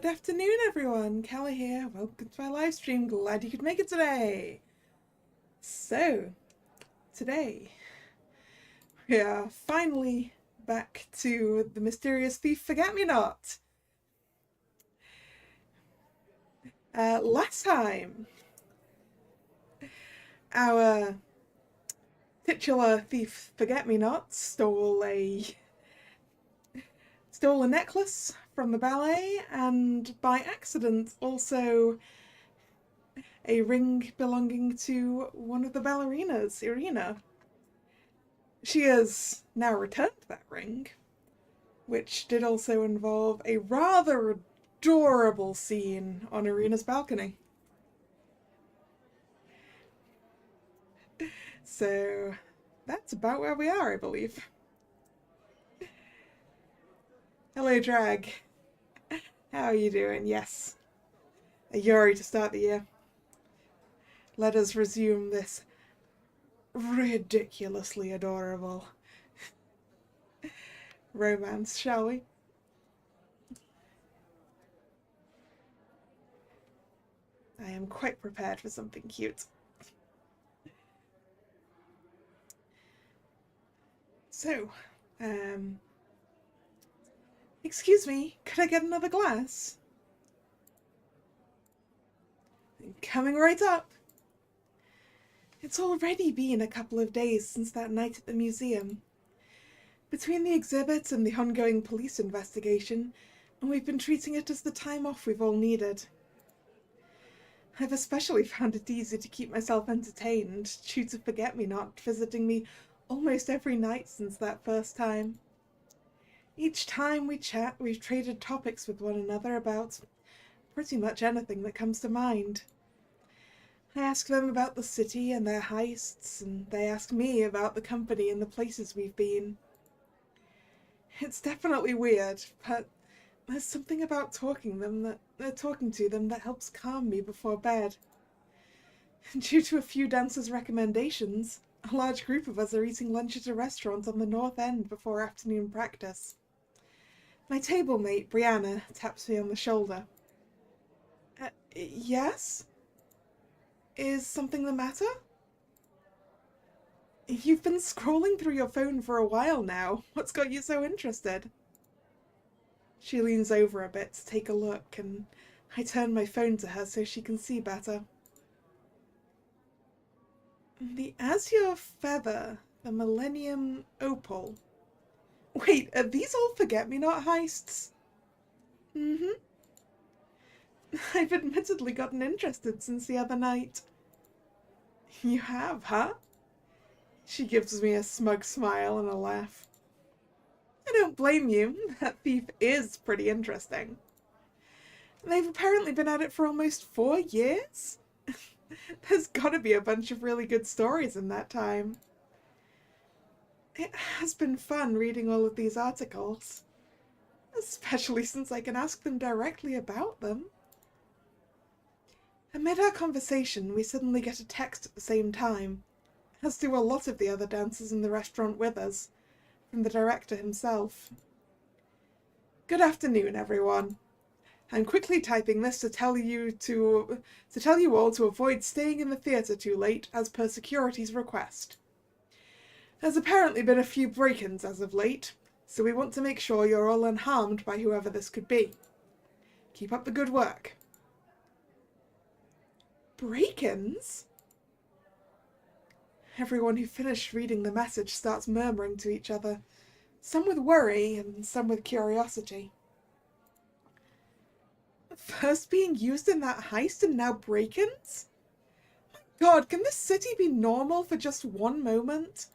Good afternoon, everyone. Kalla here. Welcome to my live stream. Glad you could make it today. So, today we are finally back to the mysterious thief Forget-Me-Not. Last time, our titular thief Forget-Me-Not stole a necklace from the ballet, and by accident also a ring belonging to one of the ballerinas, Irina. She has now returned that ring, which did also involve a rather adorable scene on Irina's balcony. So that's about where we are, I believe. Hello, Drag. How are you doing? Yes. A Yuri to start the year. Let us resume this ridiculously adorable romance, shall we? I am quite prepared for something cute. So, excuse me, could I get another glass? Coming right up. It's already been a couple of days since that night at the museum. Between the exhibits and the ongoing police investigation, we've been treating it as the time off we've all needed. I've especially found it easy to keep myself entertained due to Forget-Me-Not visiting me almost every night since that first time. Each time we chat, we've traded topics with one another about pretty much anything that comes to mind. I ask them about the city and their heists, and they ask me about the company and the places we've been. It's definitely weird, but there's something about talking to them that helps calm me before bed. Due to a few dancers' recommendations, a large group of us are eating lunch at a restaurant on the north end before afternoon practice. My table mate, Brianna, taps me on the shoulder. Yes? Is something the matter? You've been scrolling through your phone for a while now. What's got you so interested? She leans over a bit to take a look, and I turn my phone to her so she can see better. The azure feather, the millennium opal. Wait, are these all Forget-Me-Not heists? Mm-hmm. I've admittedly gotten interested since the other night. You have, huh? She gives me a smug smile and a laugh. I don't blame you. That thief is pretty interesting. They've apparently been at it for almost 4 years? There's gotta be a bunch of really good stories in that time. It has been fun reading all of these articles, especially since I can ask them directly about them. Amid our conversation, we suddenly get a text at the same time, as do a lot of the other dancers in the restaurant with us, from the director himself. Good afternoon, everyone. I'm quickly typing this to tell you all to avoid staying in the theatre too late, as per security's request. There's apparently been a few break-ins as of late, so we want to make sure you're all unharmed by whoever this could be. Keep up the good work. Break-ins? Everyone who finished reading the message starts murmuring to each other, some with worry and some with curiosity. First being used in that heist and now break-ins? My God, can this city be normal for just one moment?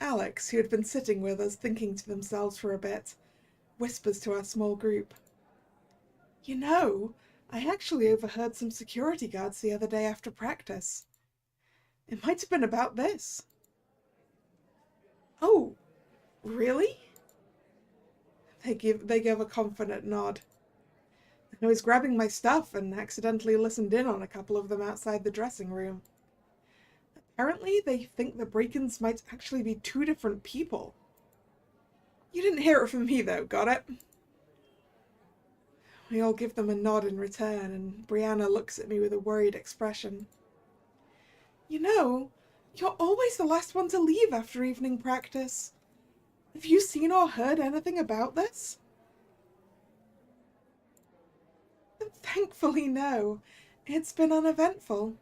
Alex, who had been sitting with us thinking to themselves for a bit, whispers to our small group. You know, I actually overheard some security guards the other day after practice. It might have been about this. Oh, really? They give a confident nod. I was grabbing my stuff and accidentally listened in on a couple of them outside the dressing room. Apparently, they think the break-ins might actually be 2 different people. You didn't hear it from me, though, got it? I'll give them a nod in return, and Brianna looks at me with a worried expression. You know, you're always the last one to leave after evening practice. Have you seen or heard anything about this? Thankfully, no. It's been uneventful.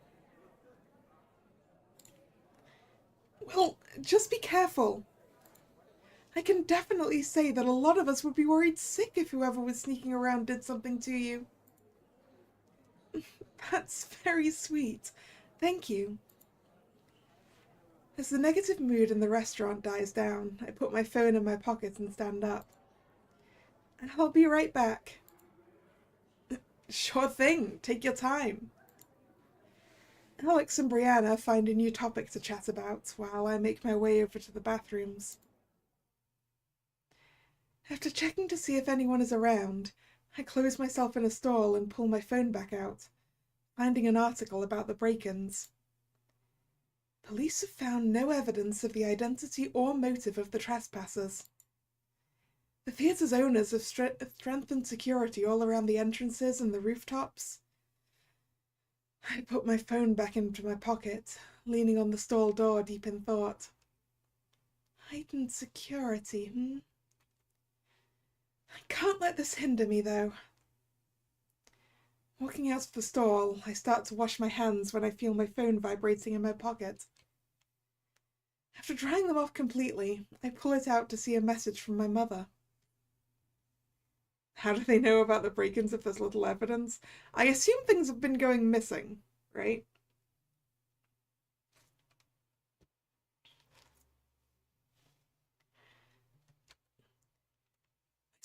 Well, just be careful. I can definitely say that a lot of us would be worried sick if whoever was sneaking around did something to you. That's very sweet. Thank you. As the negative mood in the restaurant dies down, I put my phone in my pocket and stand up. I'll be right back. Sure thing. Take your time. Alex and Brianna find a new topic to chat about while I make my way over to the bathrooms. After checking to see if anyone is around, I close myself in a stall and pull my phone back out, finding an article about the break-ins. Police have found no evidence of the identity or motive of the trespassers. The theatre's owners have strengthened security all around the entrances and the rooftops. I put my phone back into my pocket, leaning on the stall door deep in thought. Heightened security, I can't let this hinder me, though. Walking out of the stall, I start to wash my hands when I feel my phone vibrating in my pocket. After drying them off completely, I pull it out to see a message from my mother. How do they know about the break-ins if there's little evidence? I assume things have been going missing, right?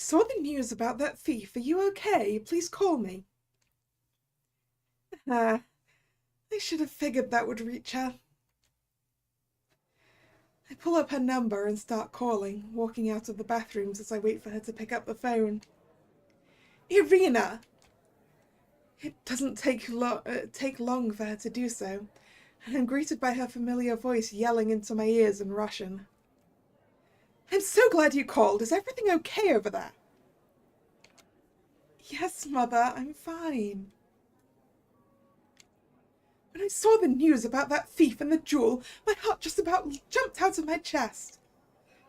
I saw the news about that thief. Are you okay? Please call me. I should have figured that would reach her. I pull up her number and start calling, walking out of the bathrooms as I wait for her to pick up the phone. Irina! It doesn't take long for her to do so, and I'm greeted by her familiar voice yelling into my ears in Russian. I'm so glad you called. Is everything okay over there? Yes, Mother, I'm fine. When I saw the news about that thief and the jewel, my heart just about jumped out of my chest.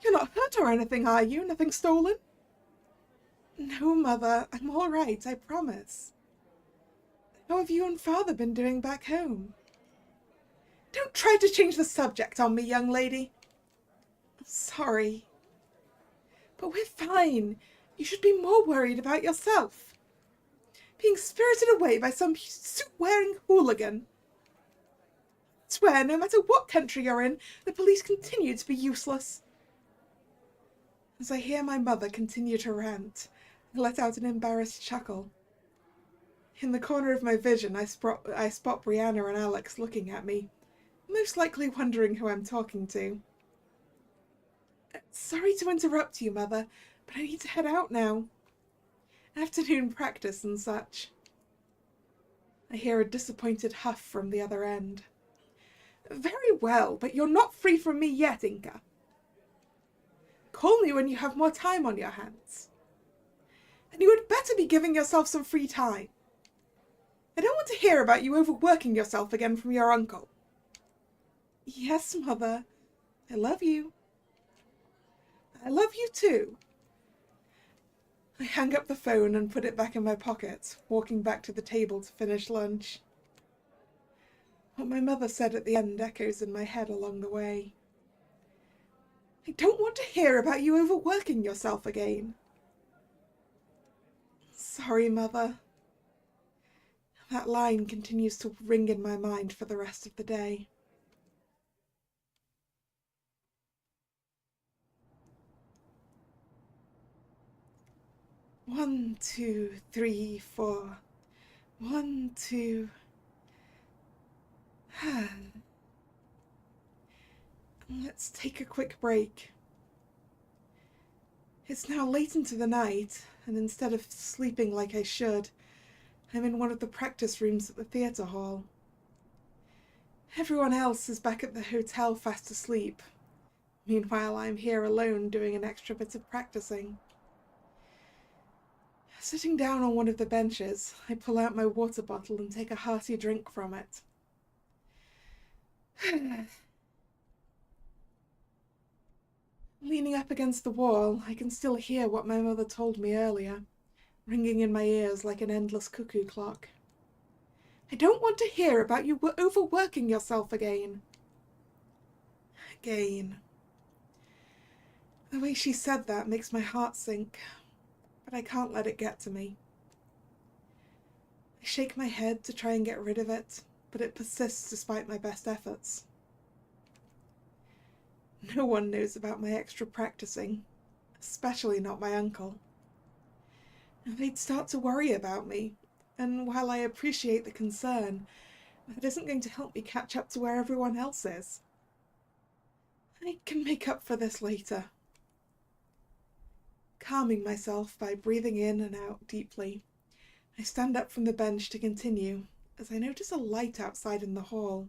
You're not hurt or anything, are you? Nothing stolen? No, Mother, I'm all right, I promise. How have you and Father been doing back home? Don't try to change the subject on me, young lady. Sorry. But we're fine. You should be more worried about yourself. Being spirited away by some suit-wearing hooligan. I swear, no matter what country you're in, the police continue to be useless. As I hear my mother continue to rant, I let out an embarrassed chuckle. In the corner of my vision, I spot Brianna and Alex looking at me, most likely wondering who I'm talking to. Sorry to interrupt you, Mother, but I need to head out now. Afternoon practice and such. I hear a disappointed huff from the other end. Very well, but you're not free from me yet, Inka. Call me when you have more time on your hands. And you had better be giving yourself some free time. I don't want to hear about you overworking yourself again from your uncle. Yes, Mother. I love you. I love you too. I hang up the phone and put it back in my pocket, walking back to the table to finish lunch. What my mother said at the end echoes in my head along the way. I don't want to hear about you overworking yourself again. Sorry, Mother. That line continues to ring in my mind for the rest of the day. One, two, three, four. 1, 2. Let's take a quick break. It's now late into the night, and instead of sleeping like I should, I'm in one of the practice rooms at the theatre hall. Everyone else is back at the hotel fast asleep. Meanwhile, I'm here alone doing an extra bit of practicing. Sitting down on one of the benches, I pull out my water bottle and take a hearty drink from it. Leaning up against the wall, I can still hear what my mother told me earlier, ringing in my ears like an endless cuckoo clock. I don't want to hear about you overworking yourself again. Again. The way she said that makes my heart sink, but I can't let it get to me. I shake my head to try and get rid of it, but it persists despite my best efforts. No one knows about my extra practicing, especially not my uncle. And they'd start to worry about me, and while I appreciate the concern, that isn't going to help me catch up to where everyone else is. I can make up for this later. Calming myself by breathing in and out deeply, I stand up from the bench to continue as I notice a light outside in the hall.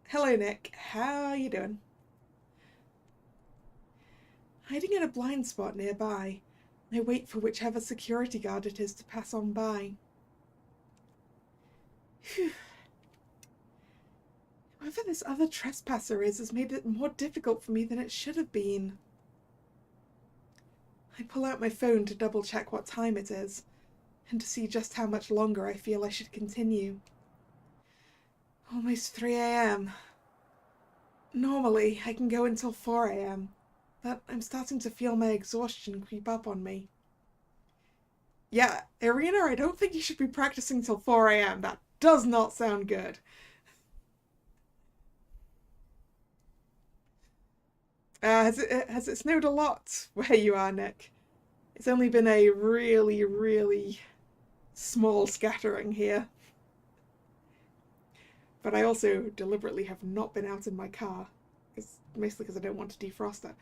Hello, Nick. How are you doing? Hiding in a blind spot nearby, I wait for whichever security guard it is to pass on by. Phew. Whoever this other trespasser is has made it more difficult for me than it should have been. I pull out my phone to double check what time it is, and to see just how much longer I feel I should continue. Almost 3 a.m. Normally, I can go until 4 a.m., but I'm starting to feel my exhaustion creep up on me. Yeah, Irina, I don't think you should be practicing till 4 a.m. That does not sound good. Has it snowed a lot where you are, Nick? It's only been a really, really small scattering here. But I also deliberately have not been out in my car, mostly because I don't want to defrost it.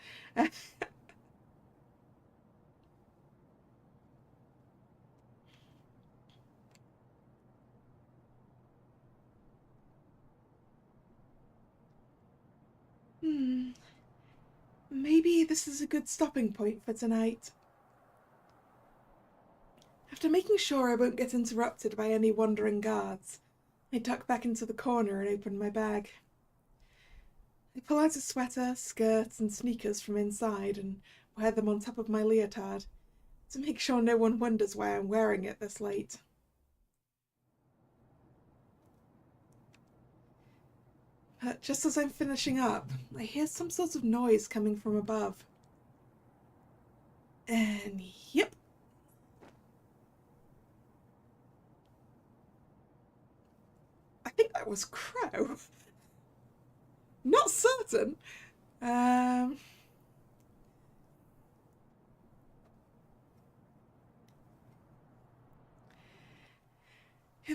Maybe this is a good stopping point for tonight. After making sure I won't get interrupted by any wandering guards, I duck back into the corner and open my bag. I pull out a sweater, skirt, and sneakers from inside and wear them on top of my leotard to make sure no one wonders why I'm wearing it this late. But just as I'm finishing up, I hear some sort of noise coming from above. And yep. I think that was Crow. Not certain. In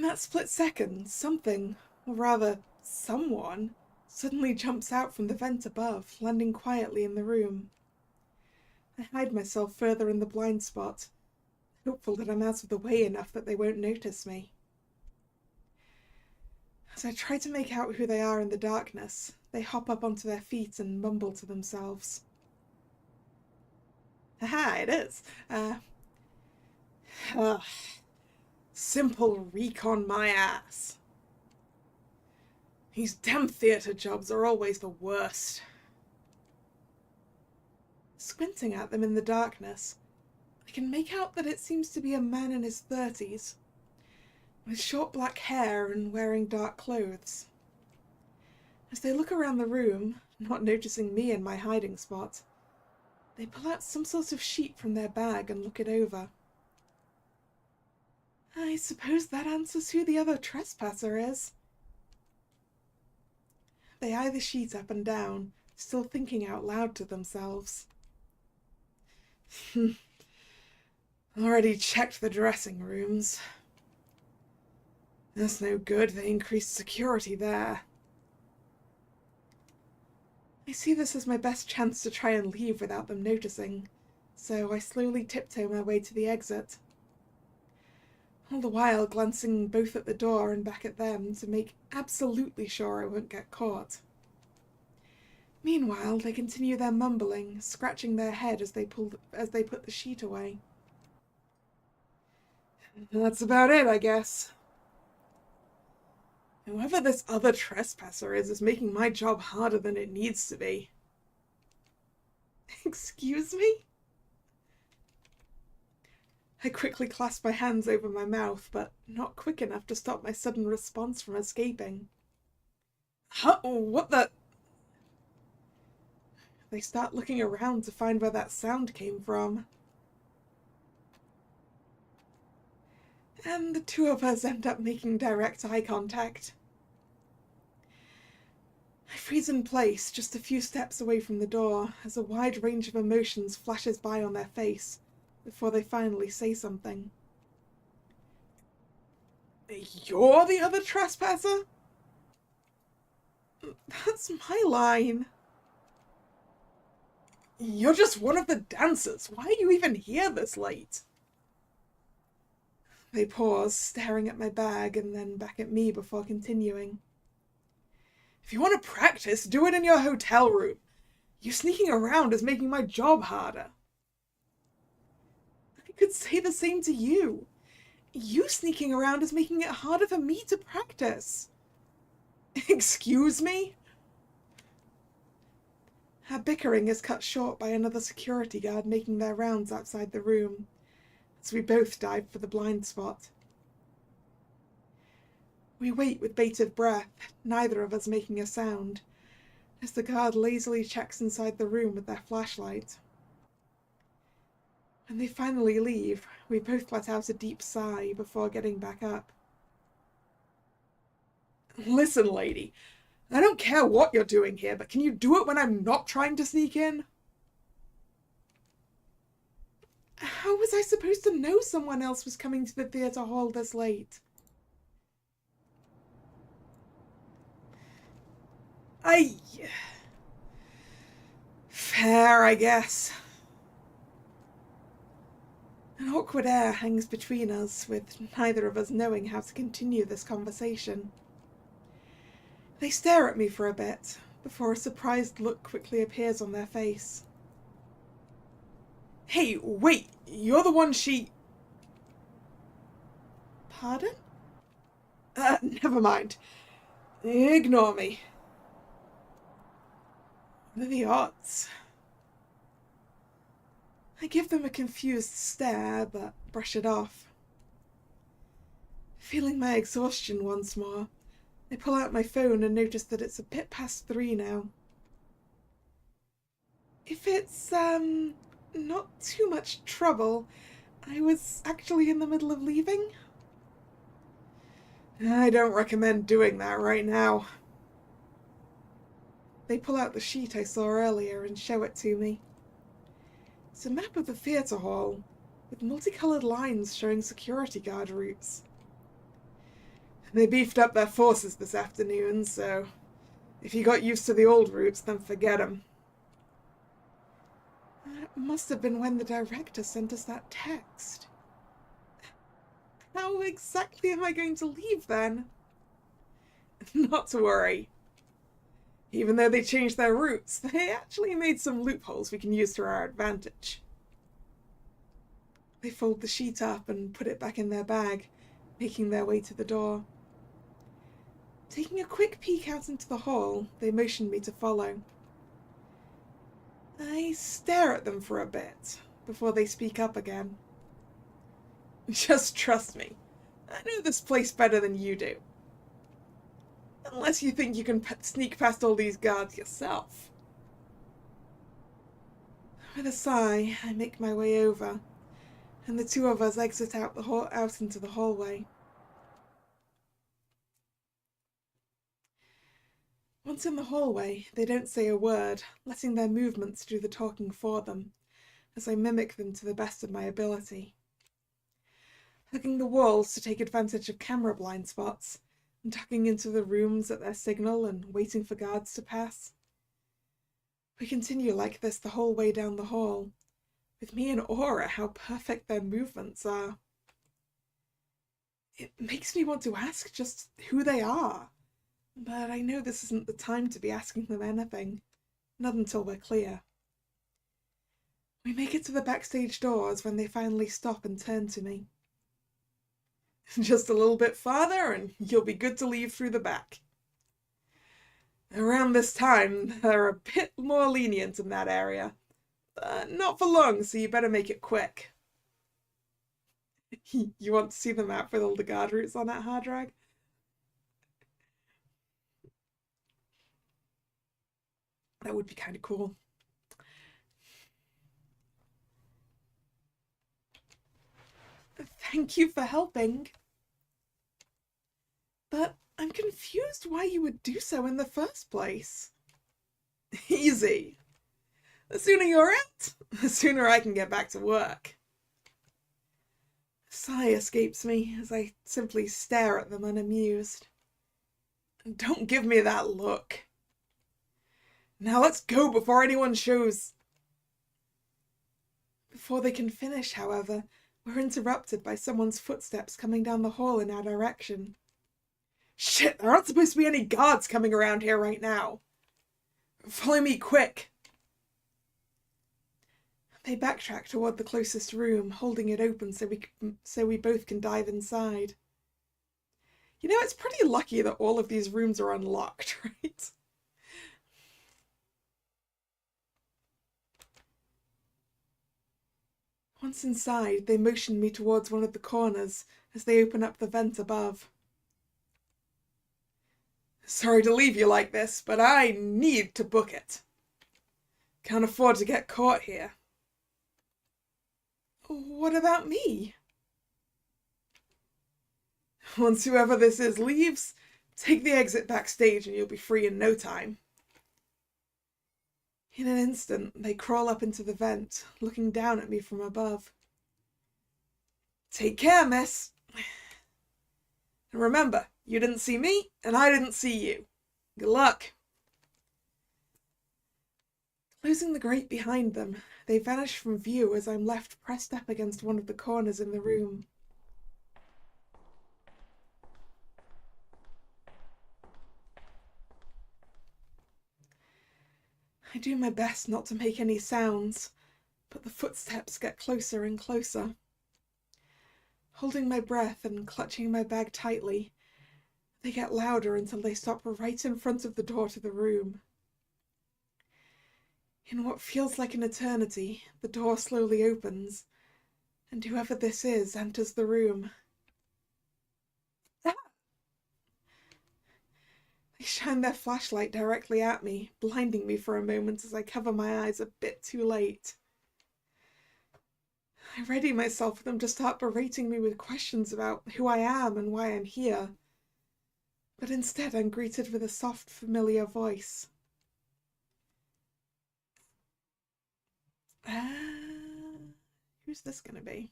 that split second, something, or rather, someone, suddenly jumps out from the vent above, landing quietly in the room. I hide myself further in the blind spot, hopeful that I'm out of the way enough that they won't notice me. As I try to make out who they are in the darkness, they hop up onto their feet and mumble to themselves. Haha, it is. Simple recon my ass. These damn theatre jobs are always the worst. Squinting at them in the darkness, I can make out that it seems to be a man in his 30s, with short black hair and wearing dark clothes. As they look around the room, not noticing me in my hiding spot, they pull out some sort of sheet from their bag and look it over. I suppose that answers who the other trespasser is. They eye the sheet up and down, still thinking out loud to themselves. Already checked the dressing rooms. That's no good, they increased security there. I see this as my best chance to try and leave without them noticing, so I slowly tiptoe my way to the exit. All the while glancing both at the door and back at them to make absolutely sure I won't get caught. Meanwhile, they continue their mumbling, scratching their head as they put the sheet away. That's about it, I guess. Whoever this other trespasser is making my job harder than it needs to be. Excuse me? I quickly clasped my hands over my mouth, but not quick enough to stop my sudden response from escaping. Huh? What the? They start looking around to find where that sound came from. And the two of us end up making direct eye contact. I freeze in place, just a few steps away from the door, as a wide range of emotions flashes by on their face before they finally say something. You're the other trespasser? That's my line. You're just one of the dancers. Why are you even here this late? They pause, staring at my bag and then back at me before continuing. If you want to practice, do it in your hotel room. You sneaking around is making my job harder. I could say the same to you. You sneaking around is making it harder for me to practice. Excuse me? Our bickering is cut short by another security guard making their rounds outside the room, as we both dive for the blind spot. We wait with bated breath, neither of us making a sound, as the guard lazily checks inside the room with their flashlight. When they finally leave, we both let out a deep sigh before getting back up. Listen, lady, I don't care what you're doing here, but can you do it when I'm not trying to sneak in? How was I supposed to know someone else was coming to the theatre hall this late? Fair, I guess. An awkward air hangs between us, with neither of us knowing how to continue this conversation. They stare at me for a bit, before a surprised look quickly appears on their face. Hey, wait, you're the one she... Pardon? Never mind. Ignore me. What are the odds? I give them a confused stare, but brush it off. Feeling my exhaustion once more, I pull out my phone and notice that it's a bit past 3 now. If it's, not too much trouble, I was actually in the middle of leaving. I don't recommend doing that right now. They pull out the sheet I saw earlier and show it to me. It's a map of the theatre hall, with multicolored lines showing security guard routes. They beefed up their forces this afternoon, so if you got used to the old routes, then forget 'em. That must have been when the director sent us that text. How exactly am I going to leave then? Not to worry. Even though they changed their routes, they actually made some loopholes we can use to our advantage. They fold the sheet up and put it back in their bag, making their way to the door. Taking a quick peek out into the hall, they motion me to follow. I stare at them for a bit, before they speak up again. Just trust me. I know this place better than you do. Unless you think you can sneak past all these guards yourself. With a sigh, I make my way over, and the two of us exit out into the hallway. Once in the hallway, they don't say a word, letting their movements do the talking for them, as I mimic them to the best of my ability. Hugging the walls to take advantage of camera blind spots, and tucking into the rooms at their signal and waiting for guards to pass. We continue like this the whole way down the hall, with me in awe at how perfect their movements are. It makes me want to ask just who they are, but I know this isn't the time to be asking them anything. Not until we're clear. We make it to the backstage doors when they finally stop and turn to me. Just a little bit farther and you'll be good to leave through the back. Around this time, they're a bit more lenient in that area. Not for long, so you better make it quick. You want to see the map with all the guard routes on that hard drive? That would be kind of cool. Thank you for helping. But I'm confused why you would do so in the first place. Easy. The sooner you're out, the sooner I can get back to work. A sigh escapes me as I simply stare at them unamused. Don't give me that look. Now let's go before anyone shows. Before they can finish, however, we're interrupted by someone's footsteps coming down the hall in our direction. Shit, there aren't supposed to be any guards coming around here right now. Follow me, quick. They backtrack toward the closest room, holding it open so we both can dive inside. You know, it's pretty lucky that all of these rooms are unlocked, right? Once inside, they motion me towards one of the corners as they open up the vent above. Sorry to leave you like this, but I need to book it. Can't afford to get caught here. What about me? Once whoever this is leaves, take the exit backstage and you'll be free in no time. In an instant, they crawl up into the vent, looking down at me from above. Take care, miss. And remember, you didn't see me, and I didn't see you. Good luck. Closing the grate behind them, they vanish from view as I'm left pressed up against one of the corners in the room. I do my best not to make any sounds, but the footsteps get closer and closer. Holding my breath and clutching my bag tightly, they get louder until they stop right in front of the door to the room. In what feels like an eternity, the door slowly opens, and whoever this is enters the room. Ah! They shine their flashlight directly at me, blinding me for a moment as I cover my eyes a bit too late. I ready myself for them to start berating me with questions about who I am and why I'm here. But instead I'm greeted with a soft, familiar voice. Who's this gonna be?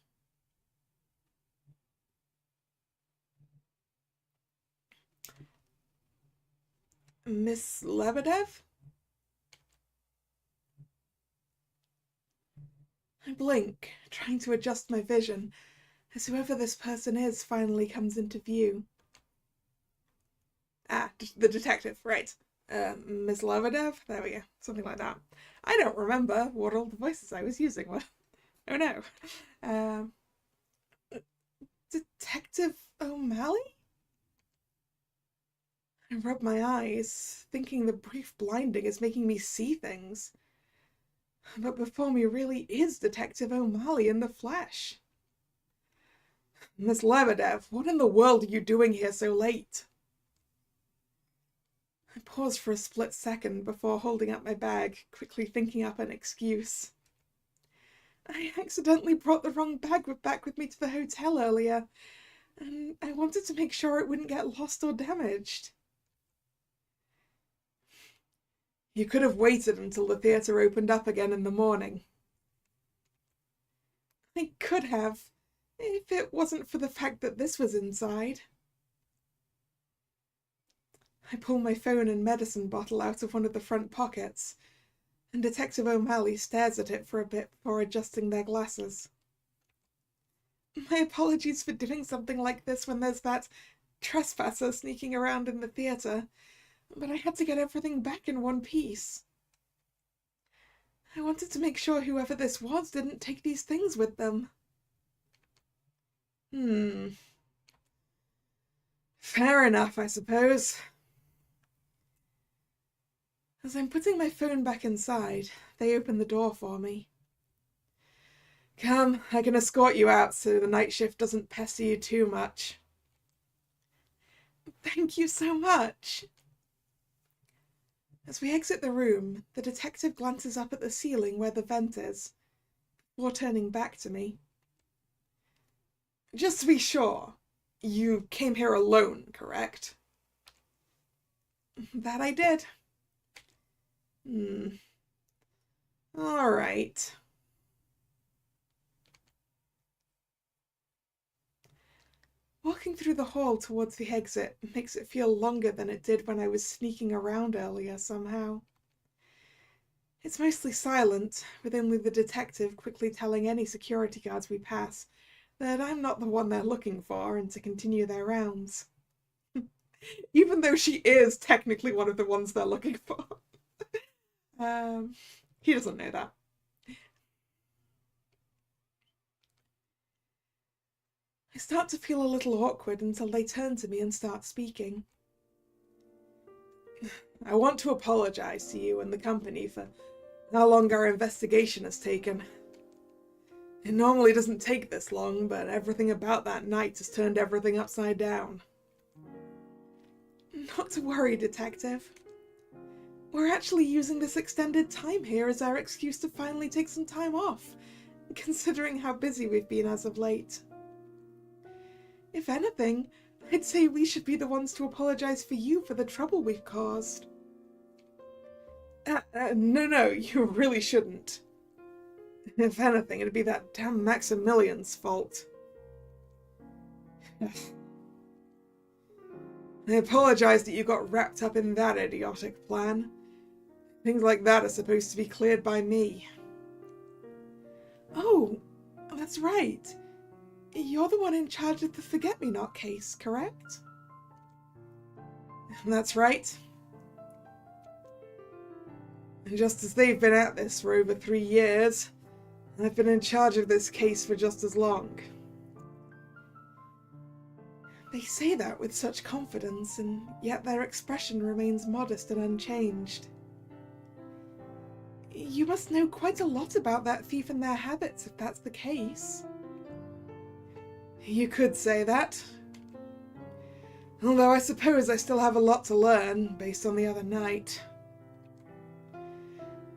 Miss Lebedev? I blink, trying to adjust my vision, as whoever this person is finally comes into view. The detective, right. Miss Lebedev? There we go, something like that. I don't remember what all the voices I was using were. Oh no. Detective O'Malley? I rub my eyes, thinking the brief blinding is making me see things. But before me really is Detective O'Malley in the flesh. Miss Lebedev, what in the world are you doing here so late? I pause for a split second before holding up my bag, quickly thinking up an excuse. I accidentally brought the wrong bag back with me to the hotel earlier, and I wanted to make sure it wouldn't get lost or damaged. You could have waited until the theatre opened up again in the morning. I could have, if it wasn't for the fact that this was inside. I pull my phone and medicine bottle out of one of the front pockets, and Detective O'Malley stares at it for a bit before adjusting their glasses. My apologies for doing something like this when there's that trespasser sneaking around in the theatre, but I had to get everything back in one piece. I wanted to make sure whoever this was didn't take these things with them. Fair enough, I suppose. As I'm putting my phone back inside, they open the door for me. Come, I can escort you out so the night shift doesn't pester you too much. Thank you so much. As we exit the room, the detective glances up at the ceiling where the vent is, before turning back to me. Just to be sure, you came here alone, correct? That I did. All right. Walking through the hall towards the exit makes it feel longer than it did when I was sneaking around earlier somehow. It's mostly silent, with only the detective quickly telling any security guards we pass that I'm not the one they're looking for and to continue their rounds. Even though she is technically one of the ones they're looking for. He doesn't know that. I start to feel a little awkward until they turn to me and start speaking. I want to apologize to you and the company for how long our investigation has taken. It normally doesn't take this long, but everything about that night has turned everything upside down. Not to worry, Detective. We're actually using this extended time here as our excuse to finally take some time off, considering how busy we've been as of late. If anything, I'd say we should be the ones to apologize for you for the trouble we've caused. No, you really shouldn't. If anything, it'd be that damn Maximilian's fault. I apologize that you got wrapped up in that idiotic plan. Things like that are supposed to be cleared by me. Oh, that's right. You're the one in charge of the Forget-Me-Not case, correct? That's right. And just as they've been at this for over 3 years, I've been in charge of this case for just as long. They say that with such confidence, and yet their expression remains modest and unchanged. You must know quite a lot about that thief and their habits, if that's the case. You could say that. Although I suppose I still have a lot to learn, based on the other night.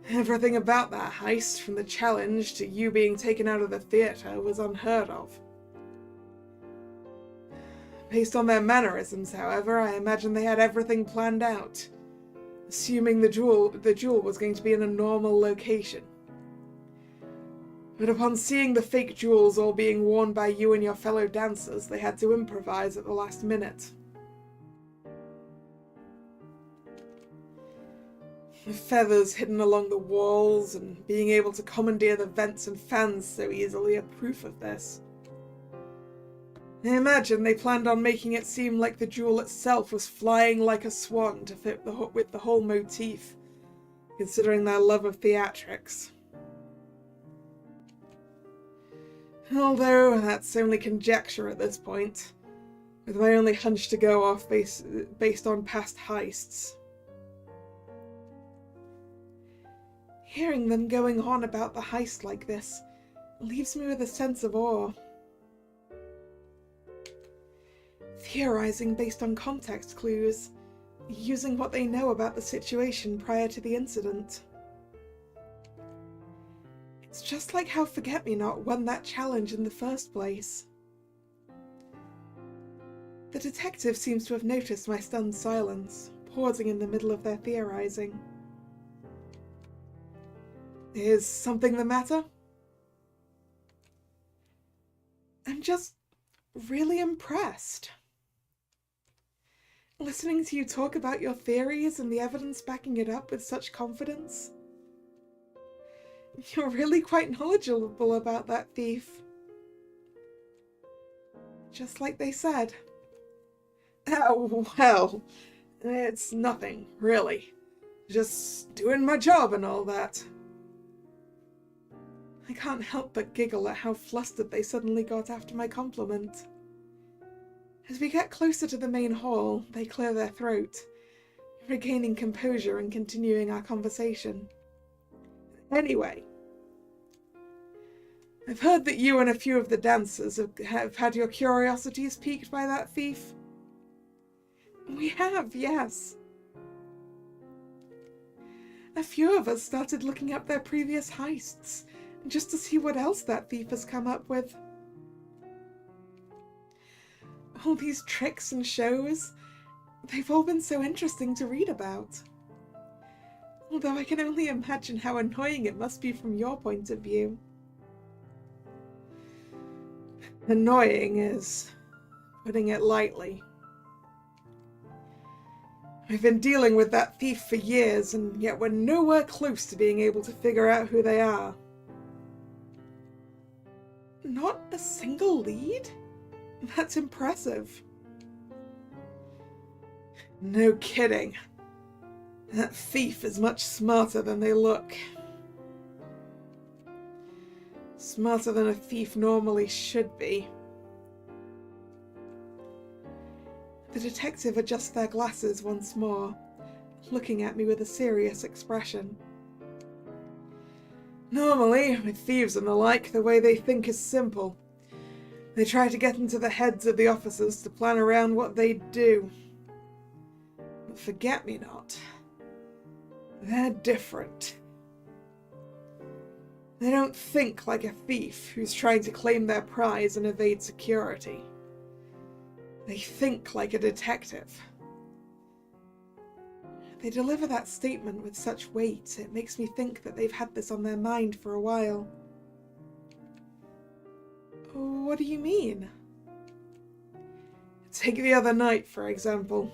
Everything about that heist, from the challenge to you being taken out of the theatre, was unheard of. Based on their mannerisms, however, I imagine they had everything planned out, assuming the jewel was going to be in a normal location. But upon seeing the fake jewels all being worn by you and your fellow dancers, they had to improvise at the last minute. The feathers hidden along the walls and being able to commandeer the vents and fans so easily are proof of this. I imagine they planned on making it seem like the jewel itself was flying like a swan to fit with the whole motif, considering their love of theatrics. Although that's only conjecture at this point, with my only hunch to go off based on past heists. Hearing them going on about the heist like this leaves me with a sense of awe. Theorizing based on context clues, using what they know about the situation prior to the incident. It's just like how Forget-Me-Not won that challenge in the first place. The detective seems to have noticed my stunned silence, pausing in the middle of their theorizing. Is something the matter? I'm just really impressed. Listening to you talk about your theories and the evidence backing it up with such confidence. You're really quite knowledgeable about that thief. Just like they said. Oh, well, it's nothing, really. Just doing my job and all that. I can't help but giggle at how flustered they suddenly got after my compliment. As we get closer to the main hall, they clear their throat, regaining composure and continuing our conversation. Anyway, I've heard that you and a few of the dancers have had your curiosities piqued by that thief. We have, yes. A few of us started looking up their previous heists, just to see what else that thief has come up with. All these tricks and shows, they've all been so interesting to read about. Although I can only imagine how annoying it must be from your point of view. Annoying is putting it lightly. I've been dealing with that thief for years, and yet we're nowhere close to being able to figure out who they are. Not a single lead? That's impressive. No kidding. That thief is much smarter than they look. Smarter than a thief normally should be. The detective adjusts their glasses once more, looking at me with a serious expression. Normally, with thieves and the like, the way they think is simple. They try to get into the heads of the officers to plan around what they do. But forget-me-not. They're different. They don't think like a thief who's trying to claim their prize and evade security. They think like a detective. They deliver that statement with such weight, it makes me think that they've had this on their mind for a while. What do you mean? Take the other night, for example.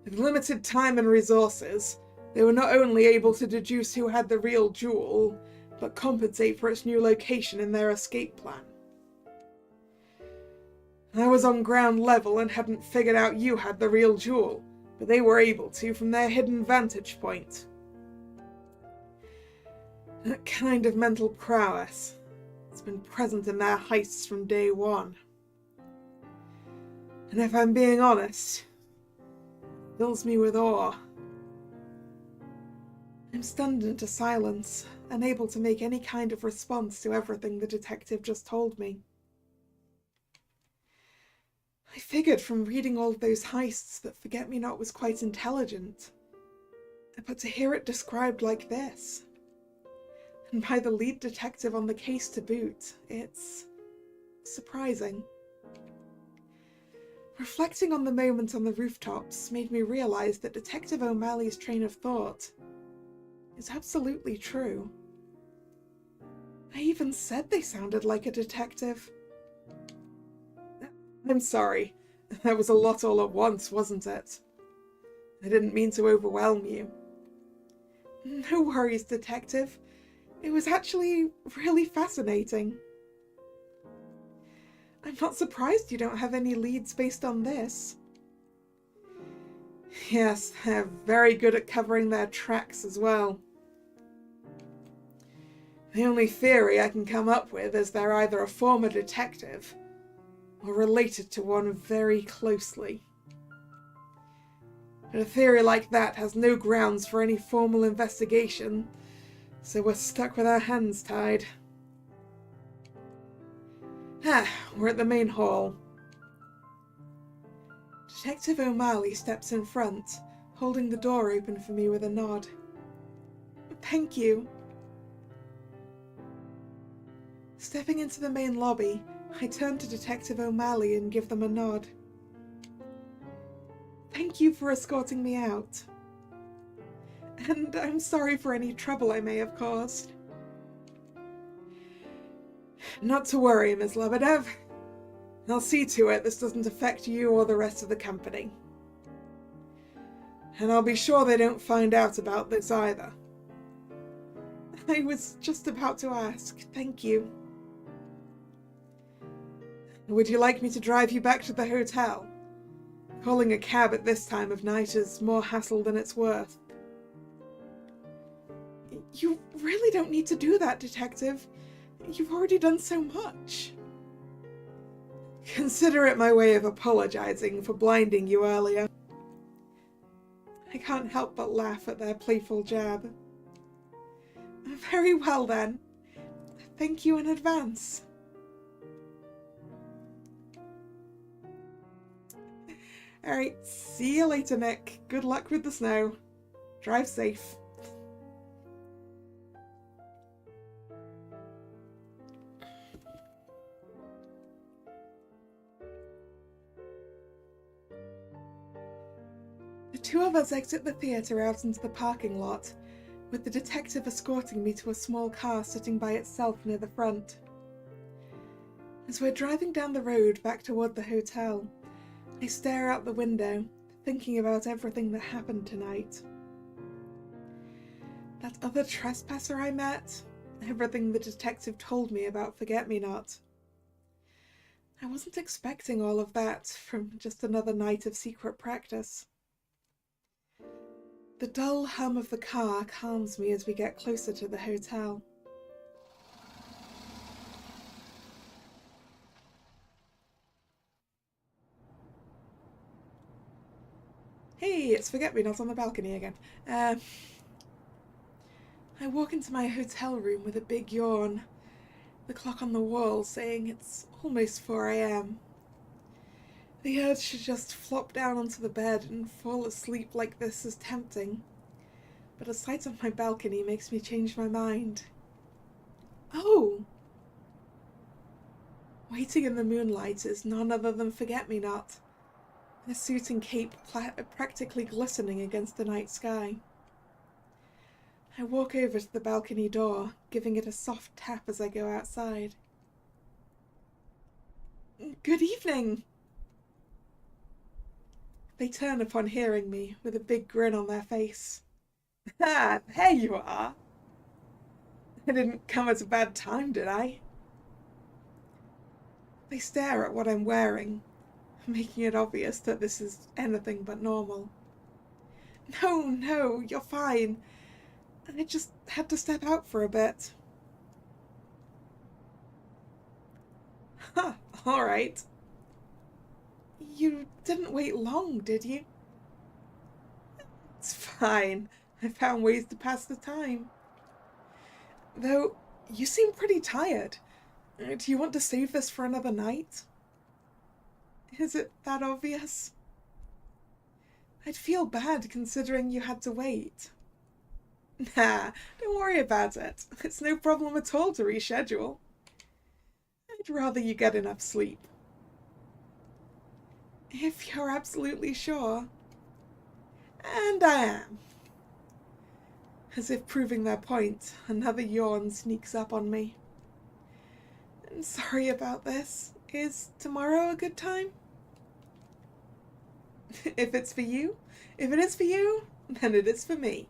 With limited time and resources, they were not only able to deduce who had the real jewel, but compensate for its new location in their escape plan. I was on ground level and hadn't figured out you had the real jewel, but they were able to from their hidden vantage point. That kind of mental prowess has been present in their heists from day one. And if I'm being honest, it fills me with awe. I'm stunned into silence, unable to make any kind of response to everything the detective just told me. I figured from reading all those heists that Forget-Me-Not was quite intelligent, but to hear it described like this, and by the lead detective on the case to boot, it's surprising. Reflecting on the moment on the rooftops made me realize that Detective O'Malley's train of thought is absolutely true. I even said they sounded like a detective. I'm sorry. That was a lot all at once, wasn't it? I didn't mean to overwhelm you. No worries, Detective. It was actually really fascinating. I'm not surprised you don't have any leads based on this. Yes, they're very good at covering their tracks as well. The only theory I can come up with is they're either a former detective or related to one very closely. But a theory like that has no grounds for any formal investigation, so we're stuck with our hands tied. We're at the main hall. Detective O'Malley steps in front, holding the door open for me with a nod. Thank you. Stepping into the main lobby, I turn to Detective O'Malley and give them a nod. Thank you for escorting me out. And I'm sorry for any trouble I may have caused. Not to worry, Ms. Lebedev. I'll see to it this doesn't affect you or the rest of the company. And I'll be sure they don't find out about this either. I was just about to ask. Thank you. Would you like me to drive you back to the hotel? Calling a cab at this time of night is more hassle than it's worth. You really don't need to do that, Detective. You've already done so much. Consider it my way of apologizing for blinding you earlier. I can't help but laugh at their playful jab. Very well then. Thank you in advance. Alright, see you later, Nick. Good luck with the snow. Drive safe. The two of us exit the theatre out into the parking lot, with the detective escorting me to a small car sitting by itself near the front. As we're driving down the road back toward the hotel, I stare out the window, thinking about everything that happened tonight. That other trespasser I met, everything the detective told me about Forget-Me-Not. I wasn't expecting all of that from just another night of secret practice. The dull hum of the car calms me as we get closer to the hotel. Hey, it's Forget-Me-Not on the balcony again. I walk into my hotel room with a big yawn, the clock on the wall saying it's almost 4 a.m. The urge to just flop down onto the bed and fall asleep like this is tempting, but a sight on my balcony makes me change my mind. Oh! Waiting in the moonlight is none other than Forget-Me-Not, a suit and cape practically glistening against the night sky. I walk over to the balcony door, giving it a soft tap as I go outside. Good evening! They turn upon hearing me, with a big grin on their face. Ah, there you are! I didn't come at a bad time, did I? They stare at what I'm wearing, making it obvious that this is anything but normal. No, you're fine. I just had to step out for a bit. Huh, all right. You didn't wait long, did you? It's fine. I found ways to pass the time. Though, you seem pretty tired. Do you want to save this for another night? Is it that obvious? I'd feel bad considering you had to wait. Nah, don't worry about it. It's no problem at all to reschedule. I'd rather you get enough sleep. If you're absolutely sure. And I am. As if proving their point, another yawn sneaks up on me. I'm sorry about this. Is tomorrow a good time? If it's for you, if it is for you, then it is for me.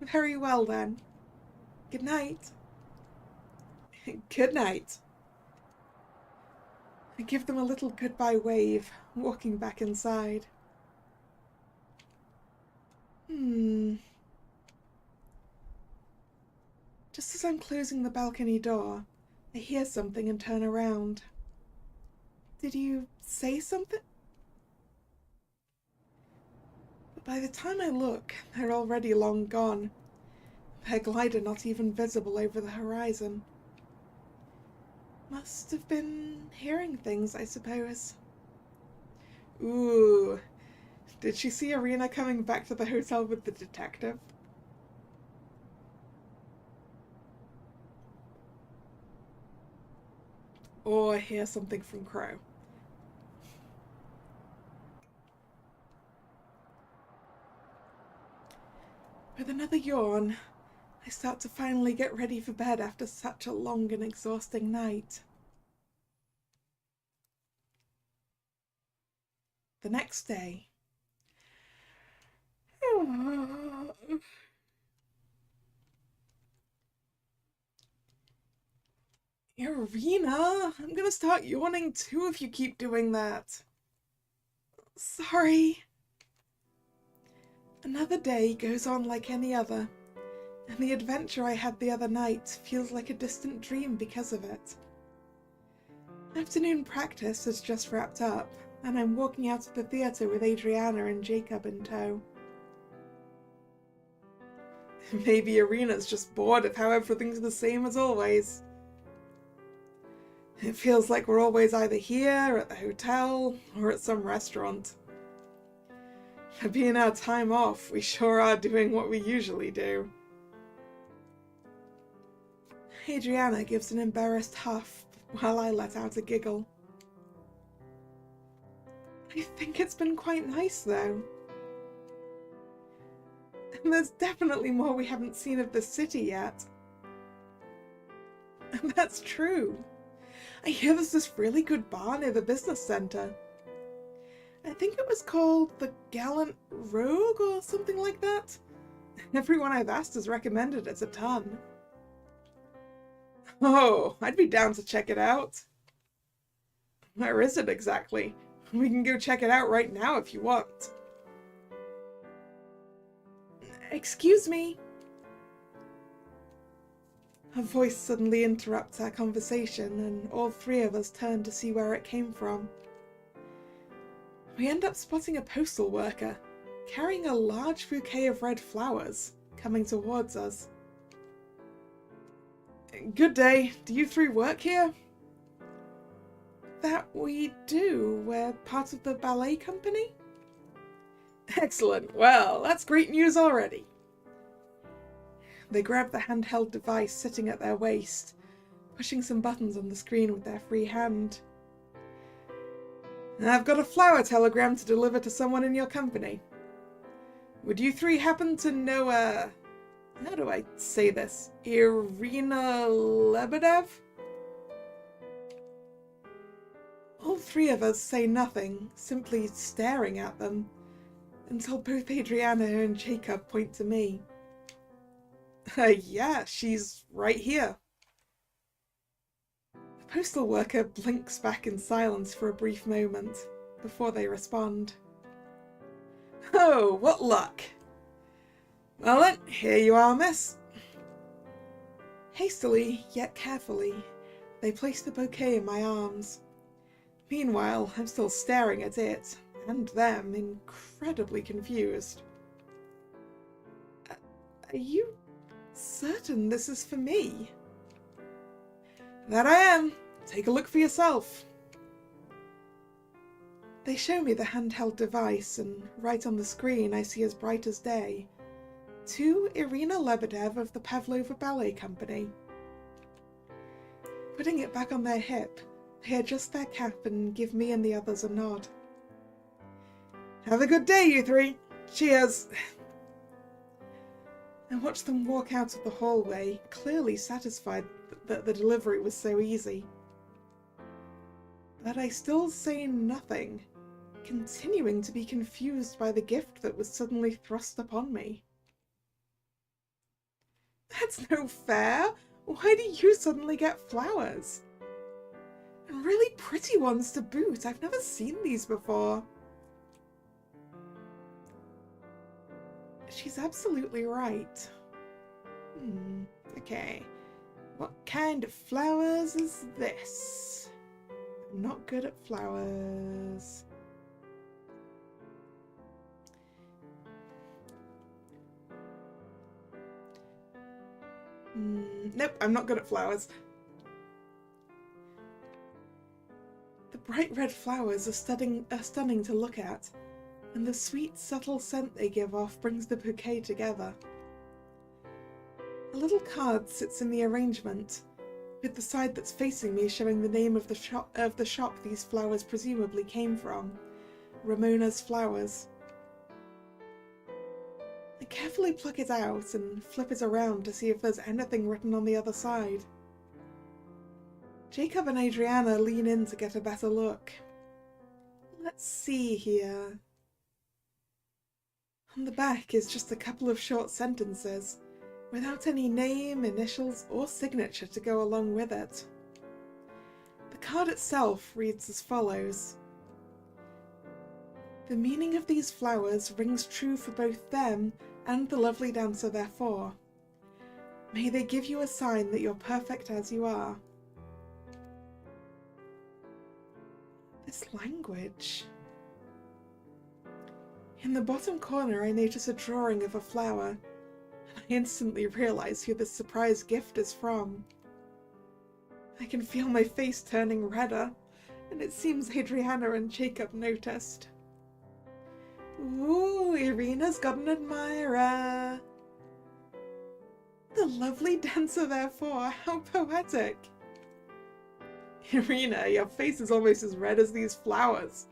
Very well then. Good night. Good night. I give them a little goodbye wave, walking back inside. Just as I'm closing the balcony door, I hear something and turn around. Did you say something? But by the time I look, they're already long gone, their glider not even visible over the horizon. Must have been hearing things, I suppose. Ooh, did she see Irina coming back to the hotel with the detective? Or hear something from Crow. With another yawn, I start to finally get ready for bed after such a long and exhausting night. The next day. Irina, I'm gonna start yawning too if you keep doing that. Sorry. Another day goes on like any other, and the adventure I had the other night feels like a distant dream because of it. Afternoon practice has just wrapped up, and I'm walking out of the theatre with Adriana and Jacob in tow. Maybe Irina's just bored of how everything's the same as always. It feels like we're always either here, at the hotel, or at some restaurant. For being our time off, we sure are doing what we usually do. Adriana gives an embarrassed huff, while I let out a giggle. I think it's been quite nice, though. And there's definitely more we haven't seen of the city yet. And that's true. I hear there's this really good bar near the business centre. I think it was called the Gallant Rogue or something like that. Everyone I've asked has recommended it a ton. Oh, I'd be down to check it out. Where is it exactly? We can go check it out right now if you want. Excuse me. Her voice suddenly interrupts our conversation, and all three of us turn to see where it came from. We end up spotting a postal worker, carrying a large bouquet of red flowers, coming towards us. Good day. Do you three work here? That we do. We're part of the ballet company. Excellent. Well, that's great news already. They grab the handheld device sitting at their waist, pushing some buttons on the screen with their free hand. I've got a flower telegram to deliver to someone in your company. Would you three happen to know how do I say this? Irina Lebedev? All three of us say nothing, simply staring at them, until both Adriana and Jacob point to me. Yeah, she's right here. The postal worker blinks back in silence for a brief moment, before they respond. Oh, what luck! Well then, here you are, miss. Hastily, yet carefully, they place the bouquet in my arms. Meanwhile, I'm still staring at it, and them, incredibly confused. Are you certain this is for me? That I am. Take a look for yourself. They show me the handheld device, and right on the screen I see as bright as day. To Irina Lebedev of the Pavlova Ballet Company. Putting it back on their hip, they adjust their cap and give me and the others a nod. Have a good day, you three. Cheers. I watch them walk out of the hallway, clearly satisfied that the delivery was so easy. But I still say nothing, continuing to be confused by the gift that was suddenly thrust upon me. That's no fair! Why do you suddenly get flowers? And really pretty ones to boot. I've never seen these before. She's absolutely right. Okay. What kind of flowers is this? I'm not good at flowers. Nope, I'm not good at flowers. The bright red flowers are stunning to look at, and the sweet, subtle scent they give off brings the bouquet together. A little card sits in the arrangement, with the side that's facing me showing the name of the shop these flowers presumably came from, Ramona's Flowers. I carefully pluck it out and flip it around to see if there's anything written on the other side. Jacob and Adriana lean in to get a better look. Let's see here. On the back is just a couple of short sentences, without any name, initials, or signature to go along with it. The card itself reads as follows. The meaning of these flowers rings true for both them and the lovely dancer therefore. May they give you a sign that you're perfect as you are. This language. In the bottom corner, I notice a drawing of a flower, and I instantly realize who this surprise gift is from. I can feel my face turning redder, and it seems Adriana and Jacob noticed. Ooh, Irina's got an admirer. The lovely dancer, therefore. How poetic. Irina, your face is almost as red as these flowers.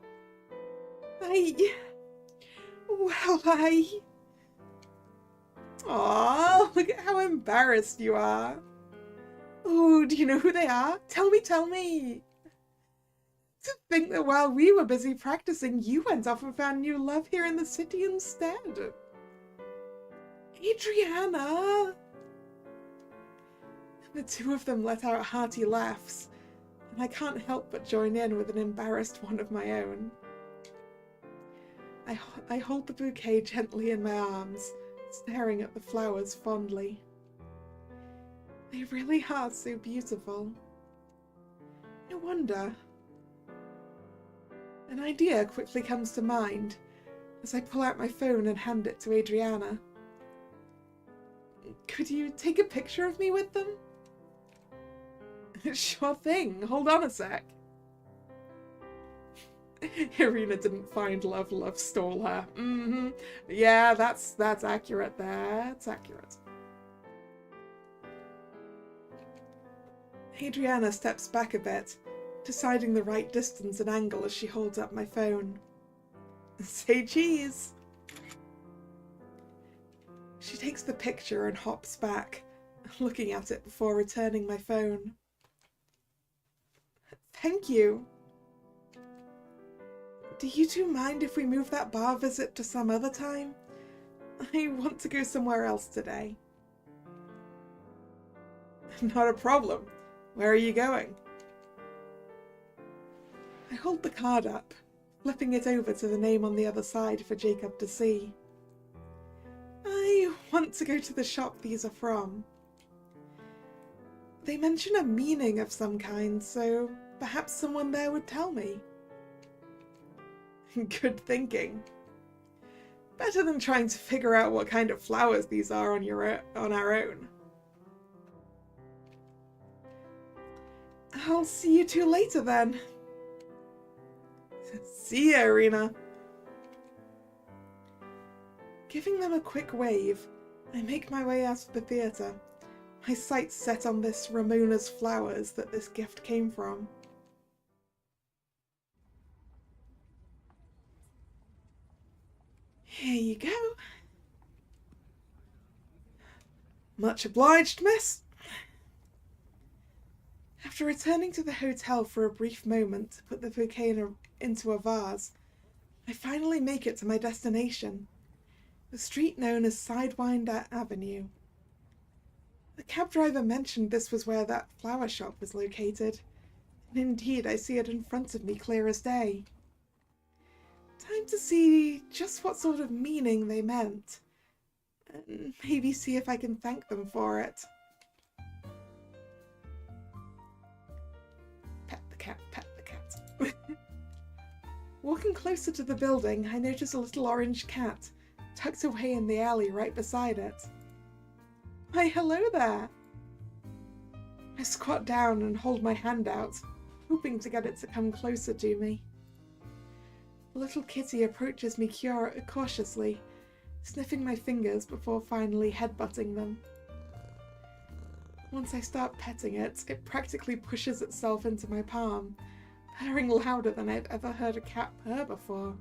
Aw, look at how embarrassed you are. Oh, do you know who they are? Tell me. To think that while we were busy practicing, you went off and found new love here in the city instead. Adriana! The two of them let out hearty laughs, and I can't help but join in with an embarrassed one of my own. I hold the bouquet gently in my arms, staring at the flowers fondly. They really are so beautiful. I wonder. An idea quickly comes to mind as I pull out my phone and hand it to Adriana. Could you take a picture of me with them? Sure thing. Hold on a sec. Irina didn't find love stole her. Yeah, that's accurate. That's accurate. Adriana steps back a bit, deciding the right distance and angle as she holds up my phone. Say cheese! She takes the picture and hops back, looking at it before returning my phone. Thank you. Do you two mind if we move that bar visit to some other time? I want to go somewhere else today. Not a problem. Where are you going? I hold the card up, flipping it over to the name on the other side for Jacob to see. I want to go to the shop these are from. They mention a meaning of some kind, so perhaps someone there would tell me. Good thinking. Better than trying to figure out what kind of flowers these are on our own. I'll see you two later then. See ya, Irina. Giving them a quick wave, I make my way out of the theatre, my sights set on this Ramona's flowers that this gift came from. Here you go. Much obliged, miss. After returning to the hotel for a brief moment to put the bouquet into a vase, I finally make it to my destination, the street known as Sidewinder Avenue. The cab driver mentioned this was where that flower shop was located, and indeed I see it in front of me clear as day. Time to see just what sort of meaning they meant, and maybe see if I can thank them for it. Pet the cat. Walking closer to the building, I notice a little orange cat, tucked away in the alley right beside it. Why, hello there! I squat down and hold my hand out, hoping to get it to come closer to me. The little kitty approaches me cautiously, sniffing my fingers before finally headbutting them. Once I start petting it, it practically pushes itself into my palm, purring louder than I've ever heard a cat purr before.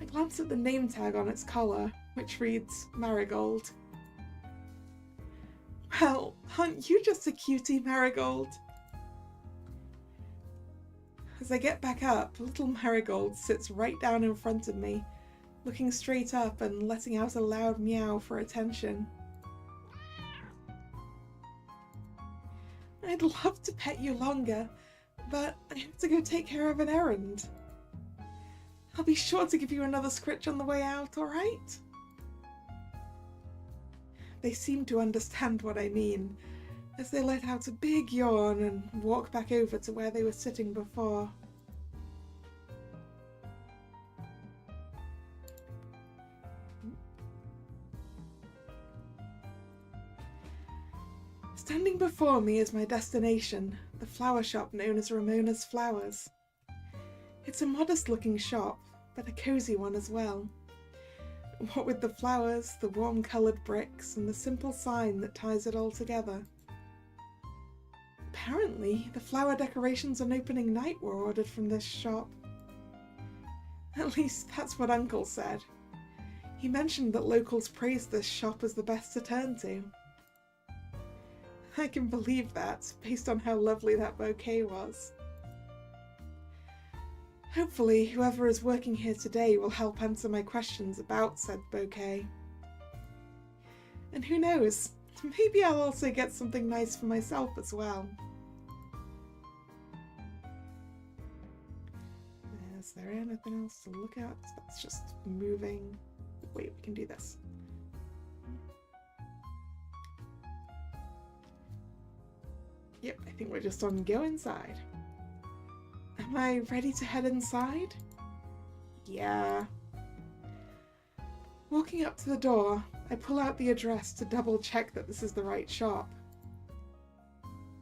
I glance at the name tag on its collar, which reads Marigold. Well, aren't you just a cutie, Marigold? As I get back up, little Marigold sits right down in front of me, looking straight up and letting out a loud meow for attention. I'd love to pet you longer, but I have to go take care of an errand. I'll be sure to give you another scritch on the way out, alright? they seem to understand what I mean, as they let out a big yawn and walk back over to where they were sitting before. Standing before me is my destination, the flower shop known as Ramona's Flowers. It's a modest-looking shop, but a cosy one as well. What with the flowers, the warm-coloured bricks, and the simple sign that ties it all together. Apparently, the flower decorations on opening night were ordered from this shop. At least that's what Uncle said. He mentioned that locals praised this shop as the best to turn to. I can believe that, based on how lovely that bouquet was. Hopefully, whoever is working here today will help answer my questions about said bouquet. And who knows, maybe I'll also get something nice for myself as well. Is there anything else to look at? That's just moving. Wait, we can do this. Yep, I think we're just on go inside. Am I ready to head inside? Yeah. Walking up to the door, I pull out the address to double check that this is the right shop.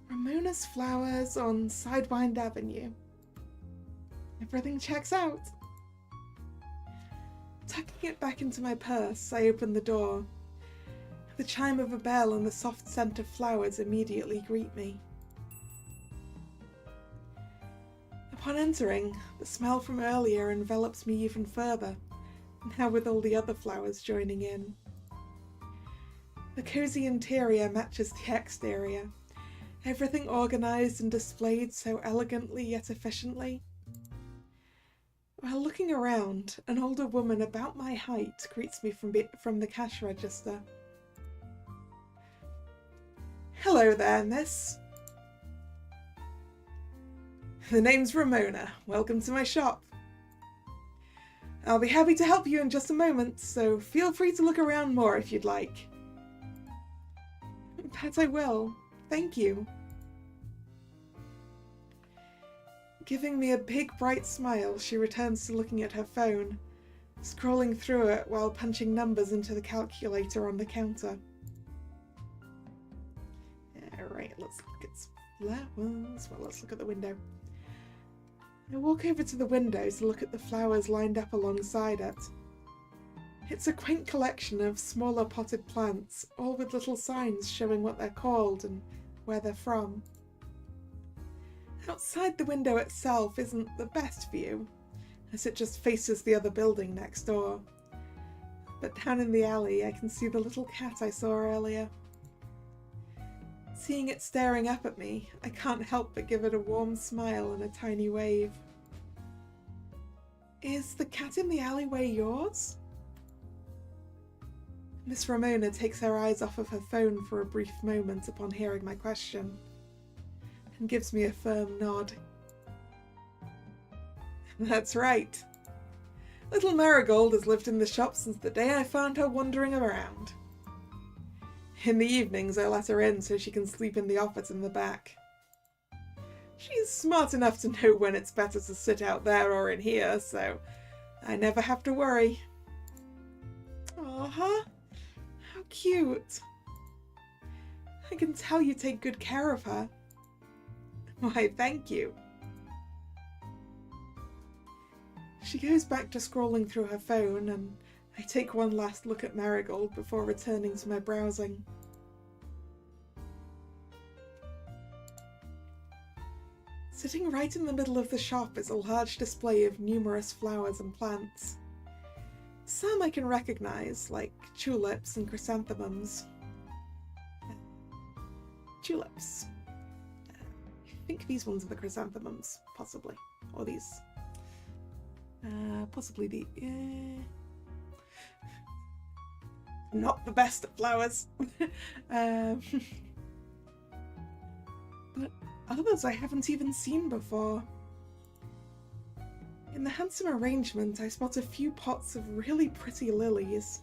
Ramona's Flowers on Sidewind Avenue. Everything checks out. Tucking it back into my purse, I open the door. The chime of a bell and the soft scent of flowers immediately greet me. Upon entering, the smell from earlier envelops me even further, now with all the other flowers joining in. The cozy interior matches the exterior, everything organised and displayed so elegantly yet efficiently. While looking around, an older woman about my height greets me from the cash register. Hello there, miss. The name's Ramona. Welcome to my shop. I'll be happy to help you in just a moment, so feel free to look around more if you'd like. That I will. Thank you. Giving me a big bright smile, she returns to looking at her phone, scrolling through it while punching numbers into the calculator on the counter. Alright, let's look at flowers. Well, let's look at the window. I walk over to the window to look at the flowers lined up alongside it. It's a quaint collection of smaller potted plants, all with little signs showing what they're called and where they're from. Outside the window itself isn't the best view, as it just faces the other building next door. But down in the alley I can see the little cat I saw earlier. Seeing it staring up at me, I can't help but give it a warm smile and a tiny wave. Is the cat in the alleyway yours? Miss Ramona takes her eyes off of her phone for a brief moment upon hearing my question, and gives me a firm nod. That's right. Little Marigold has lived in the shop since the day I found her wandering around. In the evenings, I let her in so she can sleep in the office in the back. She's smart enough to know when it's better to sit out there or in here, so I never have to worry. Aw, how cute. I can tell you take good care of her. Why, thank you. She goes back to scrolling through her phone, and I take one last look at Marigold before returning to my browsing. Sitting right in the middle of the shop is a large display of numerous flowers and plants. Some I can recognise, like tulips and chrysanthemums. Tulips. I think these ones are the chrysanthemums, possibly. Or these. Possibly the... Not the best at flowers. But others I haven't even seen before. In the handsome arrangement, I spot a few pots of really pretty lilies.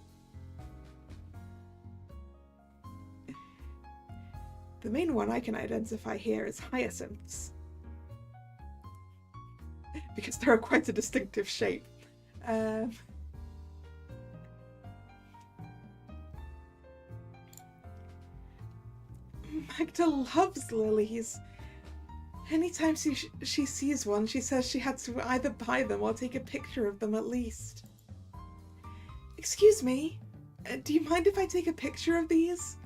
The main one I can identify here is hyacinths, because they're quite a distinctive shape. Magda loves lilies. Anytime she sees one, she says she had to either buy them or take a picture of them at least. Excuse me, do you mind if I take a picture of these?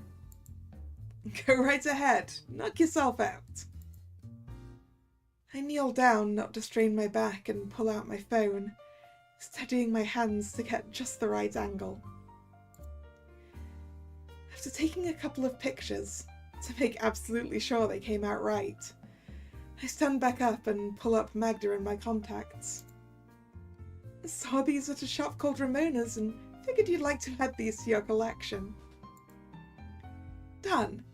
Go right ahead, knock yourself out. I kneel down, not to strain my back, and pull out my phone, steadying my hands to get just the right angle. After taking a couple of pictures, to make absolutely sure they came out right, I stand back up and pull up Magda in my contacts. Saw these at a shop called Ramona's and figured you'd like to add these to your collection. Done.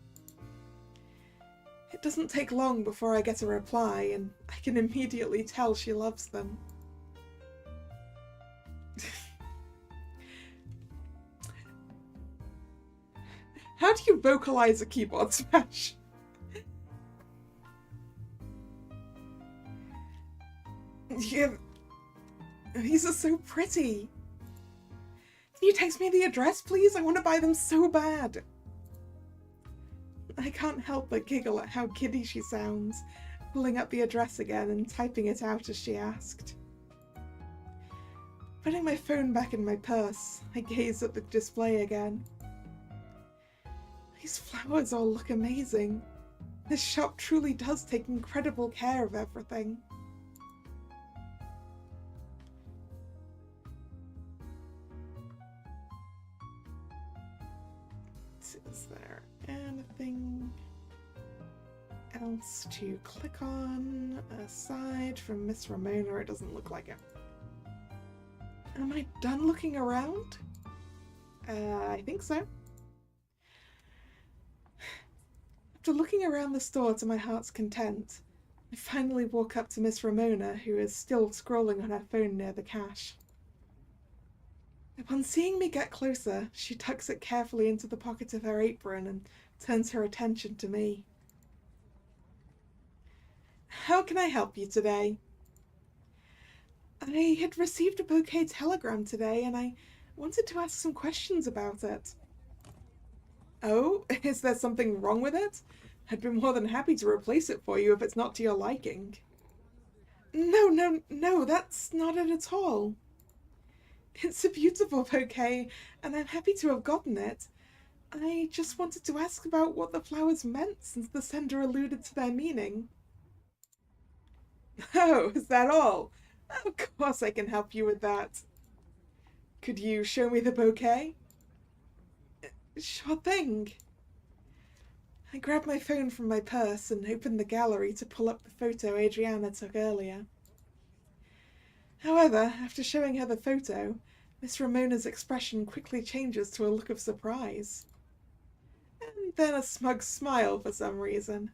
It doesn't take long before I get a reply, and I can immediately tell she loves them. How do you vocalize a keyboard smash? Yeah, these are so pretty. Can you text me the address, please? I want to buy them so bad. I can't help but giggle at how kiddie she sounds, pulling up the address again and typing it out as she asked. Putting my phone back in my purse, I gaze at the display again. These flowers all look amazing. This shop truly does take incredible care of everything. Is there anything else to click on aside from Miss Ramona? It doesn't look like it. Am I done looking around? I think so. After looking around the store to my heart's content, I finally walk up to Miss Ramona, who is still scrolling on her phone near the cash. Upon seeing me get closer, she tucks it carefully into the pocket of her apron and turns her attention to me. How can I help you today? I had received a bouquet telegram today and I wanted to ask some questions about it. Oh, is there something wrong with it? I'd be more than happy to replace it for you if it's not to your liking. No, that's not it at all. It's a beautiful bouquet, and I'm happy to have gotten it. I just wanted to ask about what the flowers meant, since the sender alluded to their meaning. Oh, is that all? Of course I can help you with that. Could you show me the bouquet? Sure thing. I grabbed my phone from my purse and opened the gallery to pull up the photo Adriana took earlier. However, after showing her the photo, Miss Ramona's expression quickly changes to a look of surprise. And then a smug smile for some reason.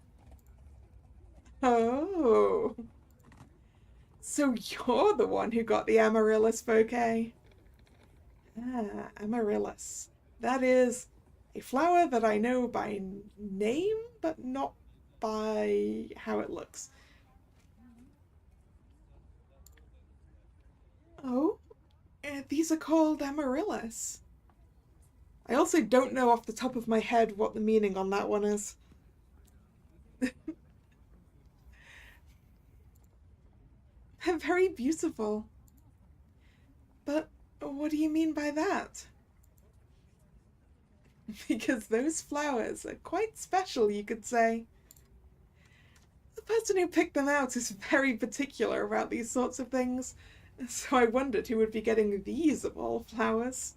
Oh. So you're the one who got the amaryllis bouquet? Ah, amaryllis. That is a flower that I know by name, but not by how it looks. Oh, these are called amaryllis. I also don't know off the top of my head what the meaning on that one is. They're very beautiful. But what do you mean by that? Because those flowers are quite special, you could say. The person who picked them out is very particular about these sorts of things, so I wondered who would be getting these of all flowers.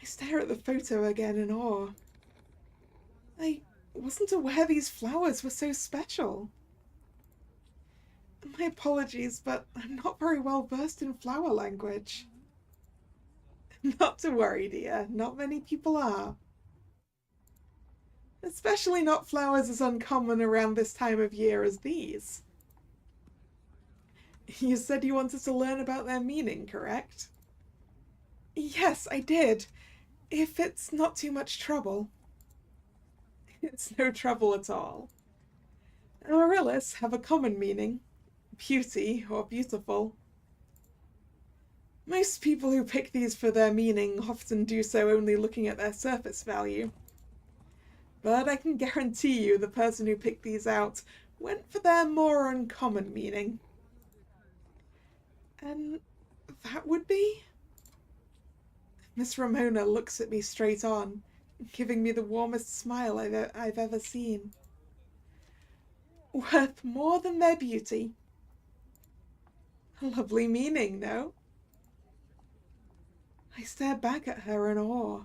I stare at the photo again in awe. I wasn't aware these flowers were so special. My apologies, but I'm not very well versed in flower language. Not to worry, dear. Not many people are. Especially not flowers as uncommon around this time of year as these. You said you wanted to learn about their meaning, correct? Yes, I did. If it's not too much trouble. It's no trouble at all. Amaryllis have a common meaning: beauty or beautiful. Most people who pick these for their meaning often do so only looking at their surface value. But I can guarantee you the person who picked these out went for their more uncommon meaning. And that would be? Miss Ramona looks at me straight on, giving me the warmest smile I've ever seen. Worth more than their beauty. A lovely meaning, no? I stare back at her in awe.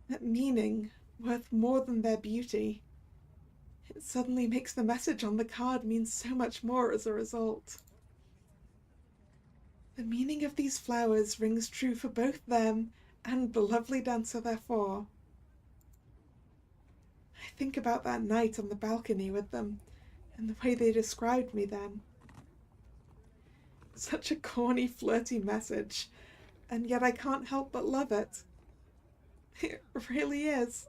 That meaning, worth more than their beauty. It suddenly makes the message on the card mean so much more as a result. The meaning of these flowers rings true for both them and the lovely dancer therefore. I think about that night on the balcony with them, and the way they described me then. Such a corny, flirty message, and yet I can't help but love it. It really is.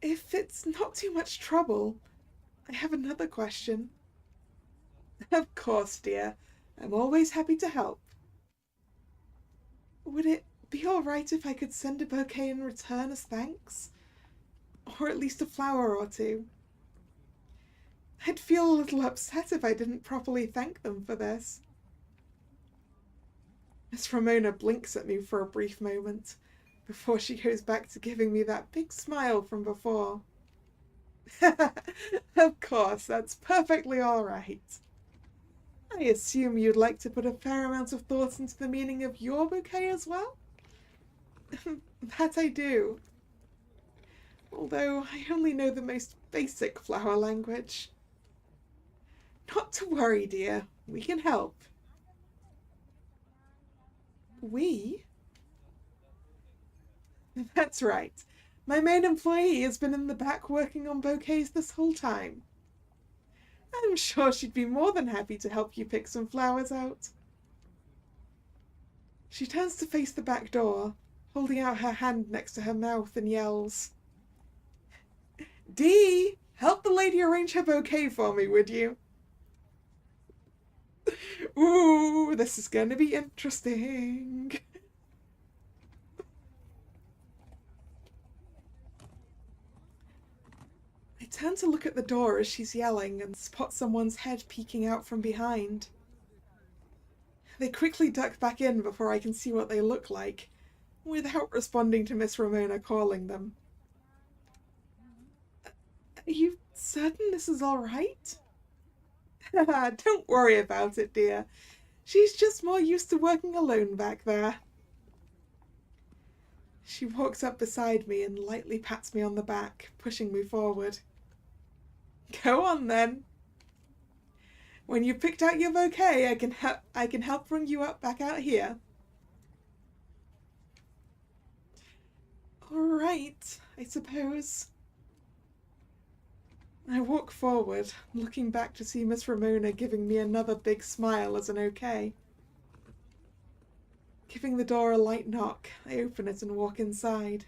If it's not too much trouble, I have another question. Of course, dear. I'm always happy to help. Would it be all right if I could send a bouquet in return as thanks? Or at least a flower or two? I'd feel a little upset if I didn't properly thank them for this. Miss Ramona blinks at me for a brief moment before she goes back to giving me that big smile from before. Of course, that's perfectly all right. I assume you'd like to put a fair amount of thought into the meaning of your bouquet as well? That I do. Although I only know the most basic flower language. Not to worry, dear. We can help. We? That's right. My main employee has been in the back working on bouquets this whole time. I'm sure she'd be more than happy to help you pick some flowers out. She turns to face the back door, holding out her hand next to her mouth, and yells, Dee, help the lady arrange her bouquet for me, would you? Ooh, this is going to be interesting. I turn to look at the door as she's yelling and spot someone's head peeking out from behind. They quickly duck back in before I can see what they look like, without responding to Miss Ramona calling them. Are you certain this is all right? Don't worry about it, dear. She's just more used to working alone back there. She walks up beside me and lightly pats me on the back, pushing me forward. Go on then. When you've picked out your bouquet, I can help bring you up back out here. All right, I suppose. I walk forward, looking back to see Miss Ramona giving me another big smile as an okay. Giving the door a light knock, I open it and walk inside.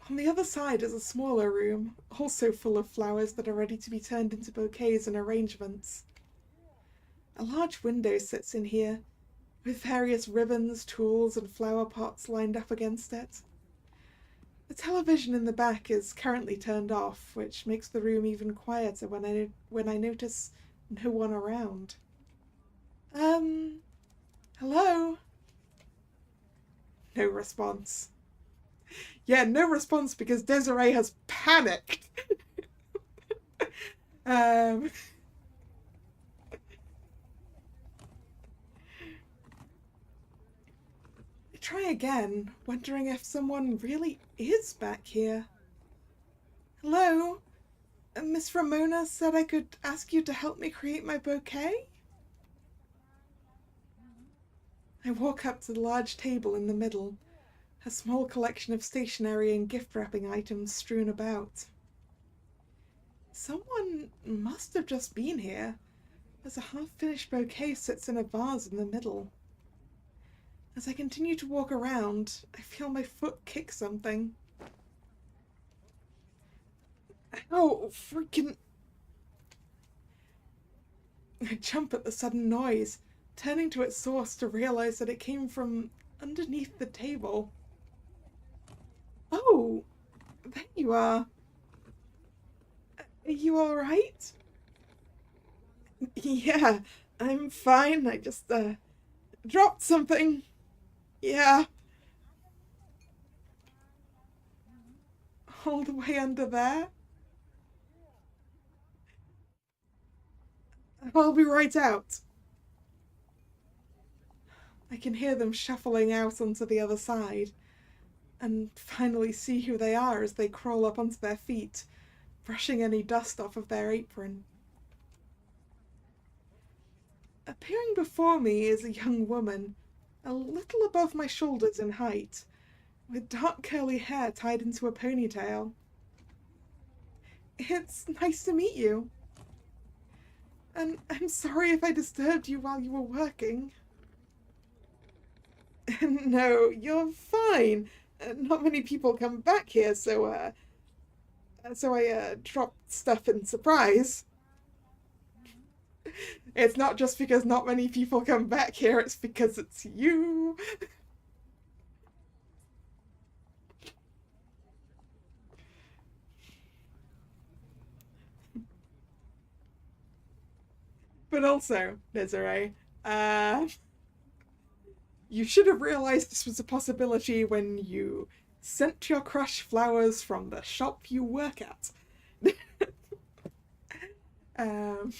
On the other side is a smaller room, also full of flowers that are ready to be turned into bouquets and arrangements. A large window sits in here, with various ribbons, tools, and flower pots lined up against it. The television in the back is currently turned off, which makes the room even quieter when I notice no one around. Hello? No response. Yeah, no response because Desiree has panicked. I try again, wondering if someone really is back here. Hello? Miss Ramona said I could ask you to help me create my bouquet? I walk up to the large table in the middle, a small collection of stationery and gift wrapping items strewn about. Someone must have just been here, as a half-finished bouquet sits in a vase in the middle. As I continue to walk around, I feel my foot kick something. Oh, freaking... I jump at the sudden noise, turning to its source to realize that it came from underneath the table. Oh, there you are. Are you alright? Yeah, I'm fine. I just, dropped something. Yeah, all the way under there. I'll be right out. I can hear them shuffling out onto the other side, and finally see who they are as they crawl up onto their feet, brushing any dust off of their apron. Appearing before me is a young woman, a little above my shoulders in height, with dark curly hair tied into a ponytail. It's nice to meet you. And I'm sorry if I disturbed you while you were working. No, you're fine. Not many people come back here, so I dropped stuff in surprise. It's not just because not many people come back here, it's because it's you. But also, Desiree, you should have realized this was a possibility when you sent your crush flowers from the shop you work at. um,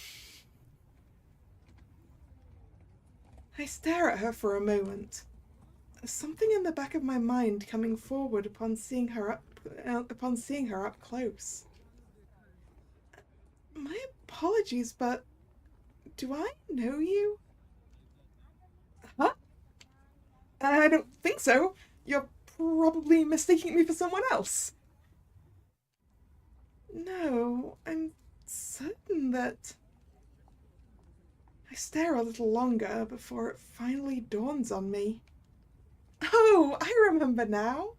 I stare at her for a moment. Something in the back of my mind coming forward upon seeing her up close. My apologies, but do I know you? Huh? I don't think so. You're probably mistaking me for someone else. No, I'm certain that... I stare a little longer before it finally dawns on me. Oh, I remember now.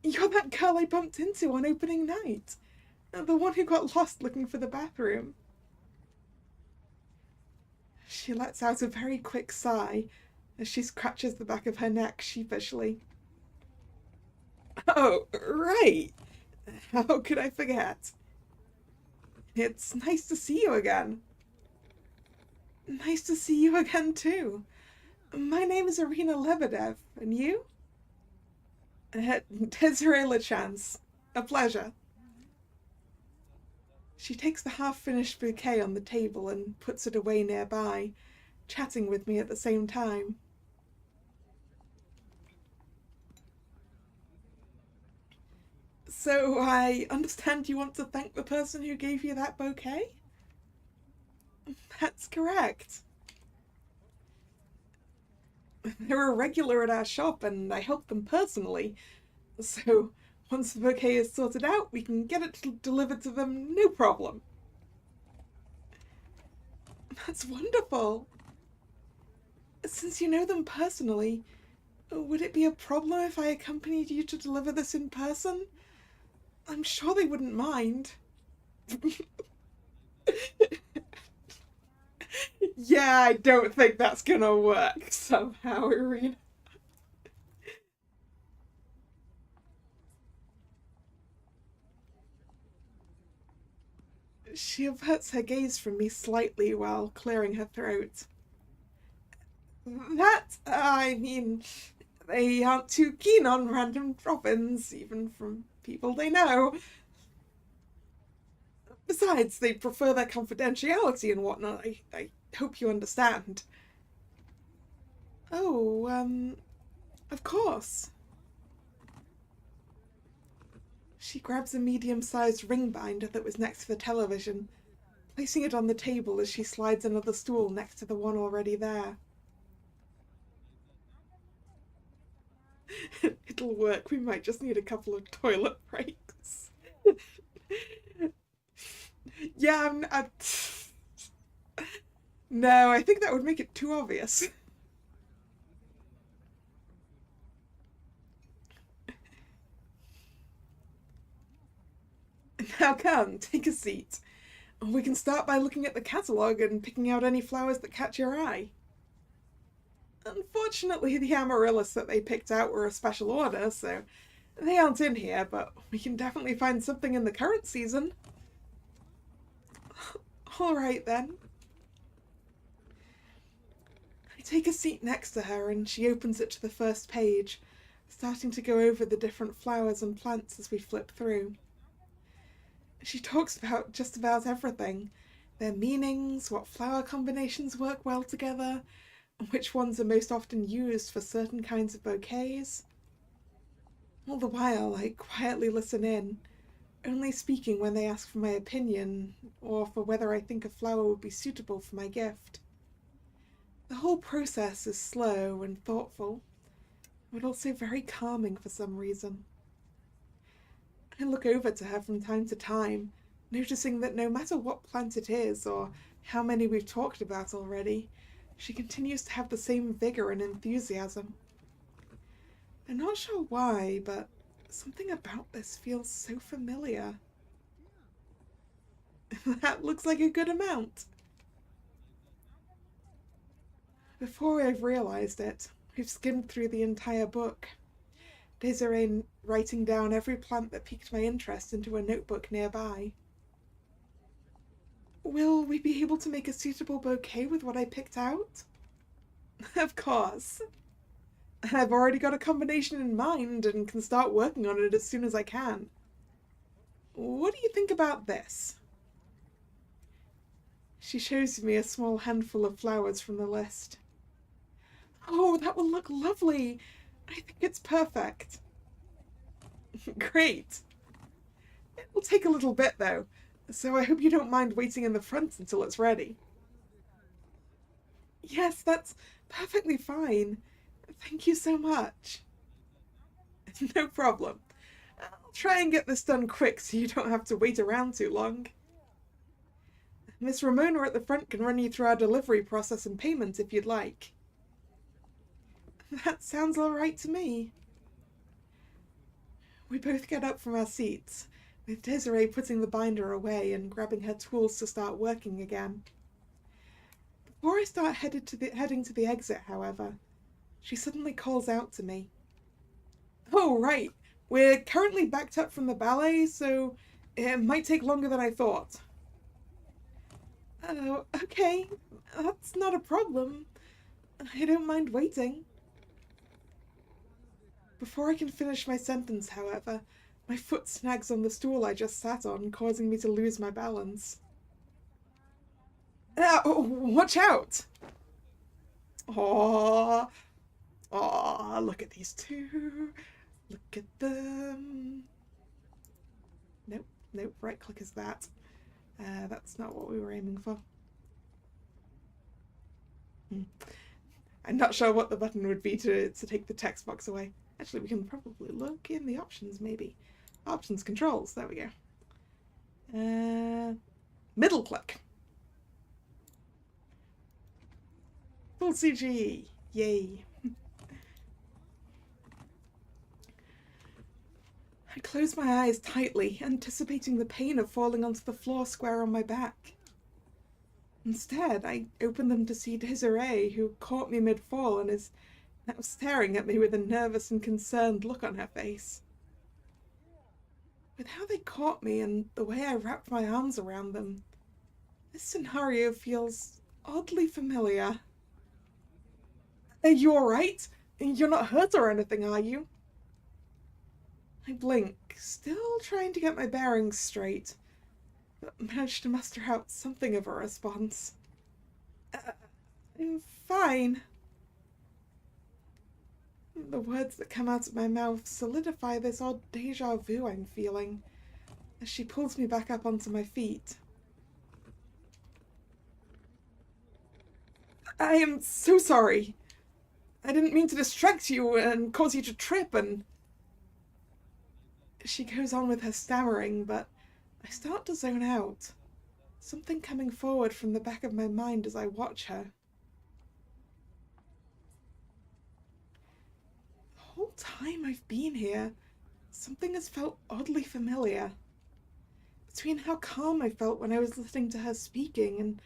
You're that girl I bumped into on opening night. The one who got lost looking for the bathroom. She lets out a very quick sigh as she scratches the back of her neck sheepishly. Oh, right. How could I forget? It's nice to see you again. Nice to see you again, too. My name is Irina Lebedev, and you? Desiree LeChance. A pleasure. She takes the half-finished bouquet on the table and puts it away nearby, chatting with me at the same time. So I understand you want to thank the person who gave you that bouquet? That's correct. They're a regular at our shop and I help them personally. So once the bouquet is sorted out, we can get it delivered to them no problem. That's wonderful. Since you know them personally, would it be a problem if I accompanied you to deliver this in person? I'm sure they wouldn't mind. Yeah, I don't think that's gonna work somehow, Irina. She averts her gaze from me slightly while clearing her throat. I mean, they aren't too keen on random drop-ins, even from people they know. Besides, they prefer their confidentiality and whatnot. I hope you understand. Oh, of course. She grabs a medium-sized ring binder that was next to the television, placing it on the table as she slides another stool next to the one already there. It'll work. We might just need a couple of toilet breaks. Yeah, no, I think that would make it too obvious. Now come, take a seat. We can start by looking at the catalogue and picking out any flowers that catch your eye. Unfortunately, the amaryllis that they picked out were a special order, so they aren't in here, but we can definitely find something in the current season. All right, then. I take a seat next to her and she opens it to the first page, starting to go over the different flowers and plants as we flip through. She talks about just about everything. Their meanings, what flower combinations work well together, and which ones are most often used for certain kinds of bouquets. All the while, I quietly listen in, only speaking when they ask for my opinion or for whether I think a flower would be suitable for my gift. The whole process is slow and thoughtful, but also very calming for some reason. I look over to her from time to time, noticing that no matter what plant it is or how many we've talked about already, she continues to have the same vigor and enthusiasm. I'm not sure why, but something about this feels so familiar. That looks like a good amount. Before I've realized it, we've skimmed through the entire book. Desiree writing down every plant that piqued my interest into a notebook nearby. Will we be able to make a suitable bouquet with what I picked out? Of course. I've already got a combination in mind and can start working on it as soon as I can. What do you think about this? She shows me a small handful of flowers from the list. Oh, that will look lovely. I think it's perfect. Great. It will take a little bit, though, so I hope you don't mind waiting in the front until it's ready. Yes, that's perfectly fine. Thank you so much. No problem. I'll try and get this done quick so you don't have to wait around too long. Miss Ramona at the front can run you through our delivery process and payment if you'd like. That sounds all right to me. We both get up from our seats, with Desiree putting the binder away and grabbing her tools to start working again. Before I start heading to the exit, however, she suddenly calls out to me. Oh, right. We're currently backed up from the ballet, so it might take longer than I thought. Oh, okay. That's not a problem. I don't mind waiting. Before I can finish my sentence, however, my foot snags on the stool I just sat on, causing me to lose my balance. Oh, watch out! Aww. Aww, look at these two. Look at them. Nope, nope, right click is that. That's not what we were aiming for. I'm not sure what the button would be to take the text box away. Actually, we can probably look in the options, maybe. Options, controls, there we go. Middle click. Full CG, yay. I close my eyes tightly, anticipating the pain of falling onto the floor square on my back. Instead, I open them to see Desiree, who caught me mid-fall and is now staring at me with a nervous and concerned look on her face. With how they caught me and the way I wrapped my arms around them, this scenario feels oddly familiar. Are you alright? You're not hurt or anything, are you? I blink, still trying to get my bearings straight, but managed to muster out something of a response. I'm fine. The words that come out of my mouth solidify this odd deja vu I'm feeling as she pulls me back up onto my feet. I am so sorry. I didn't mean to distract you and cause you to trip and... She goes on with her stammering, but I start to zone out. Something coming forward from the back of my mind as I watch her. The whole time I've been here, something has felt oddly familiar. Between how calm I felt when I was listening to her speaking and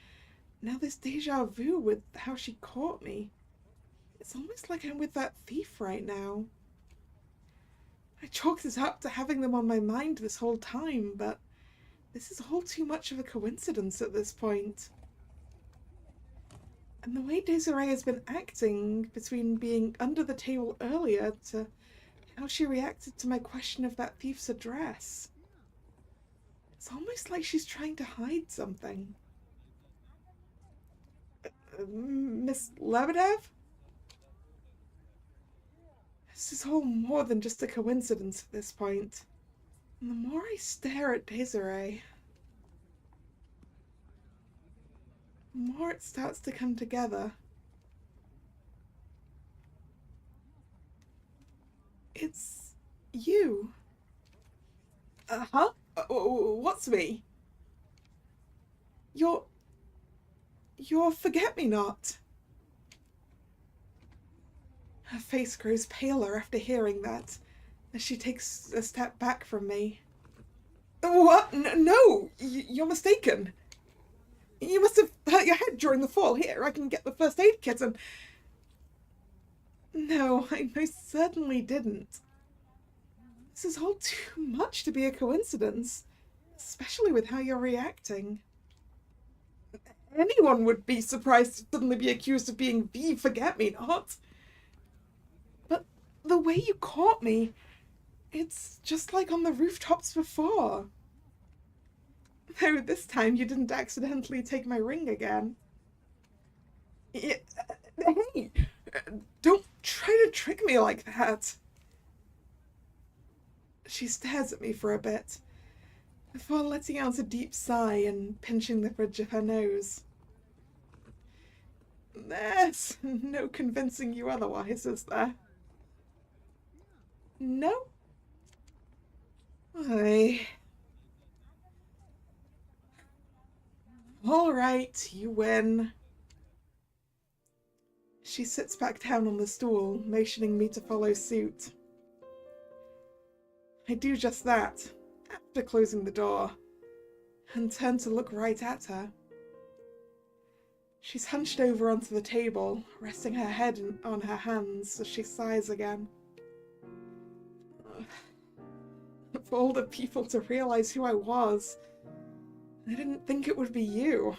now this deja vu with how she caught me. It's almost like I'm with that thief right now. I chalked it up to having them on my mind this whole time, but this is all too much of a coincidence at this point. And the way Desiree has been acting, between being under the table earlier to how she reacted to my question of that thief's address. It's almost like she's trying to hide something. Miss Lebedev? This is all more than just a coincidence at this point. And the more I stare at Desiree, the more it starts to come together. It's you. Huh? What's me? You're Forget-Me-Not. Her face grows paler after hearing that, as she takes a step back from me. What? No! You're mistaken. You must have hurt your head during the fall. Here, I can get the first aid kit and... No, I most certainly didn't. This is all too much to be a coincidence, especially with how you're reacting. Anyone would be surprised to suddenly be accused of being the Forget-Me-Not. But the way you caught me, it's just like on the rooftops before. Though this time you didn't accidentally take my ring again. Hey, don't try to trick me like that. She stares at me for a bit, before letting out a deep sigh and pinching the bridge of her nose. There's no convincing you otherwise, is there? No? Aye. All right, you win. She sits back down on the stool, motioning me to follow suit. I do just that, after closing the door, and turn to look right at her. She's hunched over onto the table, resting her head on her hands as she sighs again. For all the people to realize who I was, I didn't think it would be you.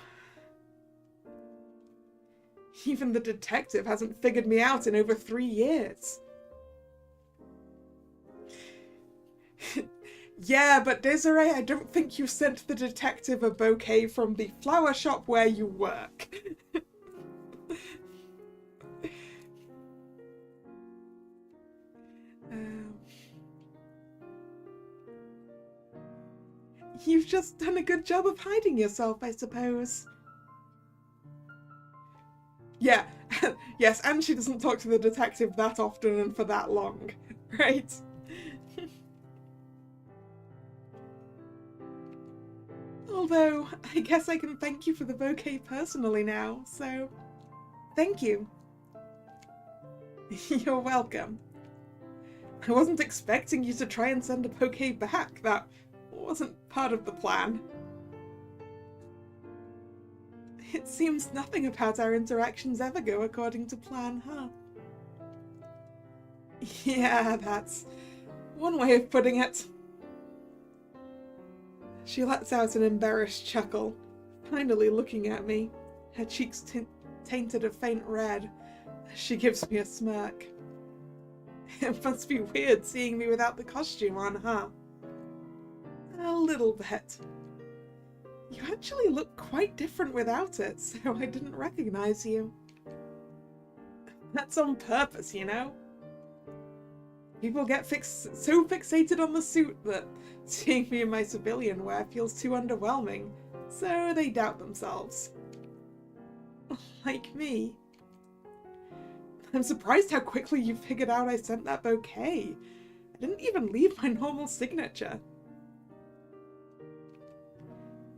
Even the detective hasn't figured me out in over 3 years. Yeah, but Desiree, I don't think you sent the detective a bouquet from the flower shop where you work. You've just done a good job of hiding yourself, I suppose. Yeah, yes, and she doesn't talk to the detective that often and for that long, right? Although, I guess I can thank you for the bouquet personally now, so thank you. You're welcome. I wasn't expecting you to try and send a bouquet back. That wasn't part of the plan. It seems nothing about our interactions ever go according to plan, huh? Yeah, that's one way of putting it. She lets out an embarrassed chuckle, finally looking at me, her cheeks tainted a faint red, as she gives me a smirk. It must be weird seeing me without the costume on, huh? A little bit. You actually look quite different without it, so I didn't recognize you. That's on purpose, you know? People get so fixated on the suit that seeing me in my civilian wear feels too underwhelming, so they doubt themselves. Like me. I'm surprised how quickly you figured out I sent that bouquet. I didn't even leave my normal signature.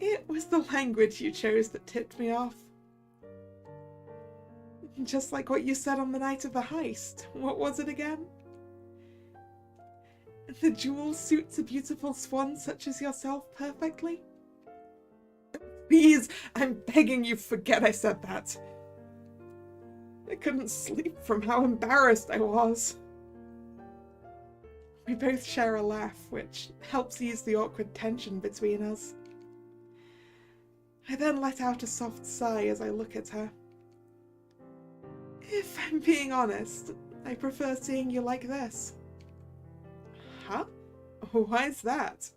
It was the language you chose that tipped me off. Just like what you said on the night of the heist. What was it again? The jewel suits a beautiful swan such as yourself perfectly? Please, I'm begging you, forget I said that. I couldn't sleep from how embarrassed I was. We both share a laugh, which helps ease the awkward tension between us. I then let out a soft sigh as I look at her. If I'm being honest, I prefer seeing you like this. Huh? Why's that?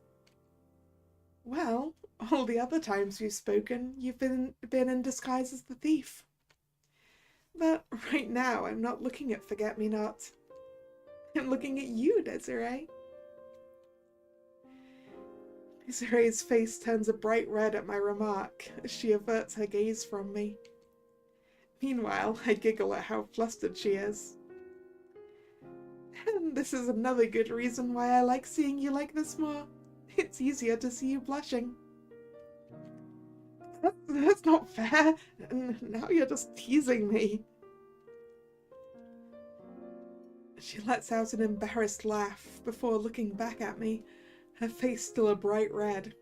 Well, all the other times we've spoken, you've been in disguise as the thief. But right now, I'm not looking at Forget-Me-Not. I'm looking at you, Desiree. Desiree's face turns a bright red at my remark as she averts her gaze from me. Meanwhile, I giggle at how flustered she is. And this is another good reason why I like seeing you like this more. It's easier to see you blushing. That's not fair. Now you're just teasing me. She lets out an embarrassed laugh before looking back at me, her face still a bright red.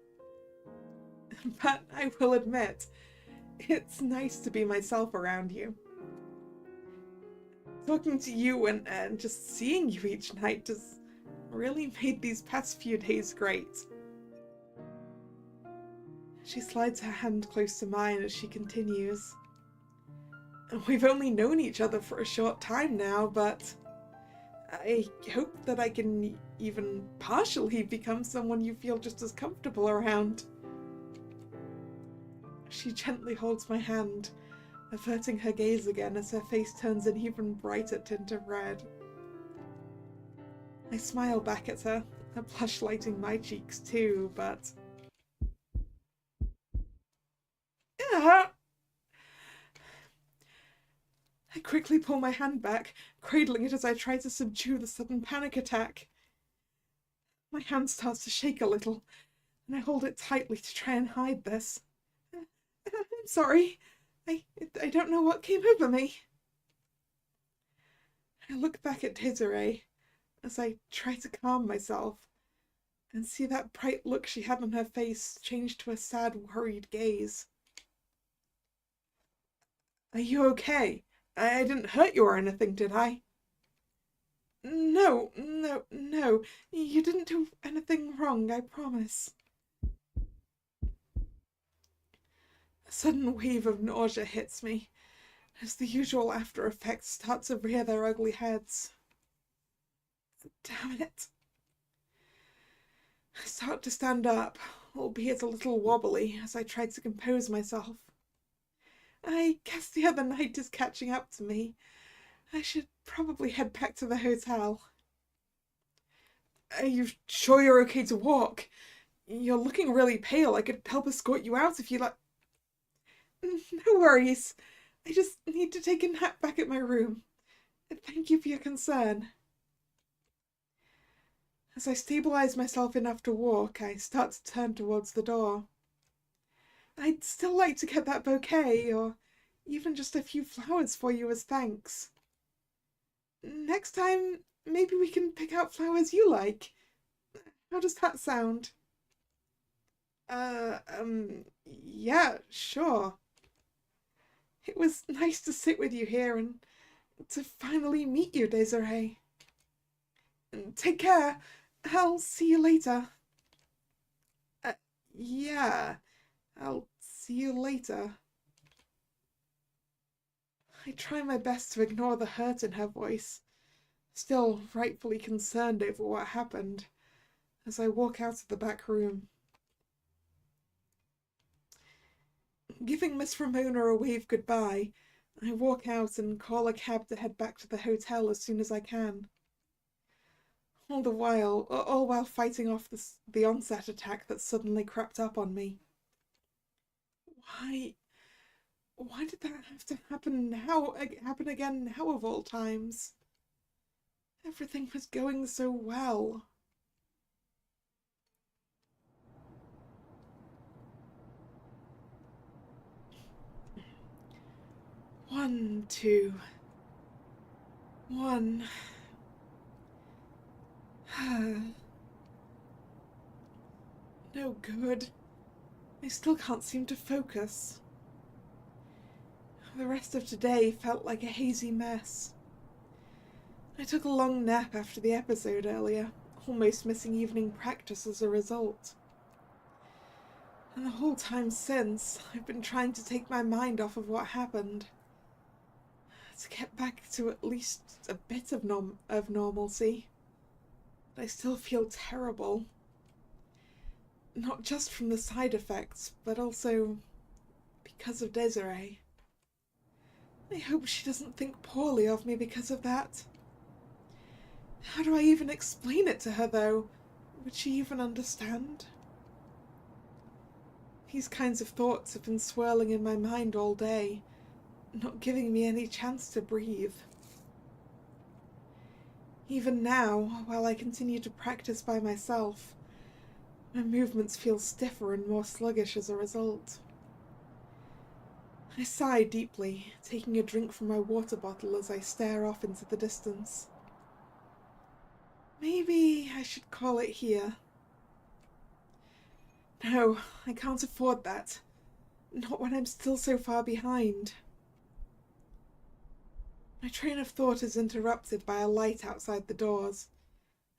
But I will admit, it's nice to be myself around you. Talking to you and just seeing you each night just really made these past few days great. She slides her hand close to mine as she continues. We've only known each other for a short time now, but I hope that I can even partially become someone you feel just as comfortable around. She gently holds my hand, averting her gaze again as her face turns an even brighter tint of red. I smile back at her, a blush lighting my cheeks too, but... Ah! I quickly pull my hand back, cradling it as I try to subdue the sudden panic attack. My hand starts to shake a little, and I hold it tightly to try and hide this. I'm sorry. I don't know what came over me. I look back at Desiree as I try to calm myself and see that bright look she had on her face change to a sad, worried gaze. Are you okay? I didn't hurt you or anything, did I? No. You didn't do anything wrong, I promise. A sudden wave of nausea hits me as the usual after effects start to rear their ugly heads. Damn it. I start to stand up, albeit a little wobbly, as I try to compose myself. I guess the other night is catching up to me. I should probably head back to the hotel. Are you sure you're okay to walk? You're looking really pale. I could help escort you out if you like. No worries. I just need to take a nap back at my room. Thank you for your concern. As I stabilize myself enough to walk, I start to turn towards the door. I'd still like to get that bouquet, or even just a few flowers for you as thanks. Next time, maybe we can pick out flowers you like. How does that sound? Yeah, sure. It was nice to sit with you here and to finally meet you, Desiree. Take care. I'll see you later. Yeah, I'll see you later. I try my best to ignore the hurt in her voice, still rightfully concerned over what happened, as I walk out of the back room. Giving Miss Ramona a wave goodbye, I walk out and call a cab to head back to the hotel as soon as I can. All while fighting off the onset attack that suddenly crept up on me. Why did that have to happen now? Happen again now of all times? Everything was going so well. One, two. One. no good. I still can't seem to focus. The rest of today felt like a hazy mess. I took a long nap after the episode earlier, almost missing evening practice as a result. And the whole time since, I've been trying to take my mind off of what happened. To get back to at least a bit of normalcy. But I still feel terrible. Not just from the side effects, but also because of Desiree. I hope she doesn't think poorly of me because of that. How do I even explain it to her, though? Would she even understand? These kinds of thoughts have been swirling in my mind all day, not giving me any chance to breathe. Even now, while I continue to practice by myself, my movements feel stiffer and more sluggish as a result. I sigh deeply, taking a drink from my water bottle as I stare off into the distance. Maybe I should call it here. No, I can't afford that. Not when I'm still so far behind. My train of thought is interrupted by a light outside the doors,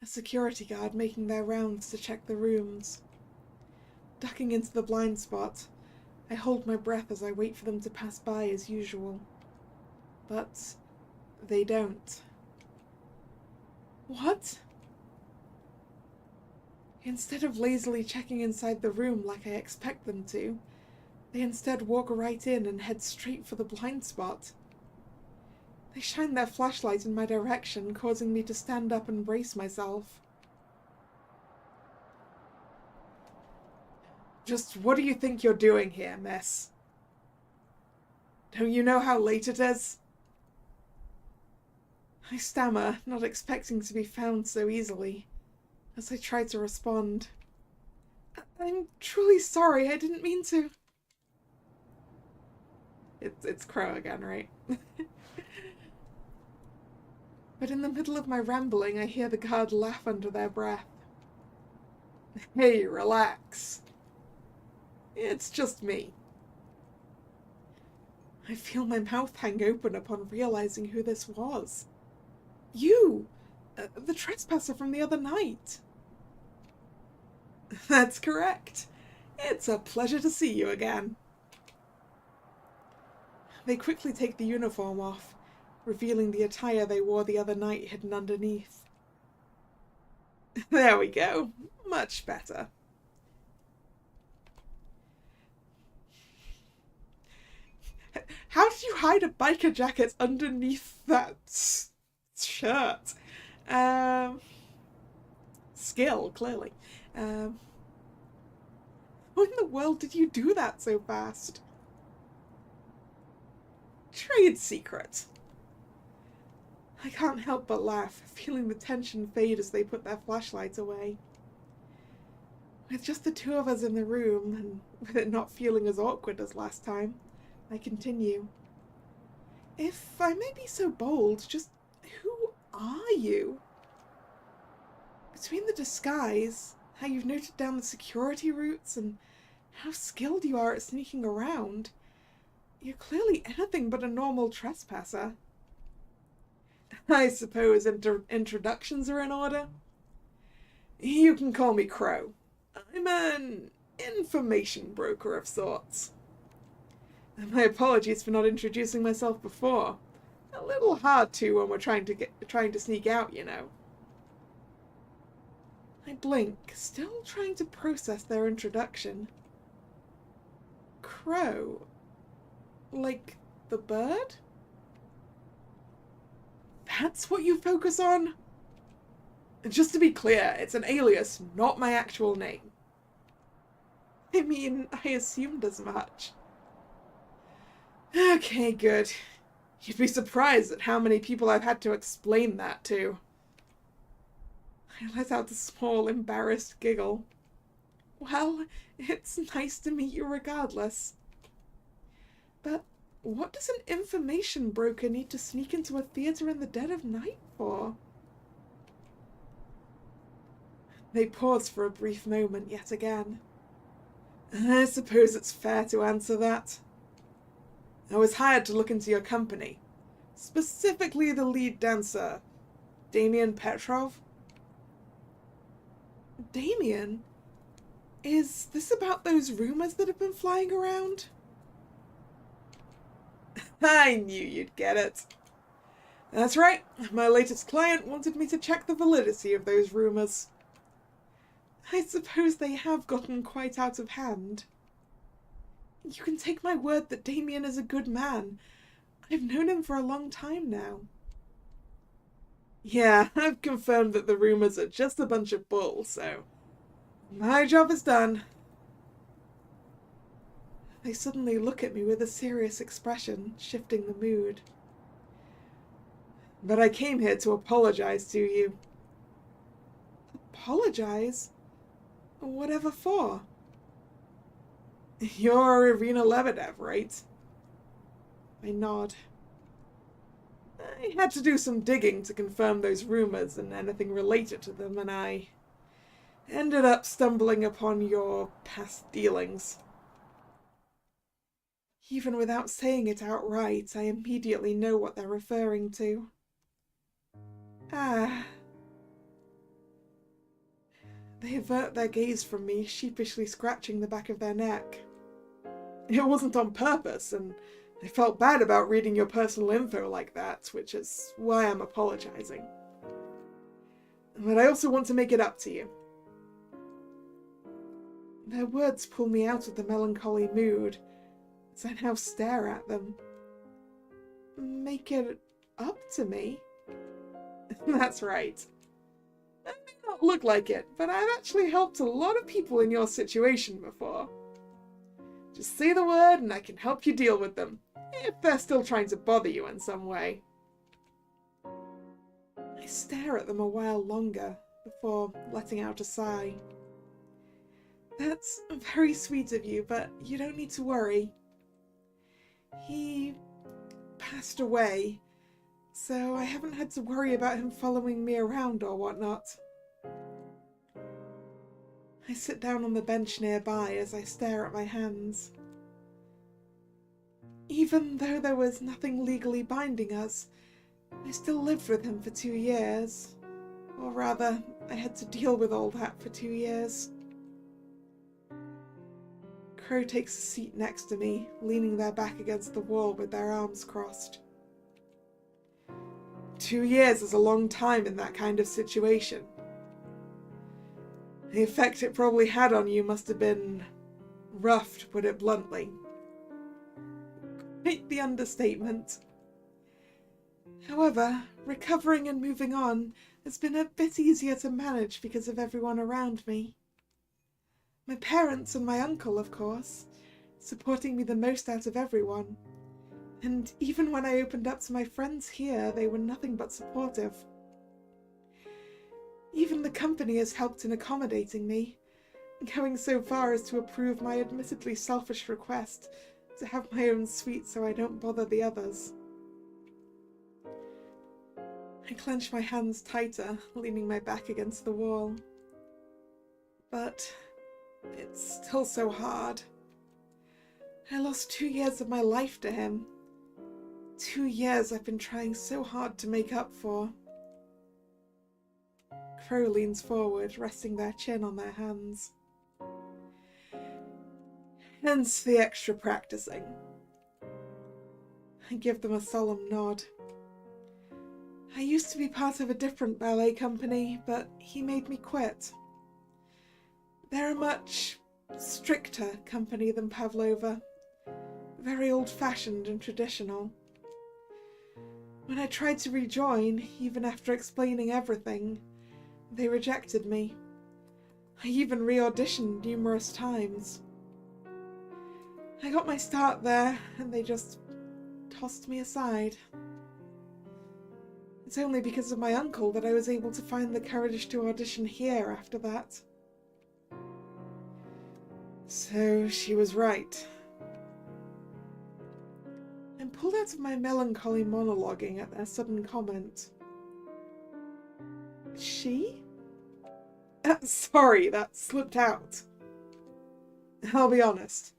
a security guard making their rounds to check the rooms. Ducking into the blind spot, I hold my breath as I wait for them to pass by as usual. But they don't. What? Instead of lazily checking inside the room like I expect them to, they instead walk right in and head straight for the blind spot. They shine their flashlight in my direction, causing me to stand up and brace myself. Just what do you think you're doing here, miss? Don't you know how late it is? I stammer, not expecting to be found so easily, as I try to respond. I'm truly sorry, I didn't mean to. It's Crow again, right? But in the middle of my rambling, I hear the guard laugh under their breath. Hey, relax. It's just me. I feel my mouth hang open upon realizing who this was. You! The trespasser from the other night. That's correct. It's a pleasure to see you again. They quickly take the uniform off, revealing the attire they wore the other night hidden underneath. There we go. Much better. How did you hide a biker jacket underneath that shirt? Skill, clearly. How in the world did you do that so fast? Trade secret. I can't help but laugh, feeling the tension fade as they put their flashlights away. With just the two of us in the room, and with it not feeling as awkward as last time, I continue. If I may be so bold, just who are you? Between the disguise, how you've noted down the security routes, and how skilled you are at sneaking around, you're clearly anything but a normal trespasser. I suppose introductions are in order? You can call me Crow. I'm an information broker of sorts. My apologies for not introducing myself before. A little hard to when we're trying to sneak out, you know. I blink, still trying to process their introduction. Crow? Like the bird? That's what you focus on? And just to be clear, it's an alias, not my actual name. I mean, I assumed as much. Okay, good. You'd be surprised at how many people I've had to explain that to. I let out a small, embarrassed giggle. Well, it's nice to meet you regardless. But what does an information broker need to sneak into a theater in the dead of night for? They pause for a brief moment yet again, I suppose it's fair to answer that. I was hired to look into your company, specifically the lead dancer, Damien Petrov. Damien? Is this about those rumors that have been flying around? I knew you'd get it. That's right, my latest client wanted me to check the validity of those rumors. I suppose they have gotten quite out of hand. You can take my word that Damien is a good man. I've known him for a long time now. Yeah, I've confirmed that the rumors are just a bunch of bull, so my job is done. They suddenly look at me with a serious expression, shifting the mood. But I came here to apologize to you. Apologize? Whatever for? You're Irina Lebedev, right? I nod. I had to do some digging to confirm those rumors and anything related to them, and I ended up stumbling upon your past dealings. Even without saying it outright, I immediately know what they're referring to. Ah. They avert their gaze from me, sheepishly scratching the back of their neck. It wasn't on purpose, and I felt bad about reading your personal info like that, which is why I'm apologizing. But I also want to make it up to you. Their words pull me out of the melancholy mood, as I now stare at them. Make it up to me? That's right. It may not look like it, but I've actually helped a lot of people in your situation before. Just say the word and I can help you deal with them, if they're still trying to bother you in some way. I stare at them a while longer, before letting out a sigh. That's very sweet of you, but you don't need to worry. He passed away, so I haven't had to worry about him following me around or whatnot. I sit down on the bench nearby as I stare at my hands. Even though there was nothing legally binding us, I still lived with him for 2 years. Or rather, I had to deal with all that for 2 years. Crow takes a seat next to me, leaning their back against the wall with their arms crossed. 2 years is a long time in that kind of situation. The effect it probably had on you must have been rough, to put it bluntly. Quite the understatement. However, recovering and moving on has been a bit easier to manage because of everyone around me. My parents and my uncle, of course, supporting me the most out of everyone. And even when I opened up to my friends here, they were nothing but supportive. Even the company has helped in accommodating me, going so far as to approve my admittedly selfish request to have my own suite so I don't bother the others. I clench my hands tighter, leaning my back against the wall. But it's still so hard. I lost 2 years of my life to him. 2 years I've been trying so hard to make up for. Crow leans forward, resting their chin on their hands. Hence the extra practicing. I give them a solemn nod. I used to be part of a different ballet company, but he made me quit. They're a much stricter company than Pavlova. Very old-fashioned and traditional. When I tried to rejoin, even after explaining everything, they rejected me. I even re-auditioned numerous times. I got my start there, and they just tossed me aside. It's only because of my uncle that I was able to find the courage to audition here after that. So she was right. I'm pulled out of my melancholy monologuing at their sudden comment. She? Sorry, that slipped out. I'll be honest.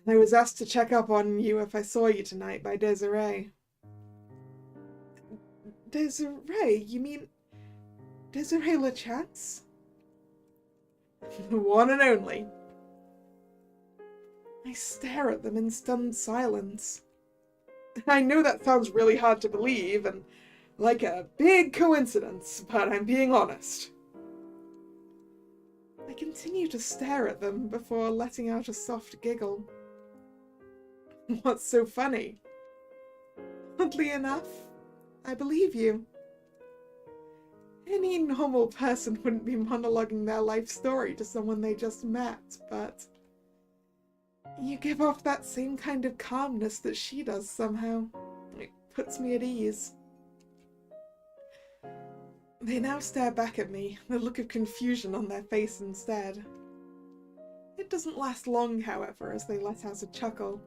I was asked to check up on you if I saw you tonight by Desiree. Desiree? You mean Desiree LeChance? The one and only. I stare at them in stunned silence. I know that sounds really hard to believe and like a big coincidence, but I'm being honest. I continue to stare at them before letting out a soft giggle. What's so funny? Oddly enough, I believe you. Any normal person wouldn't be monologuing their life story to someone they just met, but you give off that same kind of calmness that she does somehow. It puts me at ease. They now stare back at me, the look of confusion on their face instead. It doesn't last long, however, as they let out a chuckle.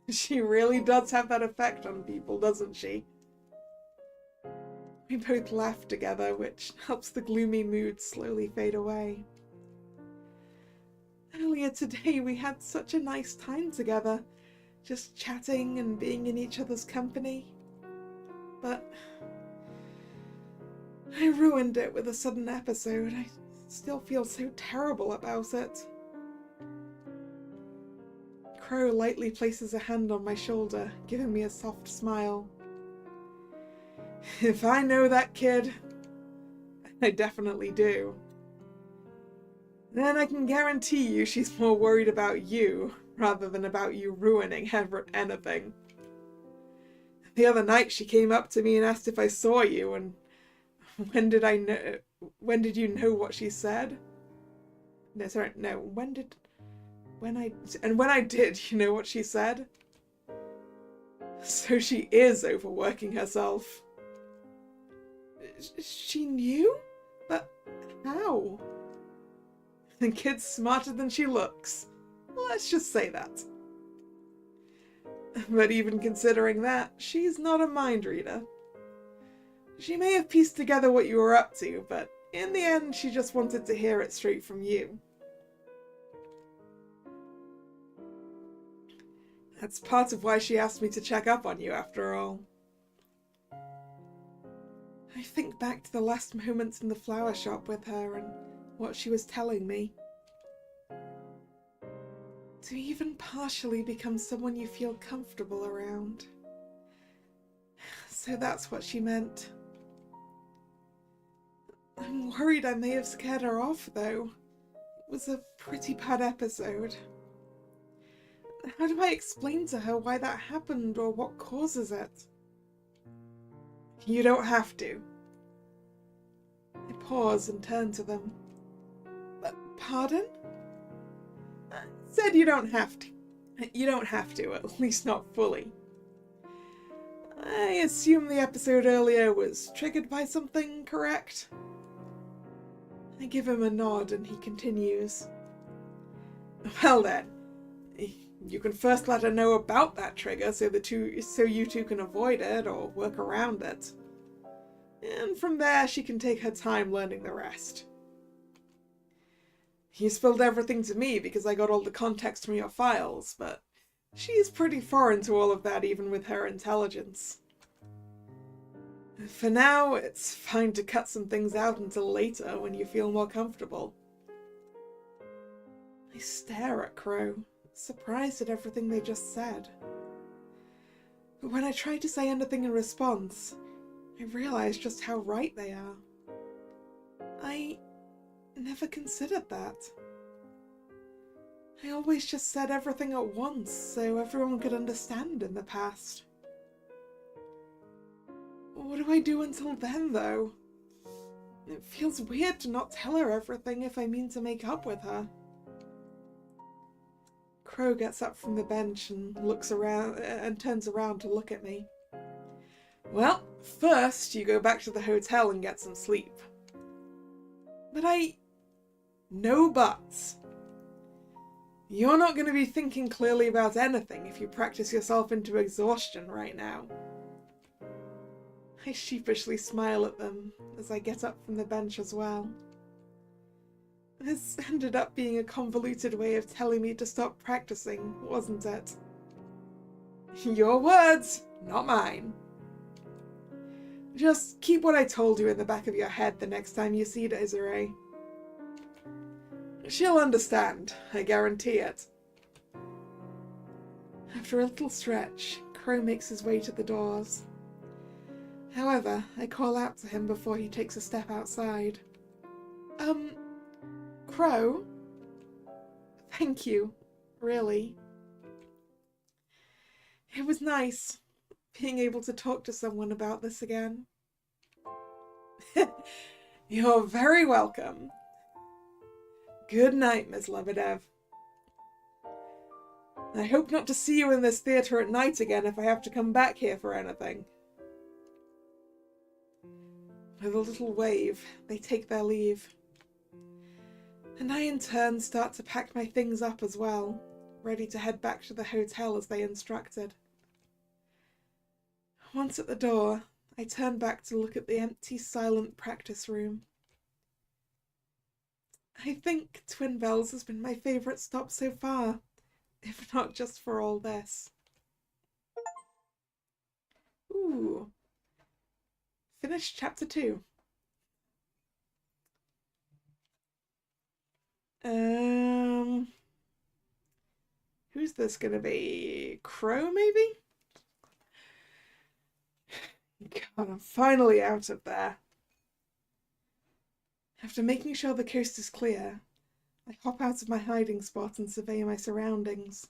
She really does have that effect on people, doesn't she? We both laugh together, which helps the gloomy mood slowly fade away. Earlier today we had such a nice time together, just chatting and being in each other's company. But I ruined it with a sudden episode. I still feel so terrible about it. Crow lightly places a hand on my shoulder, giving me a soft smile. If I know that kid, I definitely do, then I can guarantee you she's more worried about you rather than about you ruining anything. The other night she came up to me and asked if I saw you, and when did you know what she said? When I did, you know what she said? So she is overworking herself. She knew? But how? The kid's smarter than she looks. Let's just say that. But even considering that, she's not a mind reader. She may have pieced together what you were up to, but in the end she just wanted to hear it straight from you. That's part of why she asked me to check up on you, after all. I think back to the last moments in the flower shop with her and what she was telling me. To even partially become someone you feel comfortable around. So that's what she meant. I'm worried I may have scared her off, though. It was a pretty bad episode. How do I explain to her why that happened or what causes it? You don't have to. I pause and turn to them. Pardon? I said you don't have to. You don't have to, at least not fully. I assume the episode earlier was triggered by something, correct? I give him a nod and he continues. Well then, you can first let her know about that trigger so you two can avoid it or work around it. And from there she can take her time learning the rest. You spilled everything to me because I got all the context from your files, but she's pretty foreign to all of that even with her intelligence. For now, it's fine to cut some things out until later when you feel more comfortable. I stare at Crow, surprised at everything they just said. But when I try to say anything in response, I realize just how right they are. I never considered that. I always just said everything at once so everyone could understand in the past. What do I do until then, though? It feels weird to not tell her everything if I mean to make up with her. Crow gets up from the bench and looks around and turns around to look at me. Well, first you go back to the hotel and get some sleep. But no buts. You're not going to be thinking clearly about anything if you practice yourself into exhaustion right now. I sheepishly smile at them as I get up from the bench as well. This ended up being a convoluted way of telling me to stop practicing, wasn't it? Your words, not mine. Just keep what I told you in the back of your head the next time you see Desiree. She'll understand, I guarantee it. After a little stretch, Crow makes his way to the doors. However, I call out to him before he takes a step outside. Crow? Thank you, really. It was nice being able to talk to someone about this again. You're very welcome. Good night, Miss Lebedev. I hope not to see you in this theatre at night again if I have to come back here for anything. With a little wave, they take their leave. And I in turn start to pack my things up as well, ready to head back to the hotel as they instructed. Once at the door, I turn back to look at the empty, silent practice room. I think Twin Bells has been my favourite stop so far, if not just for all this. Ooh. Finished chapter 2. Who's this gonna be? Crow, maybe? God, I'm finally out of there. After making sure the coast is clear, I hop out of my hiding spot and survey my surroundings.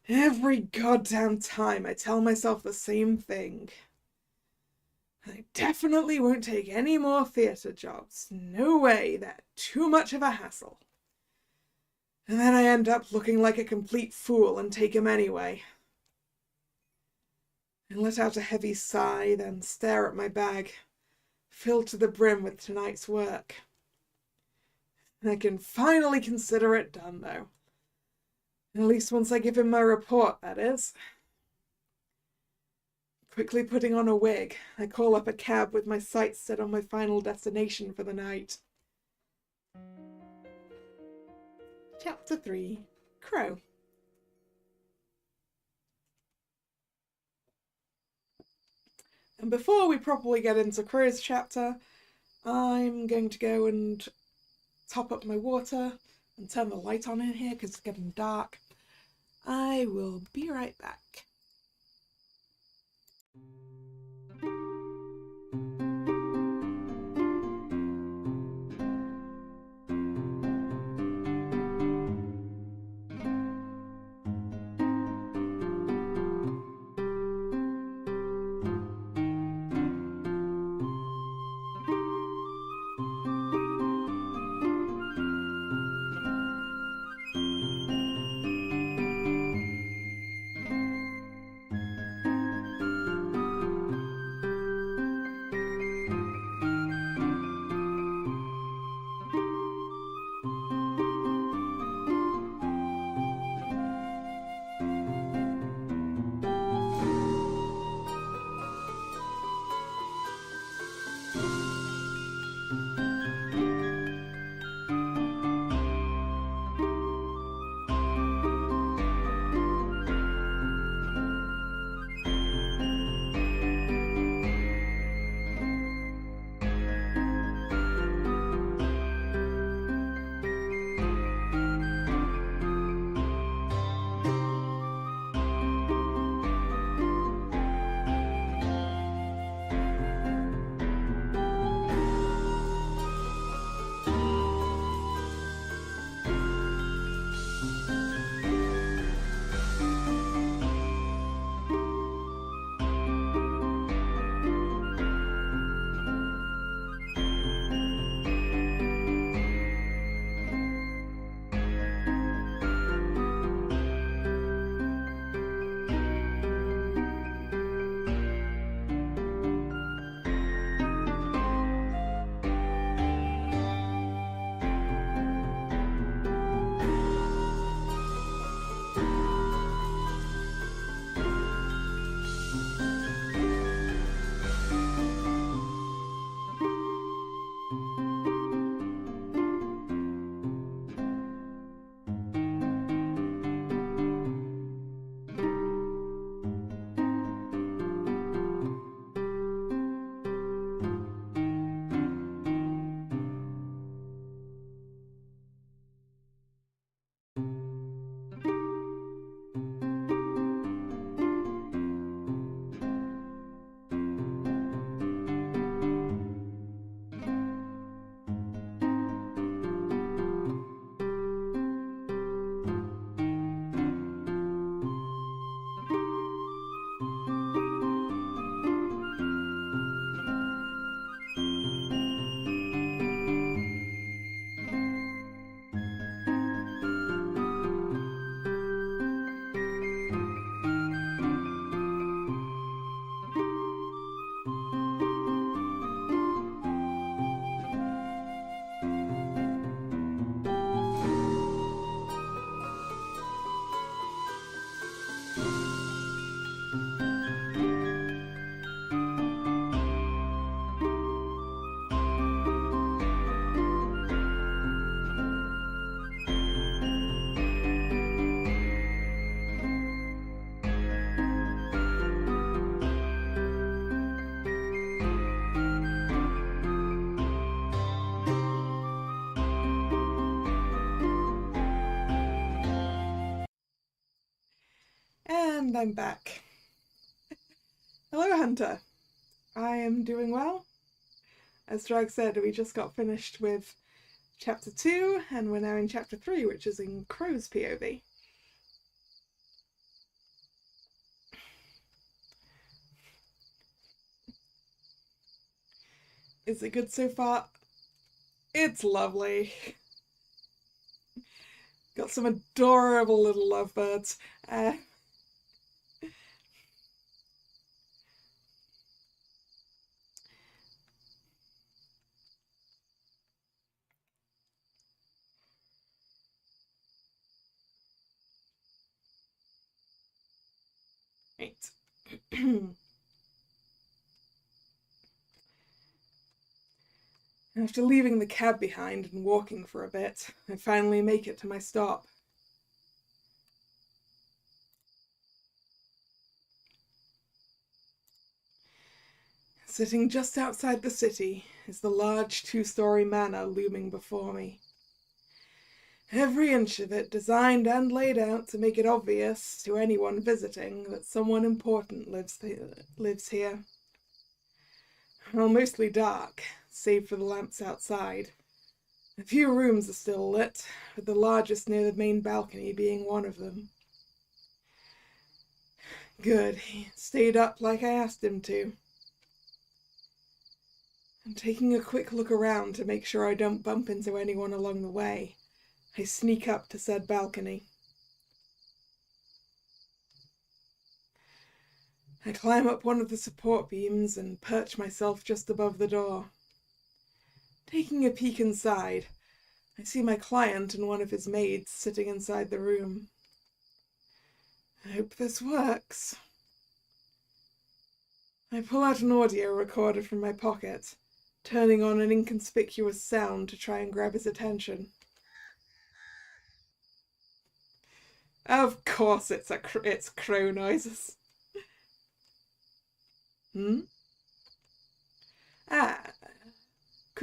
Every goddamn time I tell myself the same thing. I definitely won't take any more theatre jobs. No way, they're too much of a hassle. And then I end up looking like a complete fool and take them anyway. I let out a heavy sigh, then stare at my bag, filled to the brim with tonight's work. I can finally consider it done, though. At least once I give him my report, that is. Quickly putting on a wig, I call up a cab with my sights set on my final destination for the night. Chapter 3. Crow. And before we properly get into Crow's chapter, I'm going to go and top up my water and turn the light on in here because it's getting dark. I will be right back. And I'm back. Hello, Hunter. I am doing well. As Drag said, we just got finished with Chapter 2, and we're now in Chapter 3, which is in Crow's POV. Is it good so far? It's lovely. Got some adorable little lovebirds. Right. After leaving the cab behind and walking for a bit, I finally make it to my stop. Sitting just outside the city is the large two-story manor looming before me. Every inch of it designed and laid out to make it obvious to anyone visiting that someone important lives here. Well, mostly dark, save for the lamps outside. A few rooms are still lit, with the largest near the main balcony being one of them. Good, he stayed up like I asked him to. And taking a quick look around to make sure I don't bump into anyone along the way, I sneak up to said balcony. I climb up one of the support beams and perch myself just above the door. Taking a peek inside, I see my client and one of his maids sitting inside the room. I hope this works. I pull out an audio recorder from my pocket, turning on an inconspicuous sound to try and grab his attention. Of course it's crow noises. Could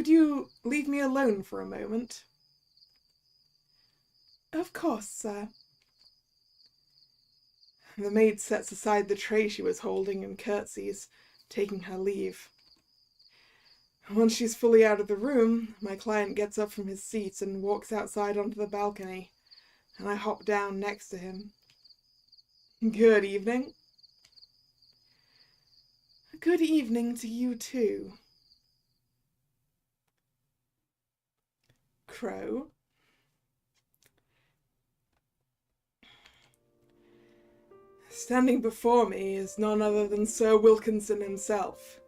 you leave me alone for a moment? Of course, sir. The maid sets aside the tray she was holding and curtsies, taking her leave. Once she's fully out of the room, my client gets up from his seat and walks outside onto the balcony, and I hop down next to him. Good evening. Good evening to you too. Crow. Standing before me is none other than Sir Wilkinson himself,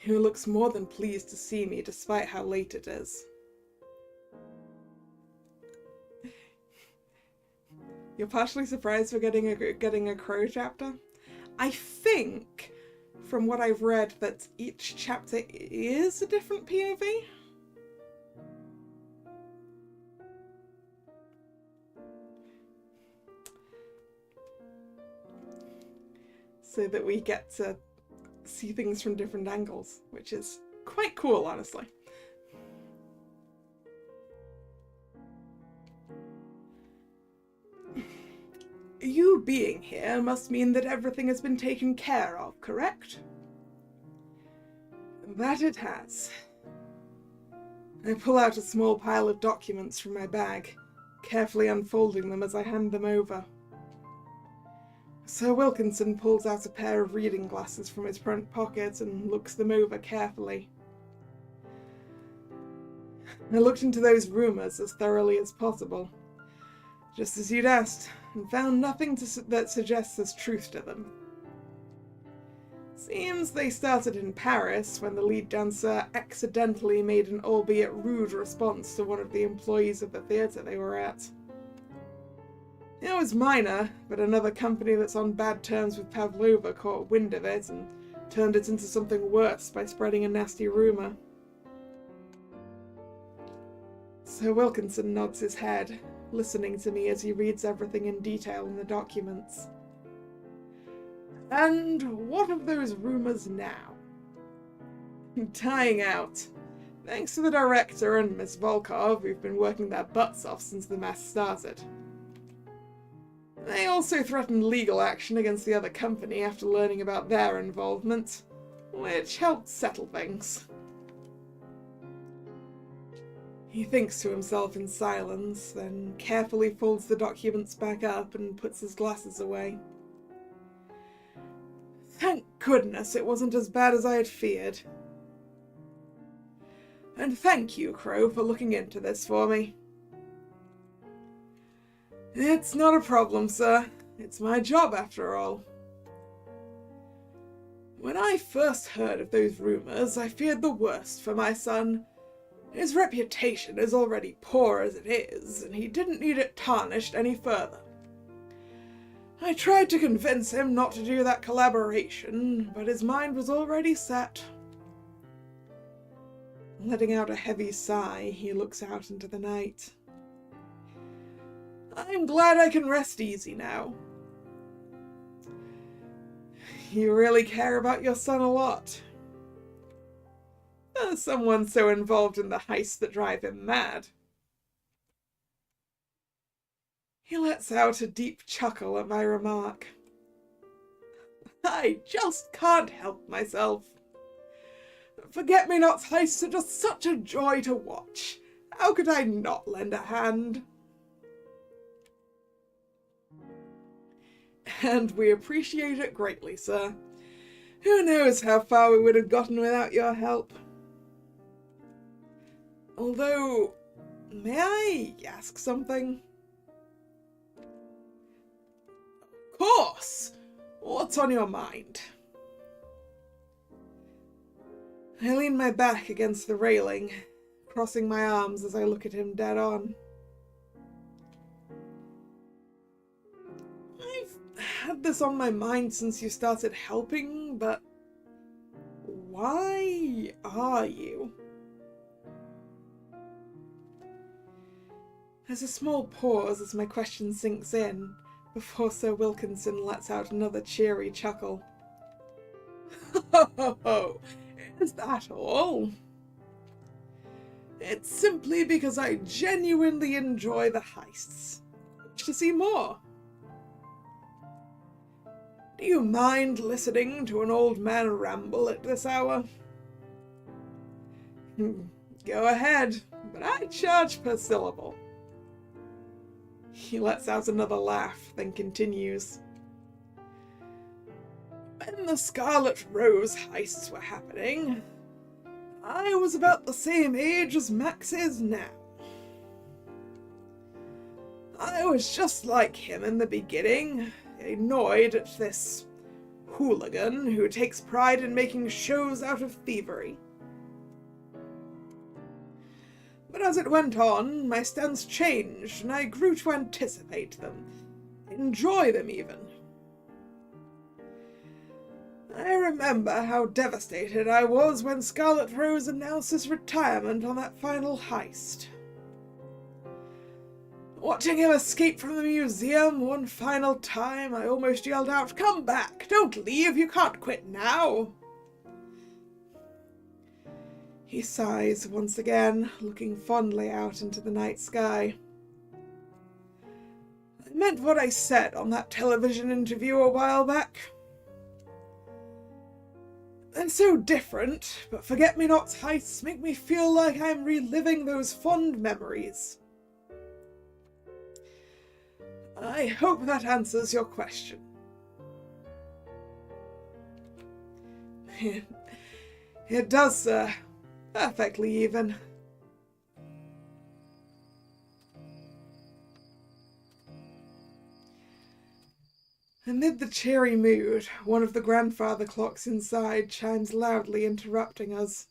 who looks more than pleased to see me despite how late it is. You're partially surprised for getting a Crow chapter? I think, from what I've read, that each chapter is a different POV. So that we get to see things from different angles, which is quite cool, honestly. You being here must mean that everything has been taken care of, correct? That it has. I pull out a small pile of documents from my bag, carefully unfolding them as I hand them over. Sir Wilkinson pulls out a pair of reading glasses from his front pocket and looks them over carefully. I looked into those rumours as thoroughly as possible, just as you'd asked, and found nothing that suggests there's truth to them. Seems they started in Paris when the lead dancer accidentally made an albeit rude response to one of the employees of the theatre they were at. It was minor, but another company that's on bad terms with Pavlova caught wind of it and turned it into something worse by spreading a nasty rumour. Sir Wilkinson nods his head, listening to me as he reads everything in detail in the documents. And what of those rumours now? Dying out. Thanks to the director and Miss Volkov, who've been working their butts off since the mess started. They also threatened legal action against the other company after learning about their involvement, which helped settle things. He thinks to himself in silence, then carefully folds the documents back up and puts his glasses away. Thank goodness it wasn't as bad as I had feared. And thank you, Crow, for looking into this for me. It's not a problem, sir. It's my job, after all. When I first heard of those rumors, I feared the worst for my son. His reputation is already poor as it is, and he didn't need it tarnished any further. I tried to convince him not to do that collaboration, but his mind was already set. Letting out a heavy sigh, he looks out into the night. I'm glad I can rest easy now. You really care about your son a lot. Someone so involved in the heists that drive him mad. He lets out a deep chuckle at my remark. I just can't help myself. Forget-me-nots heists are just such a joy to watch. How could I not lend a hand? And we appreciate it greatly, sir. Who knows how far we would have gotten without your help? Although, may I ask something? Of course! What's on your mind? I lean my back against the railing, crossing my arms as I look at him dead on. I've had this on my mind since you started helping, but why are you? There's a small pause as my question sinks in, before Sir Wilkinson lets out another cheery chuckle. Oh, is that all? It's simply because I genuinely enjoy the heists. Wish to see more. Do you mind listening to an old man ramble at this hour? Go ahead, but I charge per syllable. He lets out another laugh, then continues. When the Scarlet Rose heists were happening, I was about the same age as Max is now. I was just like him in the beginning, annoyed at this hooligan who takes pride in making shows out of thievery. But as it went on, my stance changed, and I grew to anticipate them, enjoy them even. I remember how devastated I was when Scarlet Rose announced his retirement on that final heist. Watching him escape from the museum one final time, I almost yelled out, "Come back! Don't leave! You can't quit now!" He sighs once again, looking fondly out into the night sky. I meant what I said on that television interview a while back. They're so different, but forget-me-nots heists make me feel like I'm reliving those fond memories. I hope that answers your question. It does, sir. Perfectly even. Amid the cheery mood, one of the grandfather clocks inside chimes loudly, interrupting us.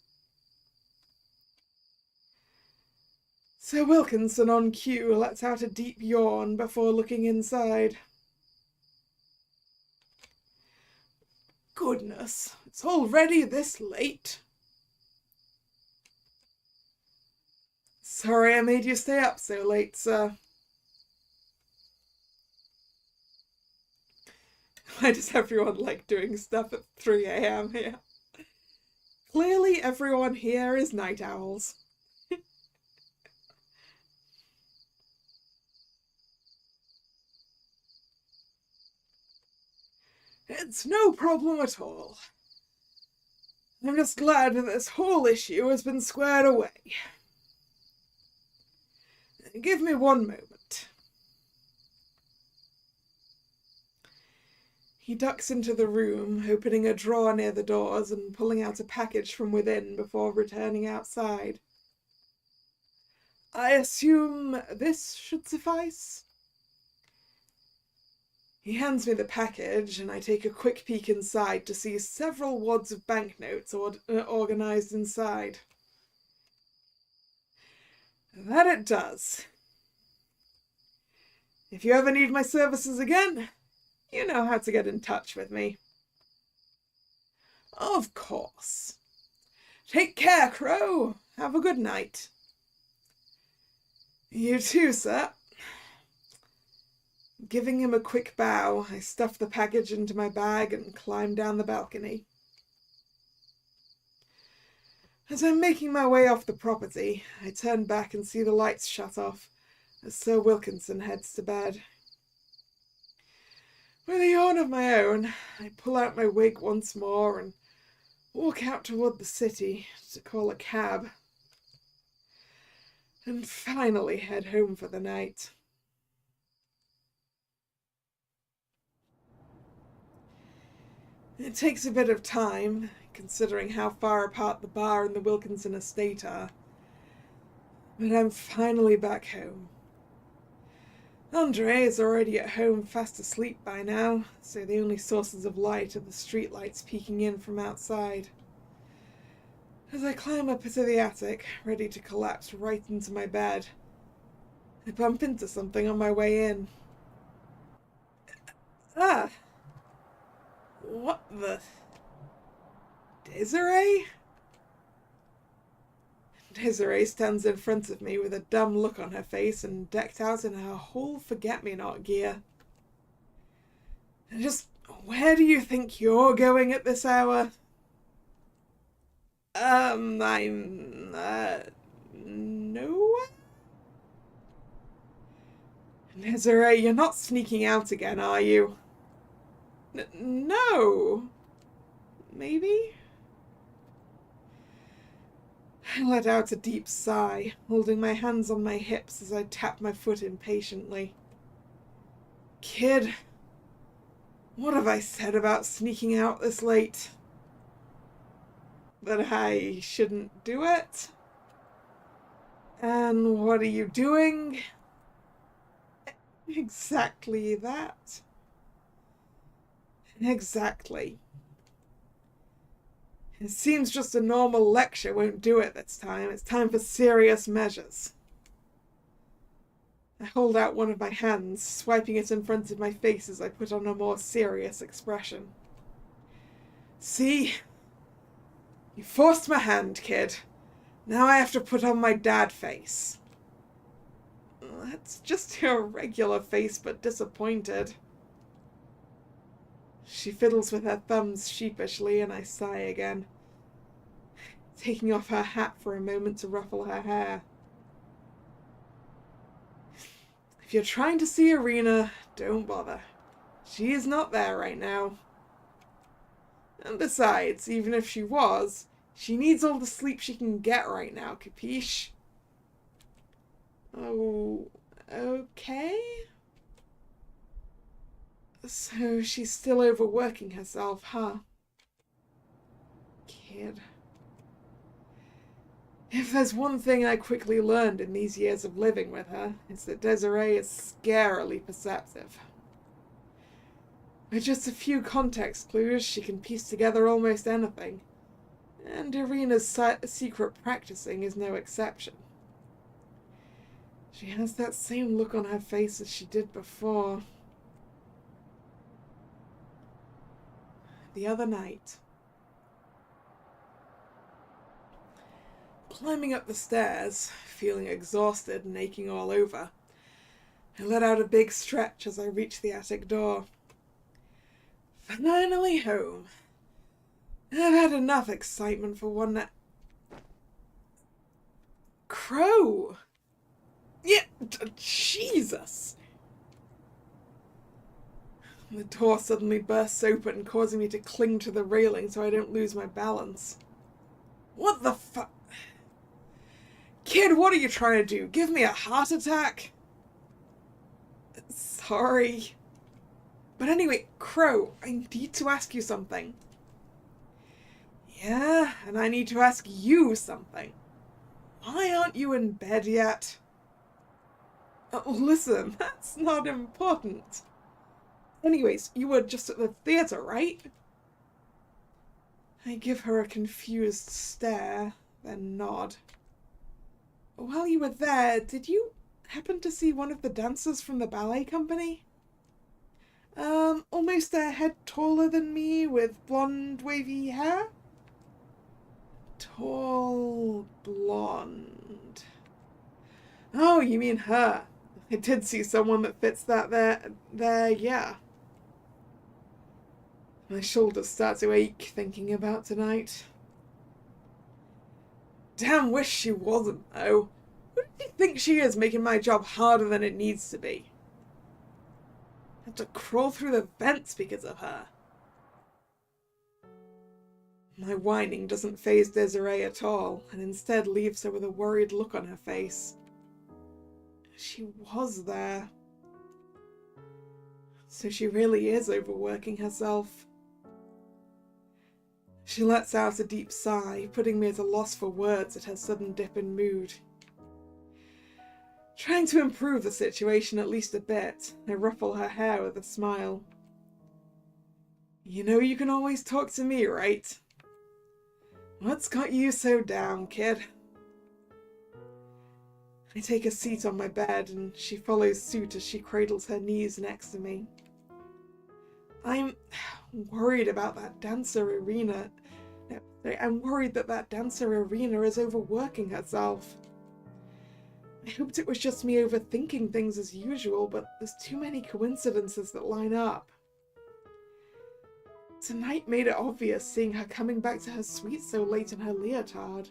Sir Wilkinson on cue lets out a deep yawn before looking inside. Goodness, it's already this late. Sorry I made you stay up so late, sir. Why does everyone like doing stuff at 3 a.m. here? Clearly everyone here is night owls. It's no problem at all. I'm just glad that this whole issue has been squared away. Give me one moment. He ducks into the room, opening a drawer near the doors and pulling out a package from within before returning outside. I assume this should suffice? He hands me the package, and I take a quick peek inside to see several wads of banknotes organized inside. That it does. If you ever need my services again, you know how to get in touch with me. Of course. Take care, Crow. Have a good night. You too, sir. Giving him a quick bow, I stuff the package into my bag and climb down the balcony. As I'm making my way off the property, I turn back and see the lights shut off as Sir Wilkinson heads to bed. With a yawn of my own, I pull out my wig once more and walk out toward the city to call a cab, and finally head home for the night. It takes a bit of time, considering how far apart the bar and the Wilkinson estate are, but I'm finally back home. Andre is already at home, fast asleep by now, so the only sources of light are the streetlights peeking in from outside. As I climb up into the attic, ready to collapse right into my bed, I bump into something on my way in. Ah! What the... Desiree? Desiree stands in front of me with a dumb look on her face and decked out in her whole forget-me-not gear. And just where do you think you're going at this hour? Nowhere? Desiree, you're not sneaking out again, are you? No. Maybe? I let out a deep sigh, holding my hands on my hips as I tap my foot impatiently. Kid, what have I said about sneaking out this late? That I shouldn't do it? And what are you doing? Exactly that. Exactly. It seems just a normal lecture won't do it this time. It's time for serious measures. I hold out one of my hands, swiping it in front of my face as I put on a more serious expression. See? You forced my hand, kid. Now I have to put on my dad face. That's just your regular face, but disappointed. She fiddles with her thumbs sheepishly, and I sigh again, taking off her hat for a moment to ruffle her hair. If you're trying to see Irina, don't bother. She is not there right now. And besides, even if she was, she needs all the sleep she can get right now, capiche? Oh, okay. So she's still overworking herself, huh? Kid. If there's one thing I quickly learned in these years of living with her, it's that Desiree is scarily perceptive. With just a few context clues, she can piece together almost anything. And Irina's secret practicing is no exception. She has that same look on her face as she did before. The other night, climbing up the stairs, feeling exhausted and aching all over, I let out a big stretch as I reached the attic door. Finally home. I've had enough excitement for one night. Crow! Yeah, Jesus! The door suddenly bursts open, causing me to cling to the railing so I don't lose my balance. What the fuck? Kid, what are you trying to do? Give me a heart attack? Sorry. But anyway, Crow, I need to ask you something. Yeah, and I need to ask you something. Why aren't you in bed yet? Listen, that's not important. Anyways, you were just at the theatre, right? I give her a confused stare, then nod. While you were there, did you happen to see one of the dancers from the ballet company? Almost a head taller than me, with blonde, wavy hair? Tall, blonde. Oh, you mean her. I did see someone that fits that there, yeah. My shoulders start to ache thinking about tonight. Damn wish she wasn't, though. Who do you think she is, making my job harder than it needs to be? I have to crawl through the vents because of her. My whining doesn't faze Desiree at all, and instead leaves her with a worried look on her face. She was there. So she really is overworking herself. She lets out a deep sigh, putting me at a loss for words at her sudden dip in mood. Trying to improve the situation at least a bit, I ruffle her hair with a smile. You know you can always talk to me, right? What's got you so down, kid? I take a seat on my bed, and she follows suit as she cradles her knees next to me. I'm worried about that dancer, Irina. No, I'm worried that dancer, Irina, is overworking herself. I hoped it was just me overthinking things as usual, but there's too many coincidences that line up. Tonight made it obvious, seeing her coming back to her suite so late in her leotard.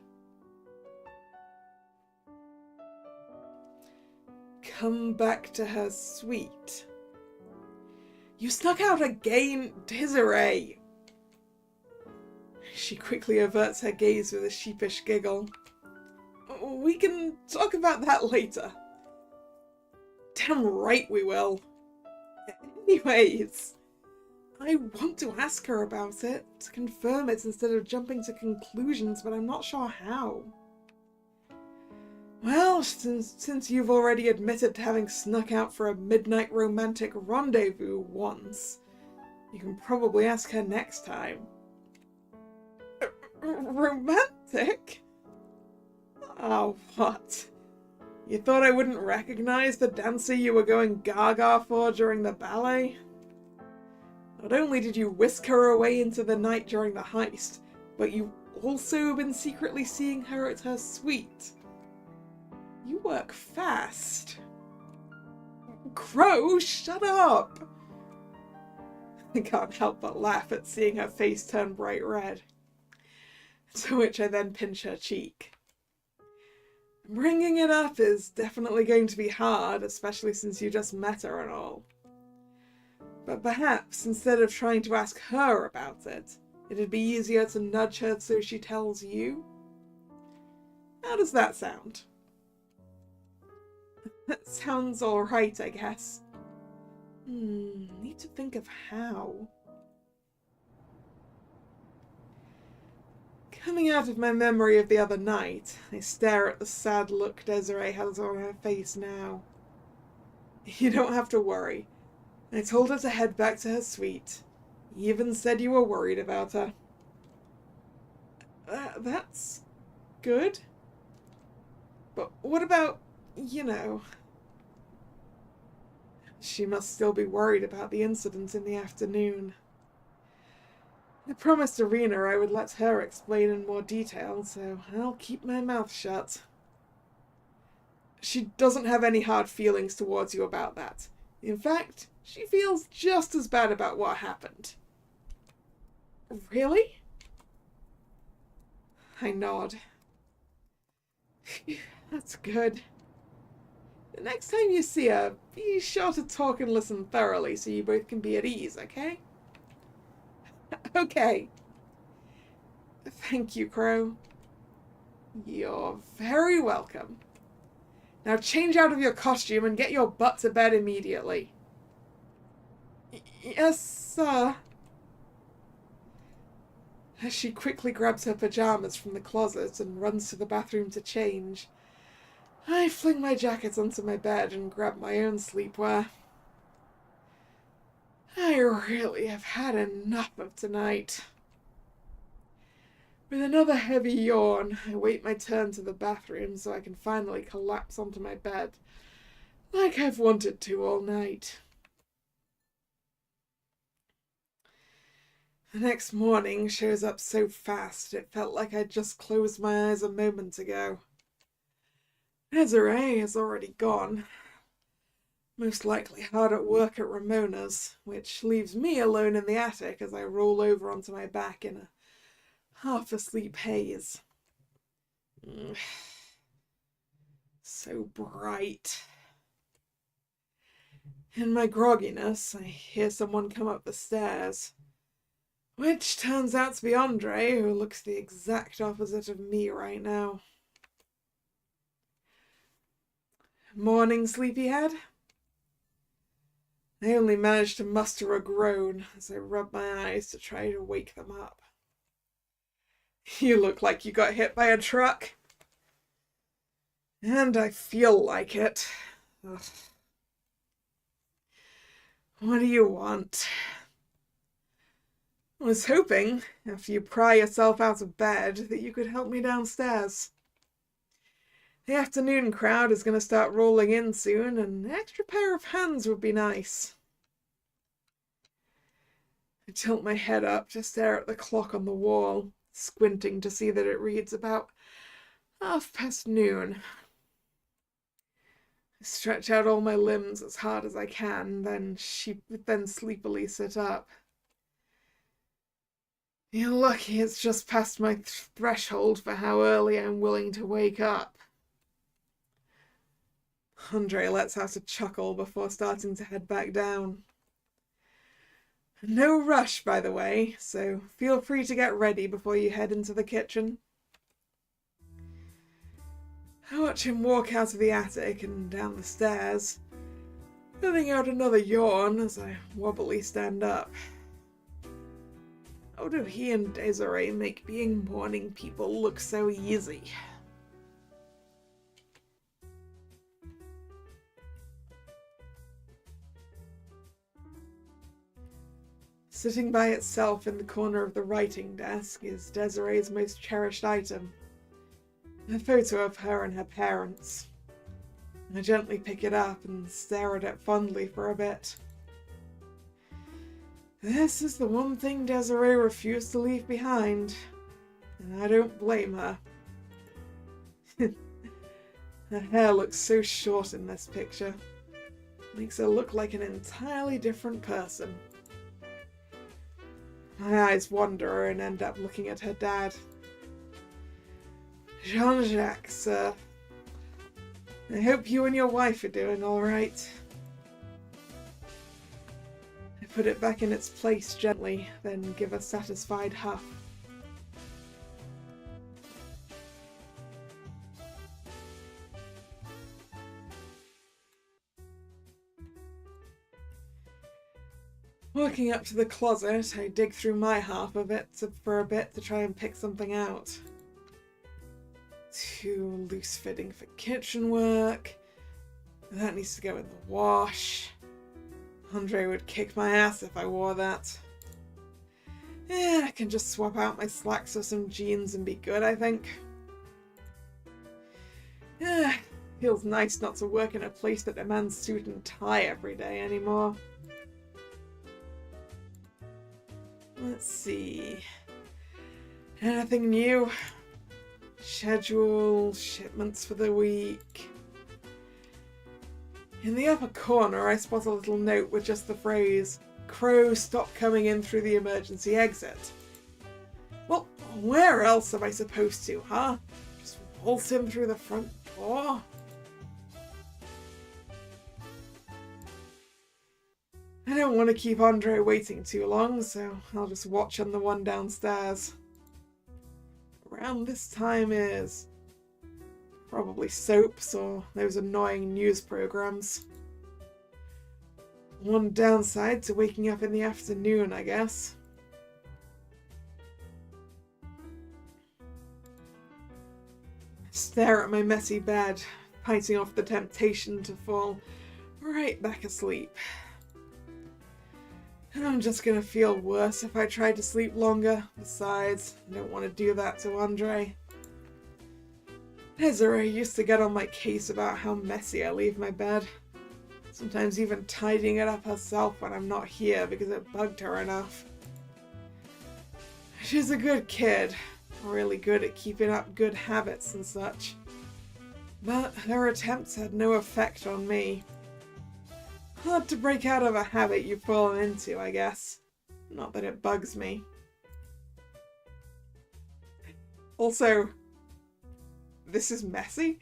Come back to her suite. You snuck out again, Desiree! She quickly averts her gaze with a sheepish giggle. We can talk about that later. Damn right we will. Anyways, I want to ask her about it, to confirm it instead of jumping to conclusions, but I'm not sure how. Well, since you've already admitted to having snuck out for a midnight romantic rendezvous once, you can probably ask her next time. Romantic? Oh, what? You thought I wouldn't recognize the dancer you were going gaga for during the ballet? Not only did you whisk her away into the night during the heist, but you've also been secretly seeing her at her suite. You work fast. Crow, shut up! I can't help but laugh at seeing her face turn bright red. To which I then pinch her cheek. Bringing it up is definitely going to be hard, especially since you just met her and all. But perhaps, instead of trying to ask her about it, it'd be easier to nudge her so she tells you? How does that sound? That sounds alright, I guess. Need to think of how. Coming out of my memory of the other night, I stare at the sad look Desiree has on her face now. You don't have to worry. I told her to head back to her suite. You even said you were worried about her. That's good. But what about, you know... She must still be worried about the incident in the afternoon. I promised Irina I would let her explain in more detail, so I'll keep my mouth shut. She doesn't have any hard feelings towards you about that. In fact, she feels just as bad about what happened. Really? I nod. That's good. The next time you see her, be sure to talk and listen thoroughly so you both can be at ease, okay? Okay. Thank you, Crow. You're very welcome. Now change out of your costume and get your butt to bed immediately. Yes, sir. As she quickly grabs her pajamas from the closet and runs to the bathroom to change, I fling my jacket onto my bed and grab my own sleepwear. I really have had enough of tonight. With another heavy yawn, I wait my turn to the bathroom so I can finally collapse onto my bed, like I've wanted to all night. The next morning shows up so fast it felt like I'd just closed my eyes a moment ago. Desiree is already gone, most likely hard at work at Ramona's, which leaves me alone in the attic as I roll over onto my back in a half-asleep haze. So bright. In my grogginess, I hear someone come up the stairs, which turns out to be Andre, who looks the exact opposite of me right now. Morning, sleepyhead? I only managed to muster a groan as I rub my eyes to try to wake them up. You look like you got hit by a truck. And I feel like it. Ugh. What do you want? I was hoping, after you pry yourself out of bed, that you could help me downstairs. The afternoon crowd is going to start rolling in soon, and an extra pair of hands would be nice. I tilt my head up to stare at the clock on the wall, squinting to see that it reads about noon. I stretch out all my limbs as hard as I can, then sleepily sit up. You're lucky it's just past my threshold for how early I'm willing to wake up. Andre lets out a chuckle before starting to head back down. No rush, by the way, so feel free to get ready before you head into the kitchen. I watch him walk out of the attic and down the stairs, letting out another yawn as I wobbly stand up. How do he and Desiree make being morning people look so easy? Sitting by itself in the corner of the writing desk is Desiree's most cherished item, a photo of her and her parents. I gently pick it up and stare at it fondly for a bit. This is the one thing Desiree refused to leave behind, and I don't blame her. Her hair looks so short in this picture. Makes her look like an entirely different person. My eyes wander and end up looking at her dad. Jean-Jacques, sir. I hope you and your wife are doing all right. I put it back in its place gently, then give a satisfied huff. Walking up to the closet, I dig through my half of it for a bit to try and pick something out. Too loose-fitting for kitchen work. That needs to go in the wash. Andre would kick my ass if I wore that. I can just swap out my slacks for some jeans and be good, I think. Feels nice not to work in a place that demands suit and tie every day anymore. Let's see. Anything new? Schedule, shipments for the week. In the upper corner, I spot a little note with just the phrase, "Crow, stop coming in through the emergency exit." Well, where else am I supposed to, huh? Just waltz him through the front door? don't want to keep Andre waiting too long, so I'll just watch on the one downstairs. Around this time is probably soaps or those annoying news programs. One downside to waking up in the afternoon, I guess. Stare at my messy bed, fighting off the temptation to fall right back asleep. I'm just gonna feel worse if I try to sleep longer. Besides, I don't want to do that to Andre. Desiree used to get on my case about how messy I leave my bed. Sometimes even tidying it up herself when I'm not here because it bugged her enough. She's a good kid, really good at keeping up good habits and such. But her attempts had no effect on me. Hard to break out of a habit you've fallen into, I guess. Not that it bugs me. Also, this is messy.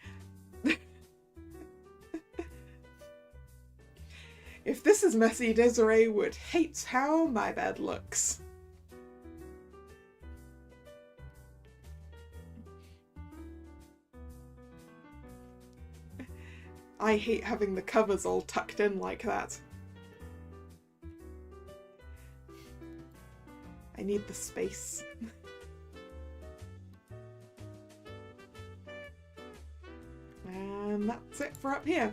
If this is messy, Desiree would hate how my bed looks. I hate having the covers all tucked in like that. I need the space. And that's it for up here.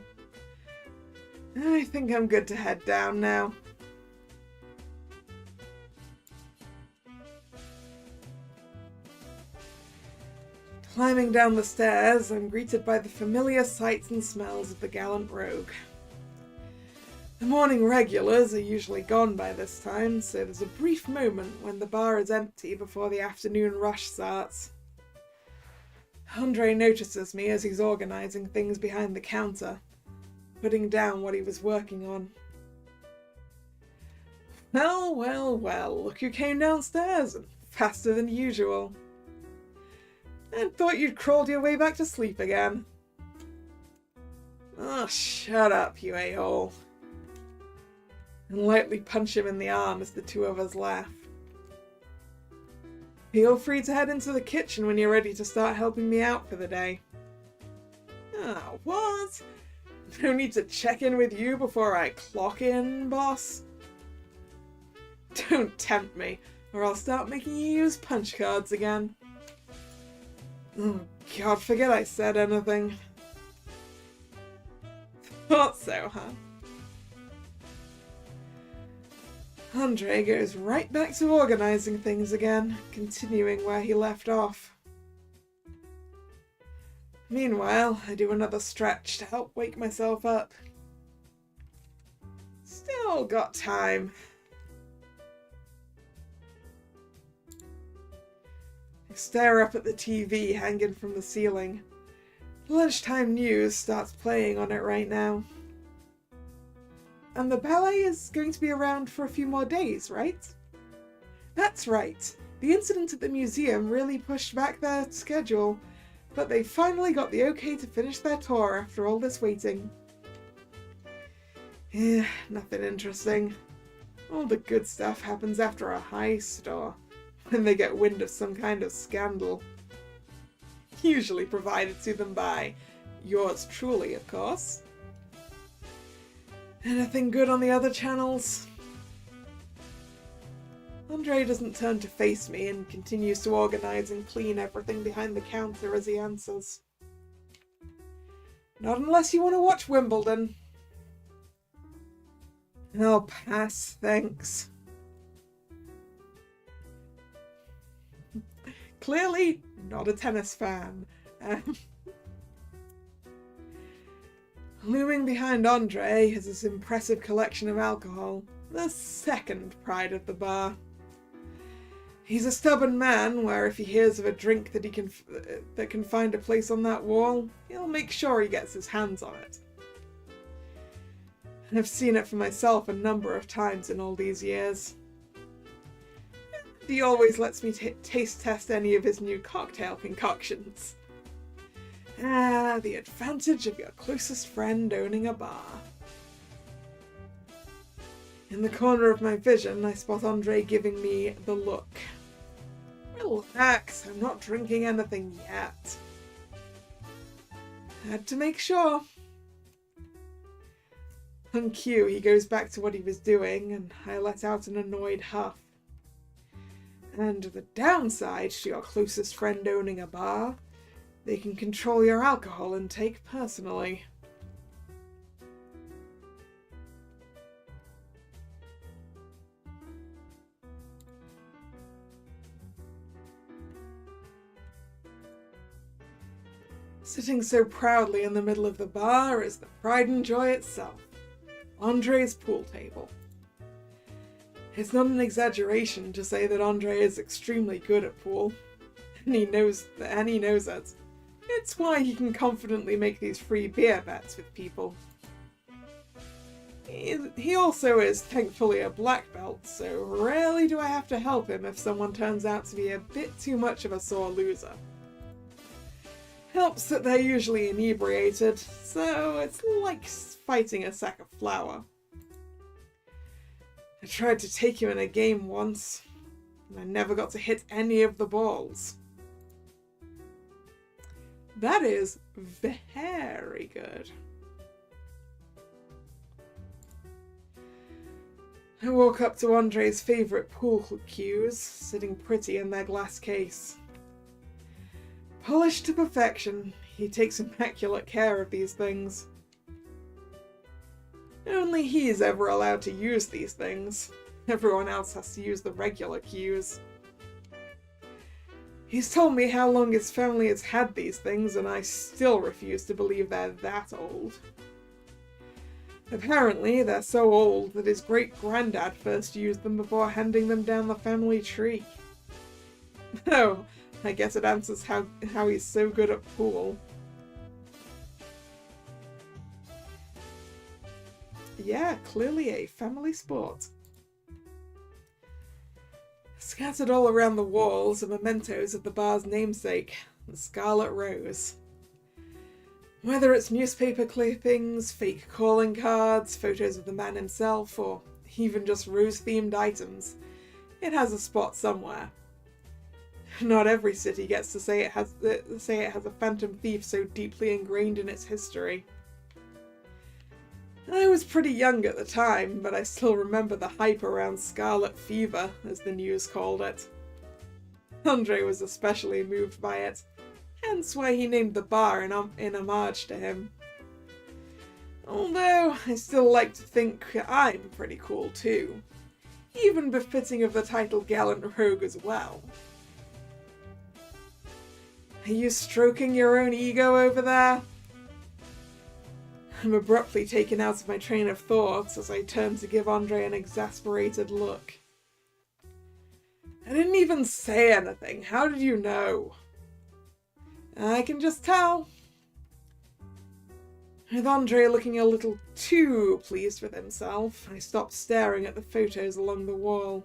I think I'm good to head down now. Climbing down the stairs, I'm greeted by the familiar sights and smells of the gallant rogue. The morning regulars are usually gone by this time, so there's a brief moment when the bar is empty before the afternoon rush starts. Andre notices me as he's organising things behind the counter, putting down what he was working on. Well, well, well, look who came downstairs, and faster than usual. I thought you'd crawled your way back to sleep again. Oh, shut up, you a-hole. And lightly punch him in the arm as the two of us laugh. Feel free to head into the kitchen when you're ready to start helping me out for the day. Ah, what? No need to check in with you before I clock in, boss? Don't tempt me, or I'll start making you use punch cards again. Oh, God, forget I said anything. Thought so, huh? Andre goes right back to organising things again, continuing where he left off. Meanwhile, I do another stretch to help wake myself up. Still got time. I stare up at the TV hanging from the ceiling. Lunchtime news starts playing on it right now. And the ballet is going to be around for a few more days, right? That's right. The incident at the museum really pushed back their schedule, but they finally got the okay to finish their tour after all this waiting. Nothing interesting. All the good stuff happens after a heist or when they get wind of some kind of scandal. Usually provided to them by yours truly, of course. Anything good on the other channels? Andre doesn't turn to face me and continues to organise and clean everything behind the counter as he answers. Not unless you want to watch Wimbledon. I'll pass, thanks. Clearly not a tennis fan. Looming behind Andre is his impressive collection of alcohol, the second pride of the bar. He's a stubborn man, where if he hears of a drink that can find a place on that wall, he'll make sure he gets his hands on it. And I've seen it for myself a number of times in all these years. He always lets me taste test any of his new cocktail concoctions. Ah, the advantage of your closest friend owning a bar. In the corner of my vision, I spot Andre giving me the look. Relax, I'm not drinking anything yet. Had to make sure. On cue, he goes back to what he was doing, and I let out an annoyed huff. And the downside to your closest friend owning a bar, they can control your alcohol intake personally. Sitting so proudly in the middle of the bar is the pride and joy itself. Andre's pool table. It's not an exaggeration to say that Andre is extremely good at pool, and he knows it. It's why he can confidently make these free beer bets with people. He also is thankfully a black belt, so rarely do I have to help him if someone turns out to be a bit too much of a sore loser. Helps that they're usually inebriated, so it's like fighting a sack of flour. I tried to take him in a game once, and I never got to hit any of the balls. That is very good. I walk up to Andre's favourite pool cues, sitting pretty in their glass case. Polished to perfection, he takes immaculate care of these things. Only he's ever allowed to use these things. Everyone else has to use the regular cues. He's told me how long his family has had these things, and I still refuse to believe they're that old. Apparently, they're so old that his great-granddad first used them before handing them down the family tree. Oh, I guess it answers how he's so good at pool. Yeah, clearly a family sport. Scattered all around the walls are mementos of the bar's namesake, the Scarlet Rose. Whether it's newspaper clippings, fake calling cards, photos of the man himself, or even just rose-themed items, it has a spot somewhere. Not every city gets to say it has a phantom thief so deeply ingrained in its history. I was pretty young at the time, but I still remember the hype around Scarlet Fever, as the news called it. Andre was especially moved by it, hence why he named the bar in homage to him. Although, I still like to think I'm pretty cool too, even befitting of the title Gallant Rogue as well. Are you stroking your own ego over there? I'm abruptly taken out of my train of thoughts as I turn to give Andre an exasperated look. I didn't even say anything. How did you know? I can just tell. With Andre looking a little too pleased with himself, I stopped staring at the photos along the wall.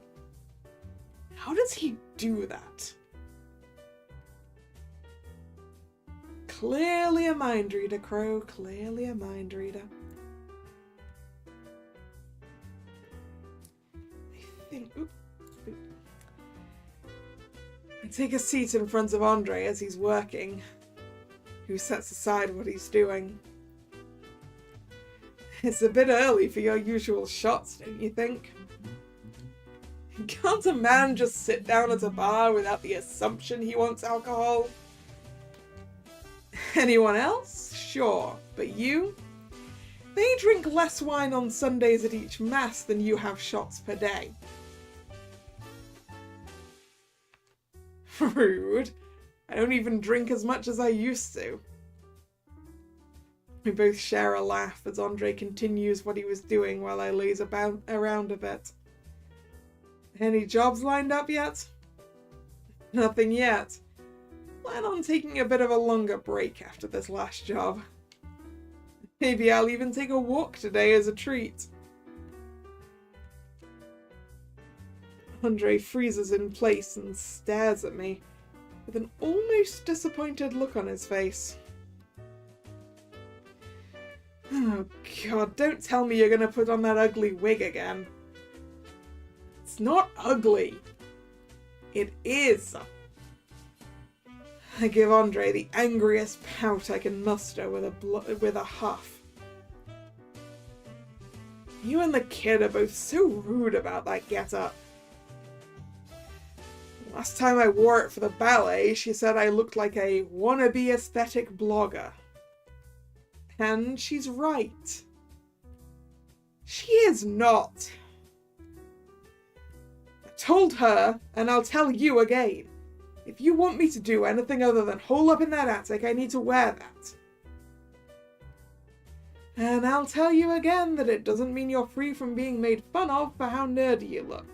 How does he do that? Clearly a mind reader, Crow. Clearly a mind reader. I take a seat in front of Andre as he's working, who sets aside what he's doing. It's a bit early for your usual shots, don't you think? Can't a man just sit down at a bar without the assumption he wants alcohol? Anyone else? Sure, but you? They drink less wine on Sundays at each mass than you have shots per day. Rude. I don't even drink as much as I used to. We both share a laugh as Andre continues what he was doing while I laze around a bit. Any jobs lined up yet? Nothing yet. Plan on taking a bit of a longer break after this last job. Maybe I'll even take a walk today as a treat. Andre freezes in place and stares at me with an almost disappointed look on his face. Oh God, don't tell me you're gonna put on that ugly wig again. It's not ugly. It is. I give Andre the angriest pout I can muster with a huff. You and the kid are both so rude about that get-up. Last time I wore it for the ballet, she said I looked like a wannabe aesthetic blogger. And she's right. She is not. I told her, and I'll tell you again, if you want me to do anything other than hole up in that attic, I need to wear that. And I'll tell you again that it doesn't mean you're free from being made fun of for how nerdy you look.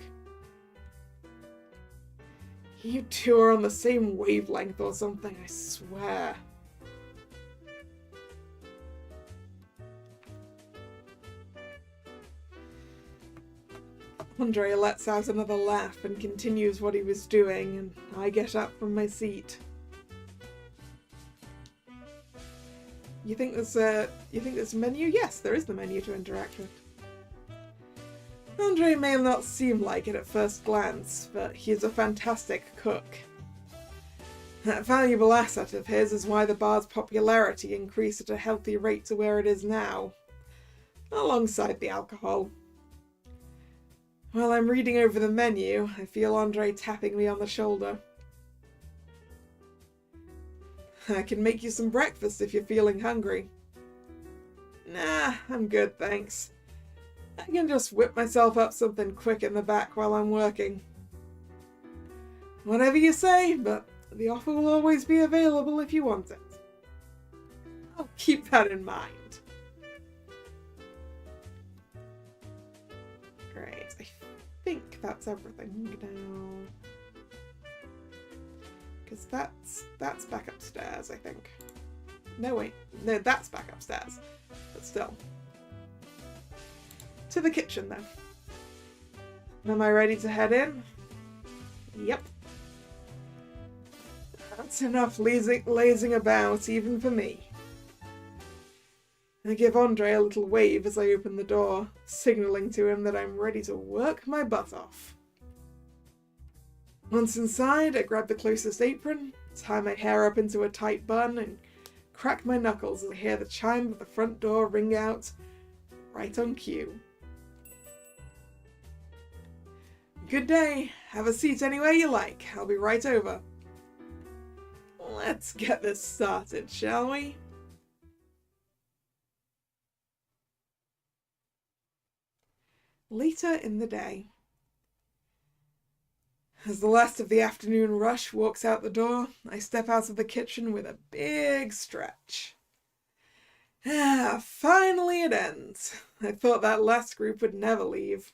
You two are on the same wavelength or something, I swear. Andre lets out another laugh and continues what he was doing, and I get up from my seat. You think there's a menu? Yes, there is the menu to interact with. Andre may not seem like it at first glance, but he is a fantastic cook. That valuable asset of his is why the bar's popularity increased at a healthy rate to where it is now, alongside the alcohol. While I'm reading over the menu, I feel Andre tapping me on the shoulder. I can make you some breakfast if you're feeling hungry. Nah, I'm good, thanks. I can just whip myself up something quick in the back while I'm working. Whatever you say, but the offer will always be available if you want it. I'll keep that in mind. Great, I think that's everything now. Because that's back upstairs, I think. No, wait. No, that's back upstairs. But still. To the kitchen, then. Am I ready to head in? Yep. That's enough lazing about, even for me. I give Andre a little wave as I open the door, signalling to him that I'm ready to work my butt off. Once inside, I grab the closest apron, tie my hair up into a tight bun, and crack my knuckles as I hear the chime of the front door ring out right on cue. Good day. Have a seat anywhere you like. I'll be right over. Let's get this started, shall we? Later in the day. As the last of the afternoon rush walks out the door, I step out of the kitchen with a big stretch. Finally it ends. I thought that last group would never leave.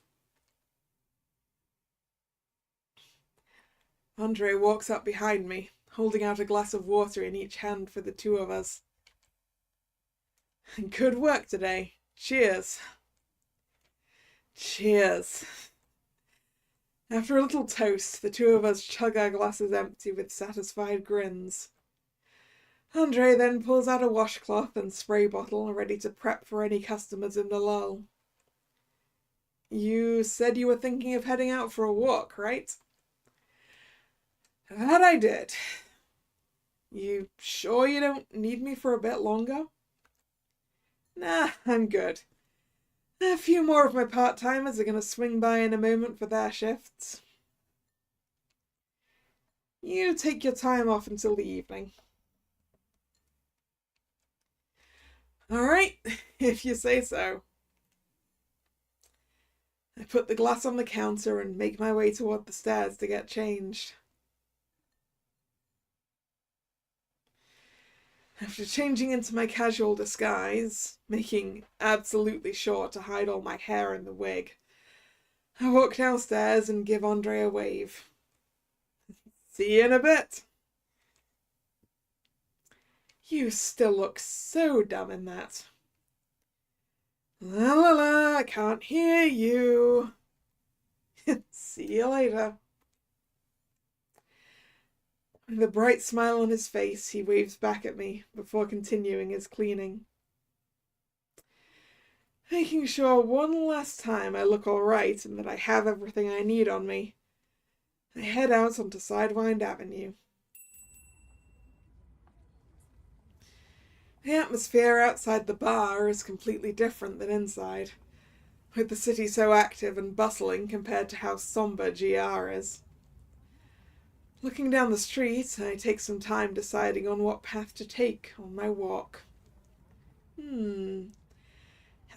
Andre walks up behind me, holding out a glass of water in each hand for the two of us. Good work today. Cheers. Cheers. After a little toast, the two of us chug our glasses empty with satisfied grins. Andre then pulls out a washcloth and spray bottle, ready to prep for any customers in the lull. You said you were thinking of heading out for a walk, right? That I did. You sure you don't need me for a bit longer? Nah, I'm good. A few more of my part-timers are going to swing by in a moment for their shifts. You take your time off until the evening. All right, if you say so. I put the glass on the counter and make my way toward the stairs to get changed. After changing into my casual disguise, making absolutely sure to hide all my hair in the wig, I walk downstairs and give Andre a wave. See you in a bit. You still look so dumb in that. La la la, I can't hear you. See you later. With a bright smile on his face, he waves back at me before continuing his cleaning. Making sure one last time I look all right and that I have everything I need on me, I head out onto Sidewind Avenue. The atmosphere outside the bar is completely different than inside, with the city so active and bustling compared to how somber GR is. Looking down the street, I take some time deciding on what path to take on my walk.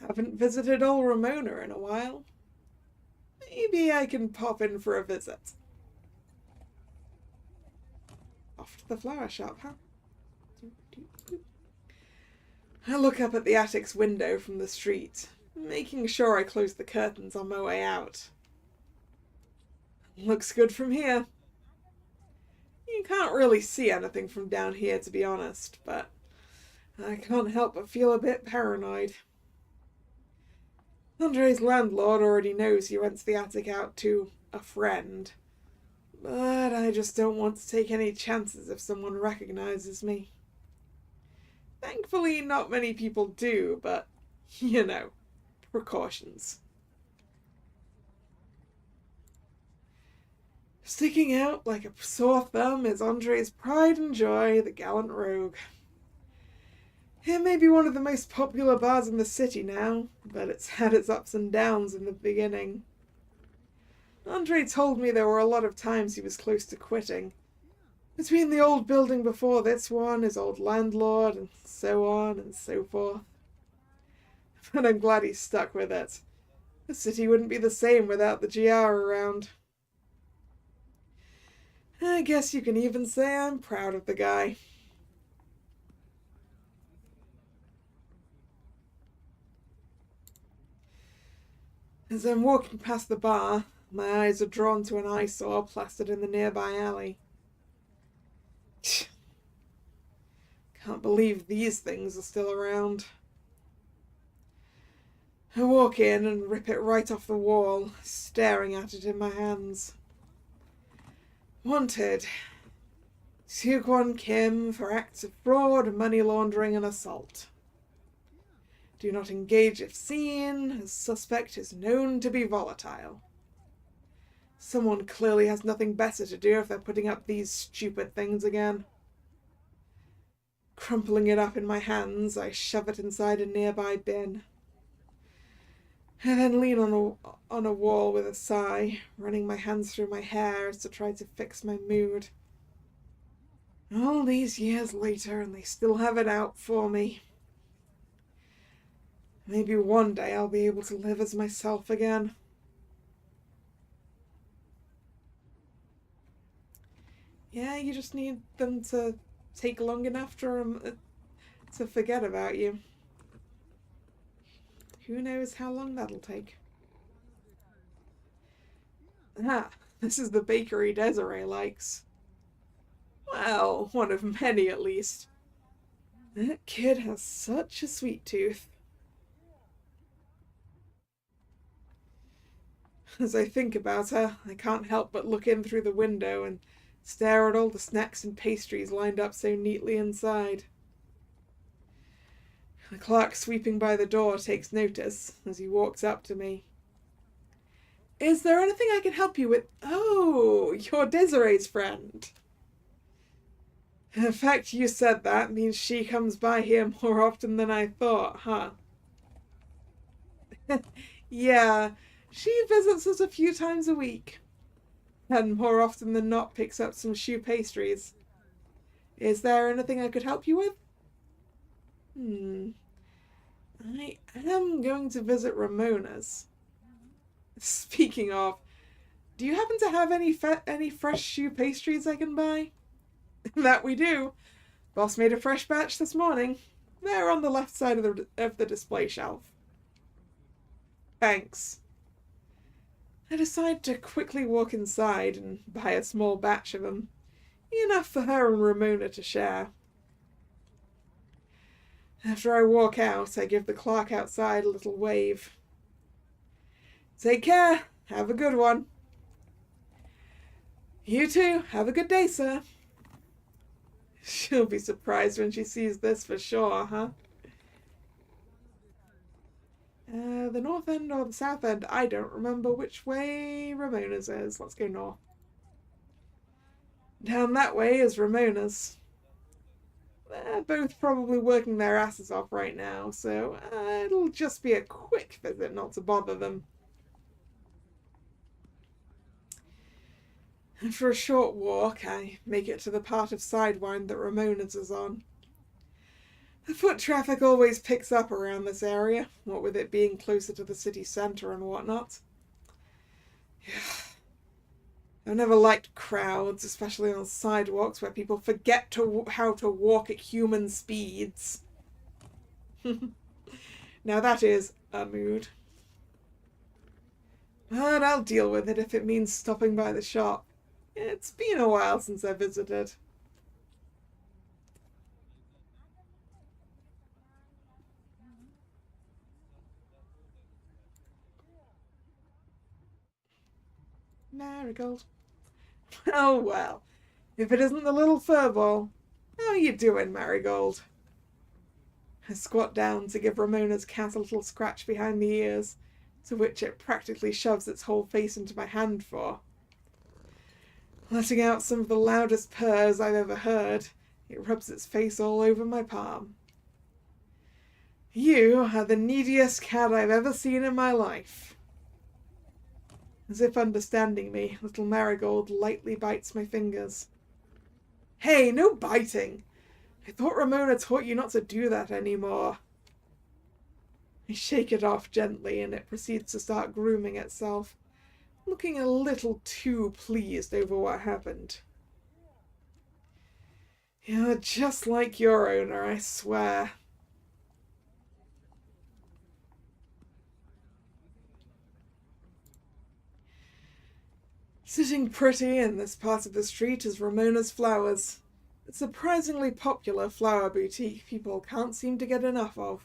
Haven't visited old Ramona in a while. Maybe I can pop in for a visit. Off to the flower shop, huh? I look up at the attic's window from the street, making sure I close the curtains on my way out. Looks good from here. You can't really see anything from down here, to be honest, but I can't help but feel a bit paranoid. Andre's landlord already knows he rents the attic out to a friend, but I just don't want to take any chances if someone recognizes me. Thankfully, not many people do, but, precautions. Sticking out like a sore thumb is Andre's pride and joy, the gallant rogue. It may be one of the most popular bars in the city now, but it's had its ups and downs in the beginning. Andre told me there were a lot of times he was close to quitting. Between the old building before this one, his old landlord, and so on and so forth. But I'm glad he stuck with it. The city wouldn't be the same without the GR around. I guess you can even say I'm proud of the guy. As I'm walking past the bar, my eyes are drawn to an eyesore plastered in the nearby alley. Can't believe these things are still around. I walk in and rip it right off the wall, staring at it in my hands. Wanted. Seokwon Kim for acts of fraud, money laundering and assault. Do not engage if seen, as suspect is known to be volatile. Someone clearly has nothing better to do if they're putting up these stupid things again. Crumpling it up in my hands, I shove it inside a nearby bin. I then lean on a wall with a sigh, running my hands through my hair as to try to fix my mood. All these years later, and they still have it out for me. Maybe one day I'll be able to live as myself again. Yeah, you just need them to take long enough to forget about you. Who knows how long that'll take. This is the bakery Desiree likes. Well, one of many at least. That kid has such a sweet tooth. As I think about her, I can't help but look in through the window and stare at all the snacks and pastries lined up so neatly inside. The clerk sweeping by the door takes notice as he walks up to me. Is there anything I can help you with? Oh, you're Desiree's friend. The fact you said that means she comes by here more often than I thought, huh? Yeah, she visits us a few times a week. And more often than not picks up some choux pastries. Is there anything I could help you with? I am going to visit Ramona's. Speaking of, do you happen to have any fresh choux pastries I can buy? That we do. Boss made a fresh batch this morning. They're on the left side of the display shelf. Thanks. I decide to quickly walk inside and buy a small batch of them. Enough for her and Ramona to share. After I walk out, I give the clerk outside a little wave. Take care. Have a good one. You too. Have a good day, sir. She'll be surprised when she sees this for sure, huh? The north end or the south end? I don't remember which way Ramona's is. Let's go north. Down that way is Ramona's. They're both probably working their asses off right now, so it'll just be a quick visit not to bother them. And for a short walk, I make it to the part of Sidewind that Ramona's is on. The foot traffic always picks up around this area, what with it being closer to the city centre and whatnot. I've never liked crowds, especially on sidewalks where people forget how to walk at human speeds. Now that is a mood. But I'll deal with it if it means stopping by the shop. It's been a while since I visited. Marigold. Oh well, if it isn't the little furball. How you doing, Marigold? I squat down to give Ramona's cat a little scratch behind the ears, to which it practically shoves its whole face into my hand for. Letting out some of the loudest purrs I've ever heard, it rubs its face all over my palm. You are the neediest cat I've ever seen in my life. As if understanding me, little Marigold lightly bites my fingers. Hey, no biting! I thought Ramona taught you not to do that anymore. I shake it off gently and it proceeds to start grooming itself, looking a little too pleased over what happened. You're just like your owner, I swear. Sitting pretty in this part of the street is Ramona's Flowers. A surprisingly popular flower boutique people can't seem to get enough of.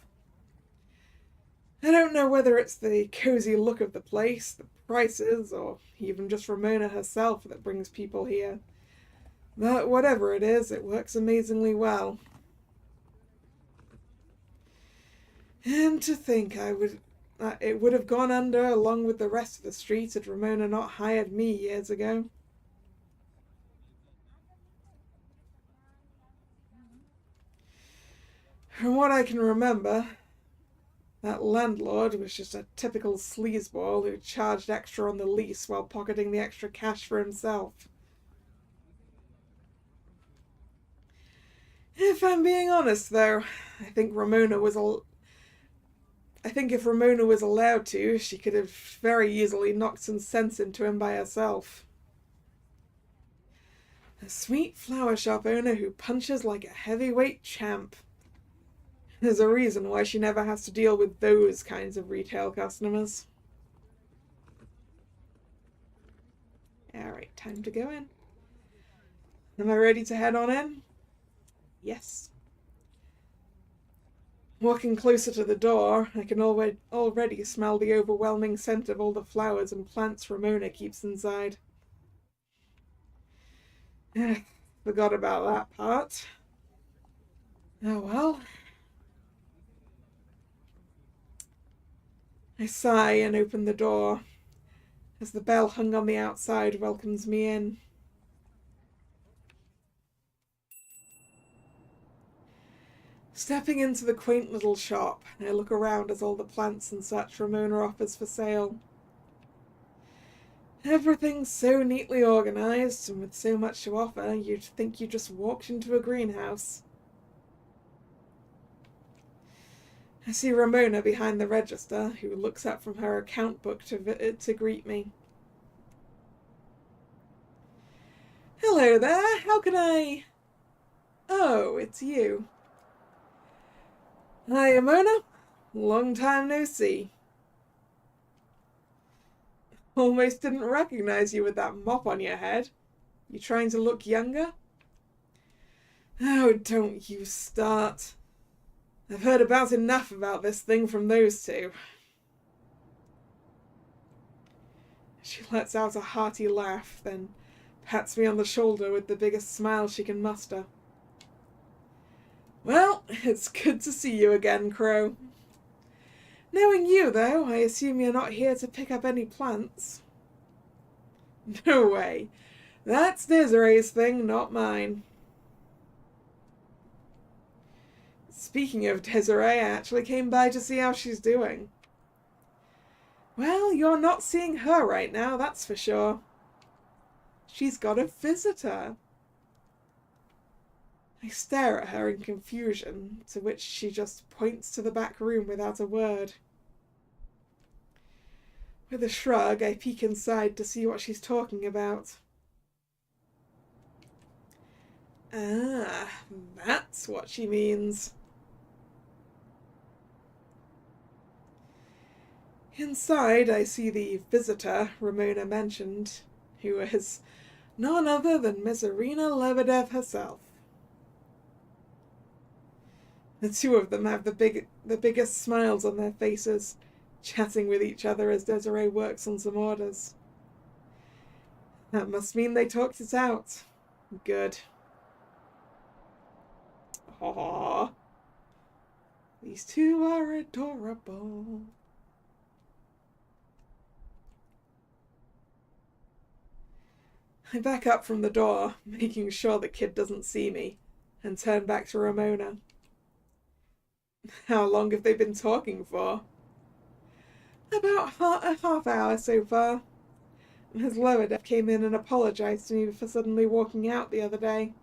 I don't know whether it's the cozy look of the place, the prices, or even just Ramona herself that brings people here. But whatever it is, it works amazingly well. And to think it would have gone under along with the rest of the street had Ramona not hired me years ago. From what I can remember, that landlord was just a typical sleazeball who charged extra on the lease while pocketing the extra cash for himself. If I'm being honest, though, I think if Ramona was allowed to, she could have very easily knocked some sense into him by herself. A sweet flower shop owner who punches like a heavyweight champ. There's a reason why she never has to deal with those kinds of retail customers. Alright, time to go in. Am I ready to head on in? Yes. Walking closer to the door, I can already smell the overwhelming scent of all the flowers and plants Ramona keeps inside. Forgot about that part. Oh well. I sigh and open the door as the bell hung on the outside welcomes me in. Stepping into the quaint little shop, I look around at all the plants and such Ramona offers for sale. Everything's so neatly organised, and with so much to offer, you'd think you just walked into a greenhouse. I see Ramona behind the register, who looks up from her account book to greet me. Hello there, how can I... Oh, it's you. Hi, Ramona. Long time no see. Almost didn't recognize you with that mop on your head. You trying to look younger? Oh, don't you start. I've heard about enough about this thing from those two. She lets out a hearty laugh, then pats me on the shoulder with the biggest smile she can muster. Well, it's good to see you again, Crow. Knowing you, though, I assume you're not here to pick up any plants. No way. That's Desiree's thing, not mine. Speaking of Desiree, I actually came by to see how she's doing. Well, you're not seeing her right now, that's for sure. She's got a visitor. I stare at her in confusion, to which she just points to the back room without a word. With a shrug, I peek inside to see what she's talking about. Ah, that's what she means. Inside, I see the visitor Ramona mentioned, who is none other than Miss Irina Lebedev herself. The two of them have the biggest smiles on their faces, chatting with each other as Desiree works on some orders. That must mean they talked it out. Good. Aww. These two are adorable. I back up from the door, making sure the kid doesn't see me, and turn back to Ramona. How long have they been talking for? About a half hour so far. Ms. Lebedev came in and apologized to me for suddenly walking out the other day.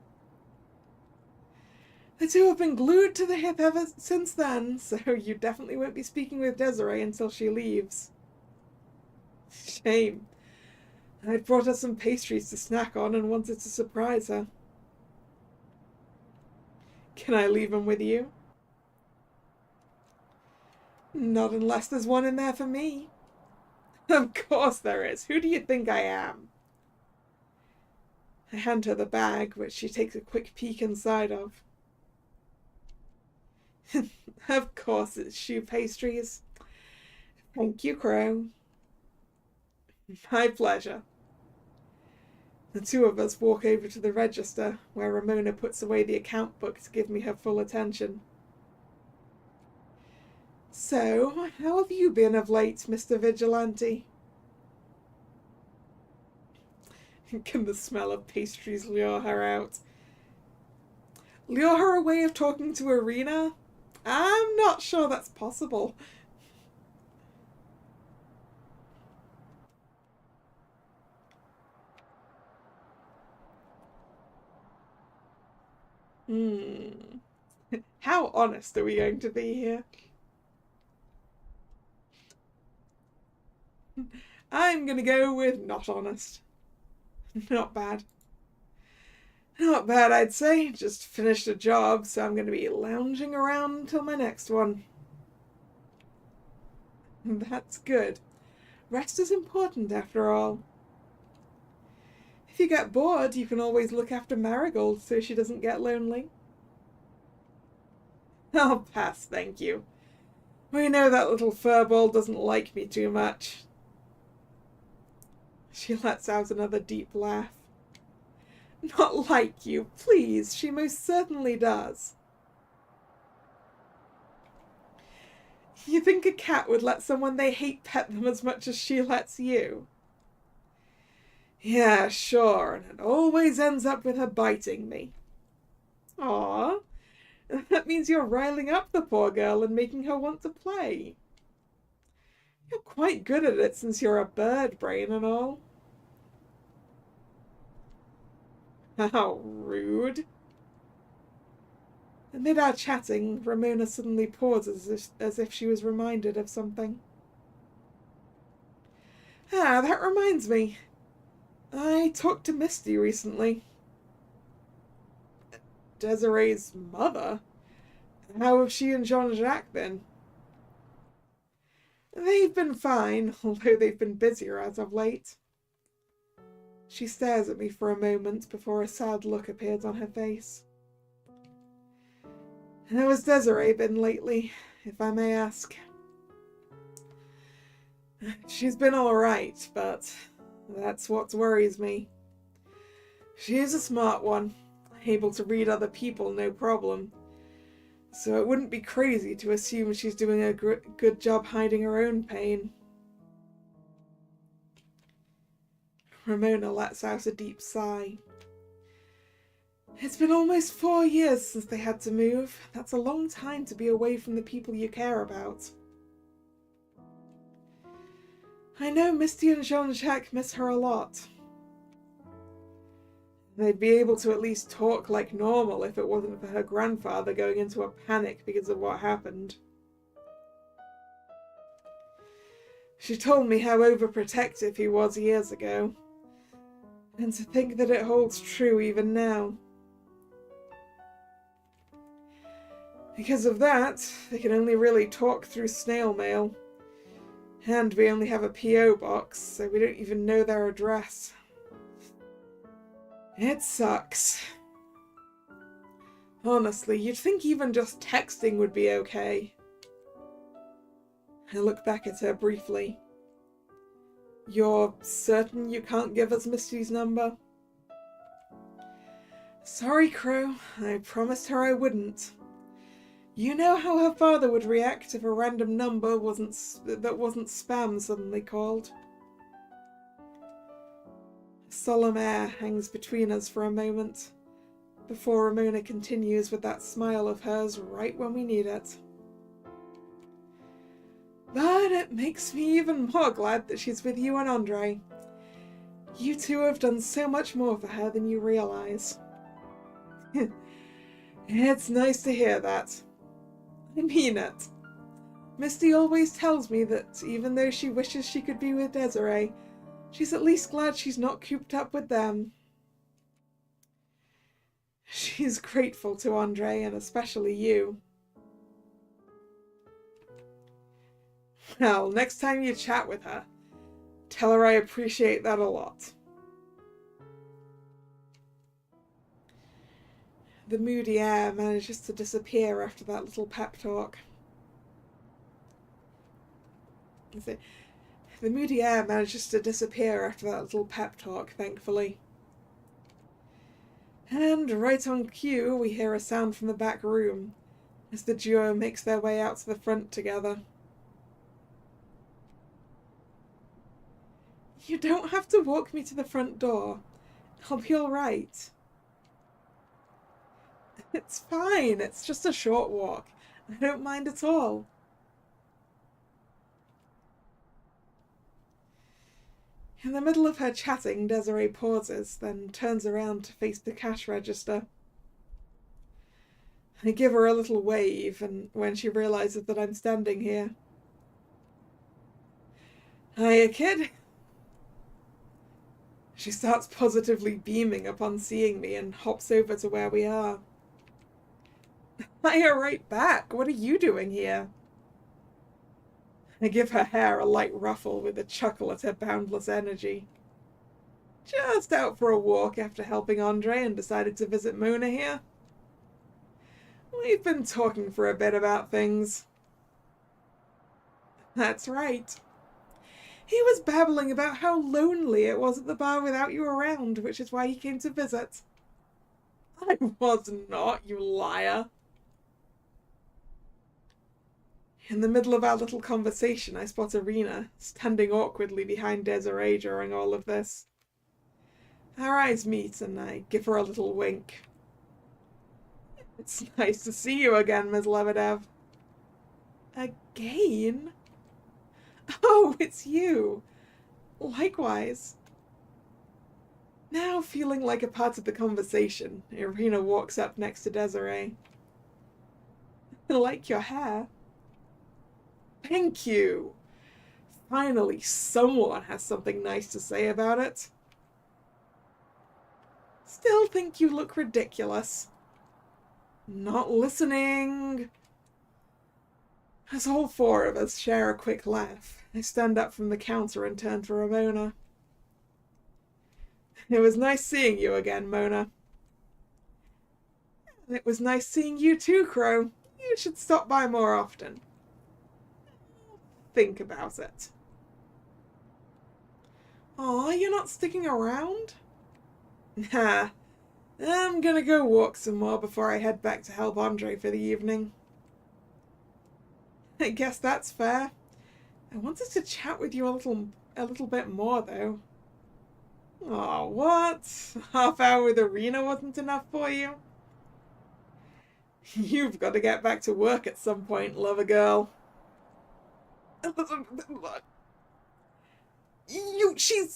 The two have been glued to the hip ever since then, so you definitely won't be speaking with Desiree until she leaves. Shame. I'd brought her some pastries to snack on and wanted to surprise her. Can I leave them with you? Not unless there's one in there for me. Of course there is. Who do you think I am? I hand her the bag, which she takes a quick peek inside of. Of course it's shoe pastries. Thank you, Crow. My pleasure. The two of us walk over to the register, where Ramona puts away the account book to give me her full attention. So, how have you been of late, Mr. Vigilante? Can the smell of pastries lure her out? Lure her away of talking to Irina? I'm not sure that's possible. How honest are we going to be here? I'm gonna go with not honest. Not bad. Not bad, I'd say. Just finished a job, so I'm gonna be lounging around until my next one. That's good. Rest is important, after all. If you get bored, you can always look after Marigold so she doesn't get lonely. I'll pass, thank you. We know that little furball doesn't like me too much. She lets out another deep laugh. Not like you, please. She most certainly does. You think a cat would let someone they hate pet them as much as she lets you? Yeah, sure, and it always ends up with her biting me. Aw, that means you're riling up the poor girl and making her want to play. You're quite good at it since you're a bird brain and all. How rude. Amid our chatting, Ramona suddenly pauses as if she was reminded of something. Ah, that reminds me. I talked to Misty recently. Desiree's mother? How have she and Jean-Jacques been? They've been fine, although they've been busier as of late. She stares at me for a moment before a sad look appears on her face. How has Desiree been lately, if I may ask? She's been alright, but that's what worries me. She's a smart one, able to read other people no problem. So it wouldn't be crazy to assume she's doing a good job hiding her own pain. Ramona lets out a deep sigh. It's been almost 4 years since they had to move. That's a long time to be away from the people you care about. I know Misty and Jean-Jacques miss her a lot. They'd be able to at least talk like normal if it wasn't for her grandfather going into a panic because of what happened. She told me how overprotective he was years ago. And to think that it holds true even now. Because of that, they can only really talk through snail mail. And we only have a P.O. box, so we don't even know their address. It sucks. Honestly, you'd think even just texting would be okay. I look back at her briefly. You're certain you can't give us Misty's number? Sorry, Crow. I promised her I wouldn't. You know how her father would react if a random number that wasn't spam suddenly called. A solemn air hangs between us for a moment, before Ramona continues with that smile of hers right when we need it. But it makes me even more glad that she's with you and Andre. You two have done so much more for her than you realize. It's nice to hear that. I mean it. Misty always tells me that even though she wishes she could be with Desiree, she's at least glad she's not cooped up with them. She's grateful to Andre, and especially you. Well, next time you chat with her, tell her I appreciate that a lot. The moody air manages to disappear after that little pep talk. The moody air manages to disappear after that little pep talk, thankfully. And right on cue, we hear a sound from the back room as the duo makes their way out to the front together. You don't have to walk me to the front door. I'll be all right. It's fine. It's just a short walk. I don't mind at all. In the middle of her chatting, Desiree pauses, then turns around to face the cash register. I give her a little wave, and when she realizes that I'm standing here. Hiya, kid. She starts positively beaming upon seeing me and hops over to where we are. Hiya, right back. What are you doing here? I give her hair a light ruffle with a chuckle at her boundless energy. Just out for a walk after helping Andre and decided to visit Mona here. We've been talking for a bit about things. That's right. He was babbling about how lonely it was at the bar without you around, which is why he came to visit. I was not, you liar. In the middle of our little conversation, I spot Irina, standing awkwardly behind Desiree during all of this. Our eyes meet, and I give her a little wink. It's nice to see you again, Ms. Lebedev. Again? Oh, it's you. Likewise. Now feeling like a part of the conversation, Irina walks up next to Desiree. I like your hair. Thank you. Finally, someone has something nice to say about it. Still think you look ridiculous. Not listening. As all four of us share a quick laugh, I stand up from the counter and turn to Ramona. It was nice seeing you again, Mona. It was nice seeing you too, Crow. You should stop by more often. Think about it. Aw, you're not sticking around? Nah, I'm gonna go walk some more before I head back to help Andre for the evening. I guess that's fair. I wanted to chat with you a little bit more, though. Oh, what? Half hour with Arena wasn't enough for you? You've got to get back to work at some point, lover girl.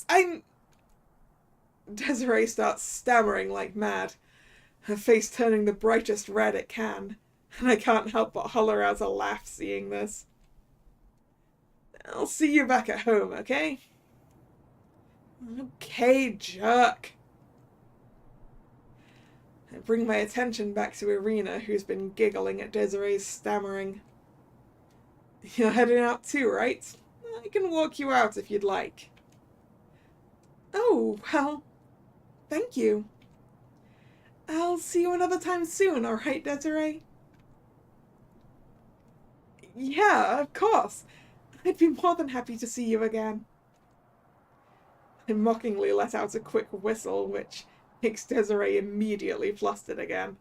I'm... Desiree starts stammering like mad, her face turning the brightest red it can, and I can't help but holler out a laugh seeing this. I'll see you back at home, okay? Okay, jerk. I bring my attention back to Irina, who's been giggling at Desiree's stammering. You're heading out too, right? I can walk you out if you'd like. Oh, well, thank you. I'll see you another time soon, alright, Desiree? Yeah, of course. I'd be more than happy to see you again. I mockingly let out a quick whistle, which makes Desiree immediately flustered again.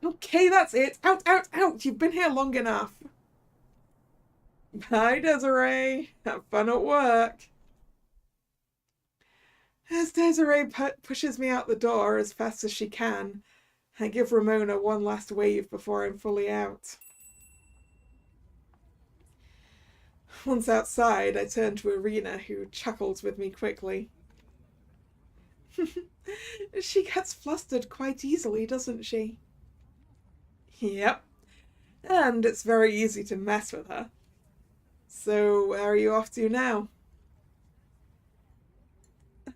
Okay, that's it. Out, out, out. You've been here long enough. Bye, Desiree. Have fun at work. As Desiree pushes me out the door as fast as she can, I give Ramona one last wave before I'm fully out. Once outside, I turn to Irina, who chuckles with me quickly. She gets flustered quite easily, doesn't she? Yep. And it's very easy to mess with her. So, where are you off to now?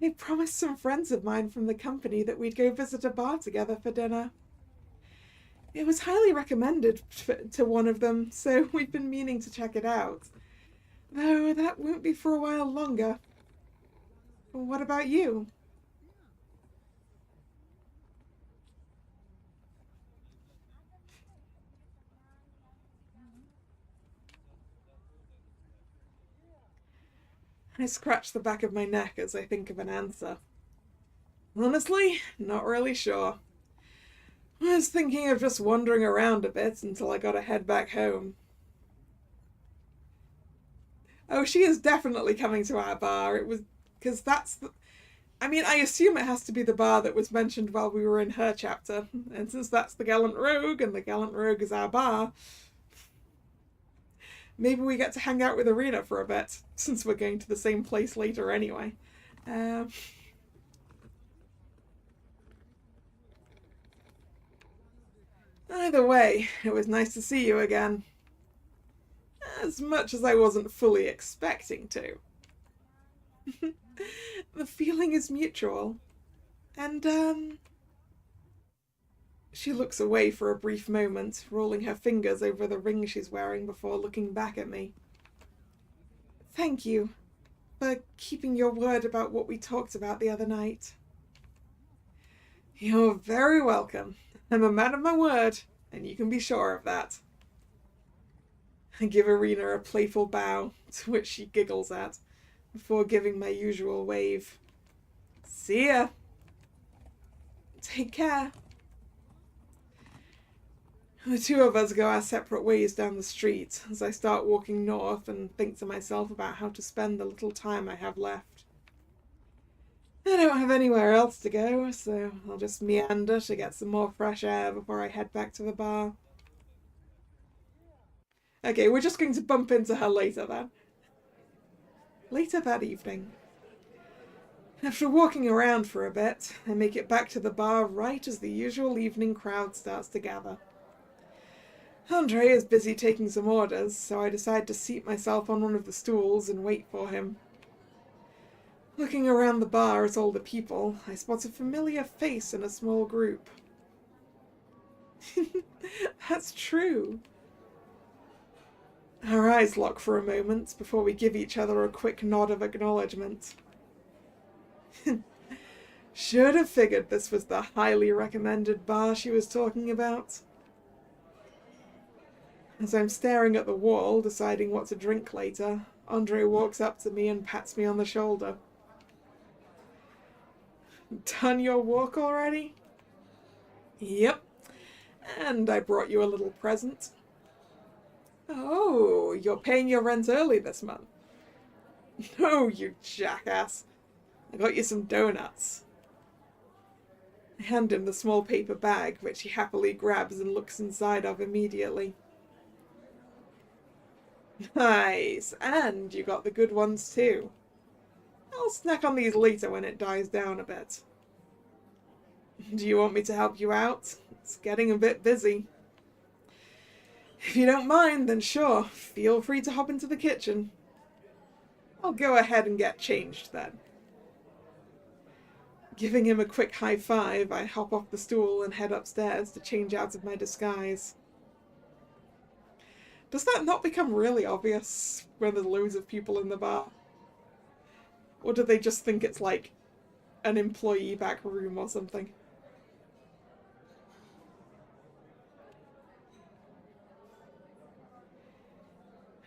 I promised some friends of mine from the company that we'd go visit a bar together for dinner. It was highly recommended to one of them, so we've been meaning to check it out. Though that won't be for a while longer. What about you? I scratch the back of my neck as I think of an answer. Honestly, not really sure. I was thinking of just wandering around a bit until I got to head back home. Oh, she is definitely coming to our bar. It was... because that's the... I mean, I assume it has to be the bar that was mentioned while we were in her chapter. And since that's the Gallant Rogue, and the Gallant Rogue is our bar, maybe we get to hang out with Irina for a bit, since we're going to the same place later anyway. Either way, it was nice to see you again. As much as I wasn't fully expecting to. The feeling is mutual. And, She looks away for a brief moment, rolling her fingers over the ring she's wearing before looking back at me. Thank you for keeping your word about what we talked about the other night. You're very welcome. I'm a man of my word, and you can be sure of that. I give Irina a playful bow, to which she giggles at, before giving my usual wave. See ya! Take care. The two of us go our separate ways down the street as I start walking north and think to myself about how to spend the little time I have left. I don't have anywhere else to go, so I'll just meander to get some more fresh air before I head back to the bar. Okay, we're just going to bump into her later then. Later that evening. After walking around for a bit, I make it back to the bar right as the usual evening crowd starts to gather. Andre is busy taking some orders, so I decide to seat myself on one of the stools and wait for him. Looking around the bar at all the people, I spot a familiar face in a small group. That's true. Our eyes lock for a moment before we give each other a quick nod of acknowledgement. Should have figured this was the highly recommended bar she was talking about. As I'm staring at the wall, deciding what to drink later, Andre walks up to me and pats me on the shoulder. Done your walk already? Yep. And I brought you a little present. Oh, you're paying your rent early this month. No, you jackass. I got you some donuts. I hand him the small paper bag, which he happily grabs and looks inside of immediately. Nice, and you got the good ones too. I'll snack on these later when it dies down a bit. Do you want me to help you out? It's getting a bit busy. If you don't mind, then sure, feel free to hop into the kitchen. I'll go ahead and get changed then. Giving him a quick high five, I hop off the stool and head upstairs to change out of my disguise. Does that not become really obvious when there's loads of people in the bar? Or do they just think it's like an employee back room or something?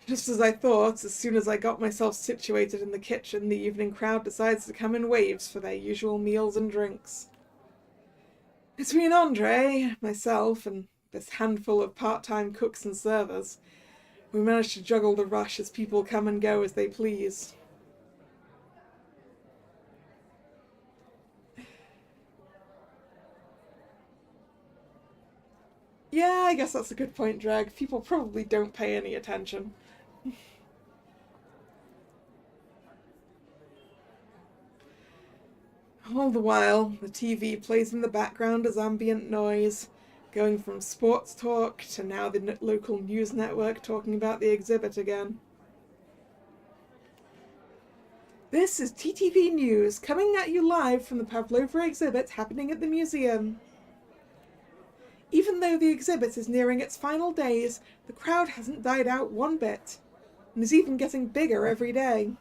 Just as I thought, as soon as I got myself situated in the kitchen, the evening crowd decides to come in waves for their usual meals and drinks. Between Andre, myself, and this handful of part-time cooks and servers, we manage to juggle the rush as people come and go as they please. Yeah, I guess that's a good point, Drag. People probably don't pay any attention. All the while, the TV plays in the background as ambient noise, going from sports talk to now the local news network talking about the exhibit again. This is TTV News, coming at you live from the Pavlova exhibit happening at the museum. Even though the exhibit is nearing its final days, the crowd hasn't died out one bit, and is even getting bigger every day.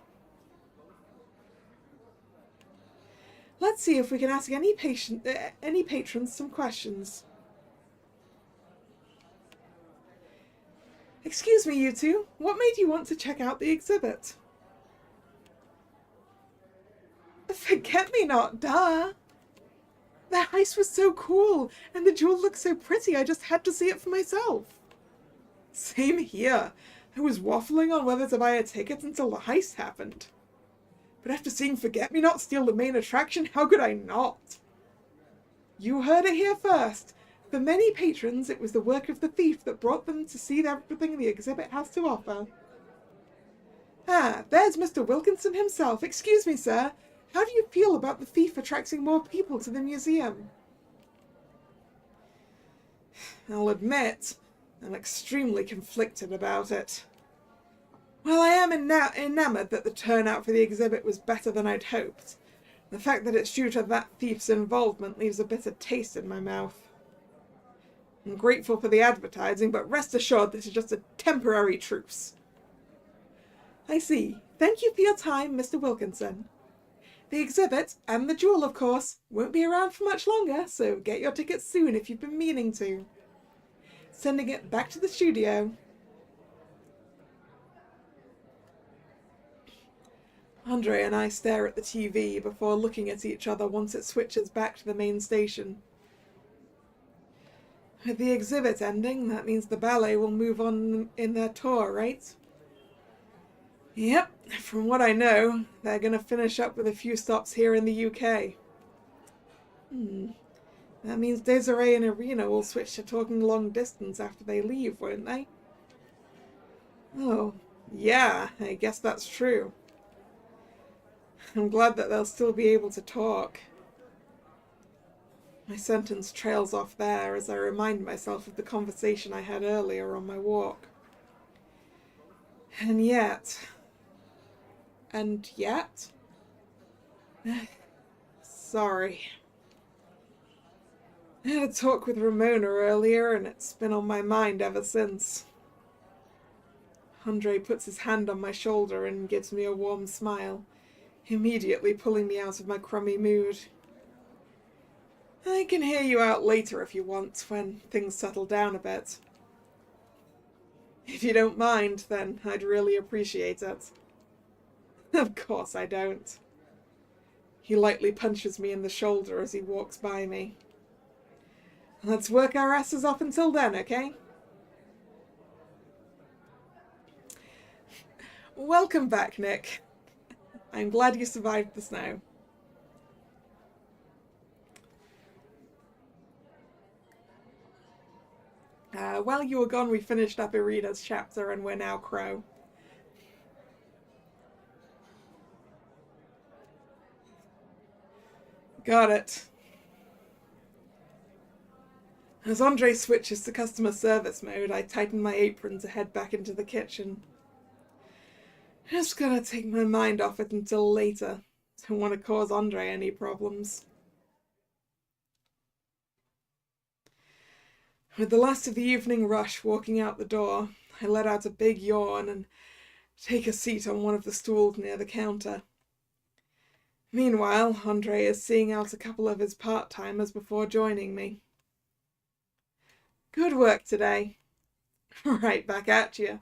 Let's see if we can ask any patrons some questions. Excuse me, you two. What made you want to check out the exhibit? Forget-me-not, duh. The heist was so cool, and the jewel looked so pretty, I just had to see it for myself. Same here. I was waffling on whether to buy a ticket until the heist happened. But after seeing Forget-Me-Not steal the main attraction, how could I not? You heard it here first. For many patrons, it was the work of the thief that brought them to see everything the exhibit has to offer. Ah, there's Mr. Wilkinson himself. Excuse me, sir. How do you feel about the thief attracting more people to the museum? I'll admit, I'm extremely conflicted about it. While I am enamoured that the turnout for the exhibit was better than I'd hoped, the fact that it's due to that thief's involvement leaves a bitter taste in my mouth. I'm grateful for the advertising, but rest assured this is just a temporary truce. I see. Thank you for your time, Mr. Wilkinson. The exhibit, and the jewel of course, won't be around for much longer, so get your tickets soon if you've been meaning to. Sending it back to the studio. Andre and I stare at the TV before looking at each other once it switches back to the main station. With the exhibit ending, that means the ballet will move on in their tour, right? Yep, from what I know, they're going to finish up with a few stops here in the UK. That means Desiree and Irina will switch to talking long distance after they leave, won't they? Oh, yeah, I guess that's true. I'm glad that they'll still be able to talk. My sentence trails off there as I remind myself of the conversation I had earlier on my walk. And yet... Sorry. I had a talk with Ramona earlier, and it's been on my mind ever since. Andre puts his hand on my shoulder and gives me a warm smile, immediately pulling me out of my crummy mood. I can hear you out later if you want, when things settle down a bit. If you don't mind, then I'd really appreciate it. Of course I don't. He lightly punches me in the shoulder as he walks by me. Let's work our asses off until then, okay? Welcome back, Nick. I'm glad you survived the snow. While you were gone, we finished up Irina's chapter and we're now Crow. Got it. As Andre switches to customer service mode, I tighten my apron to head back into the kitchen. Just gonna take my mind off it until later. Don't want to cause Andre any problems. With the last of the evening rush walking out the door, I let out a big yawn and take a seat on one of the stools near the counter. Meanwhile, Andre is seeing out a couple of his part-timers before joining me. Good work today. Right back at you.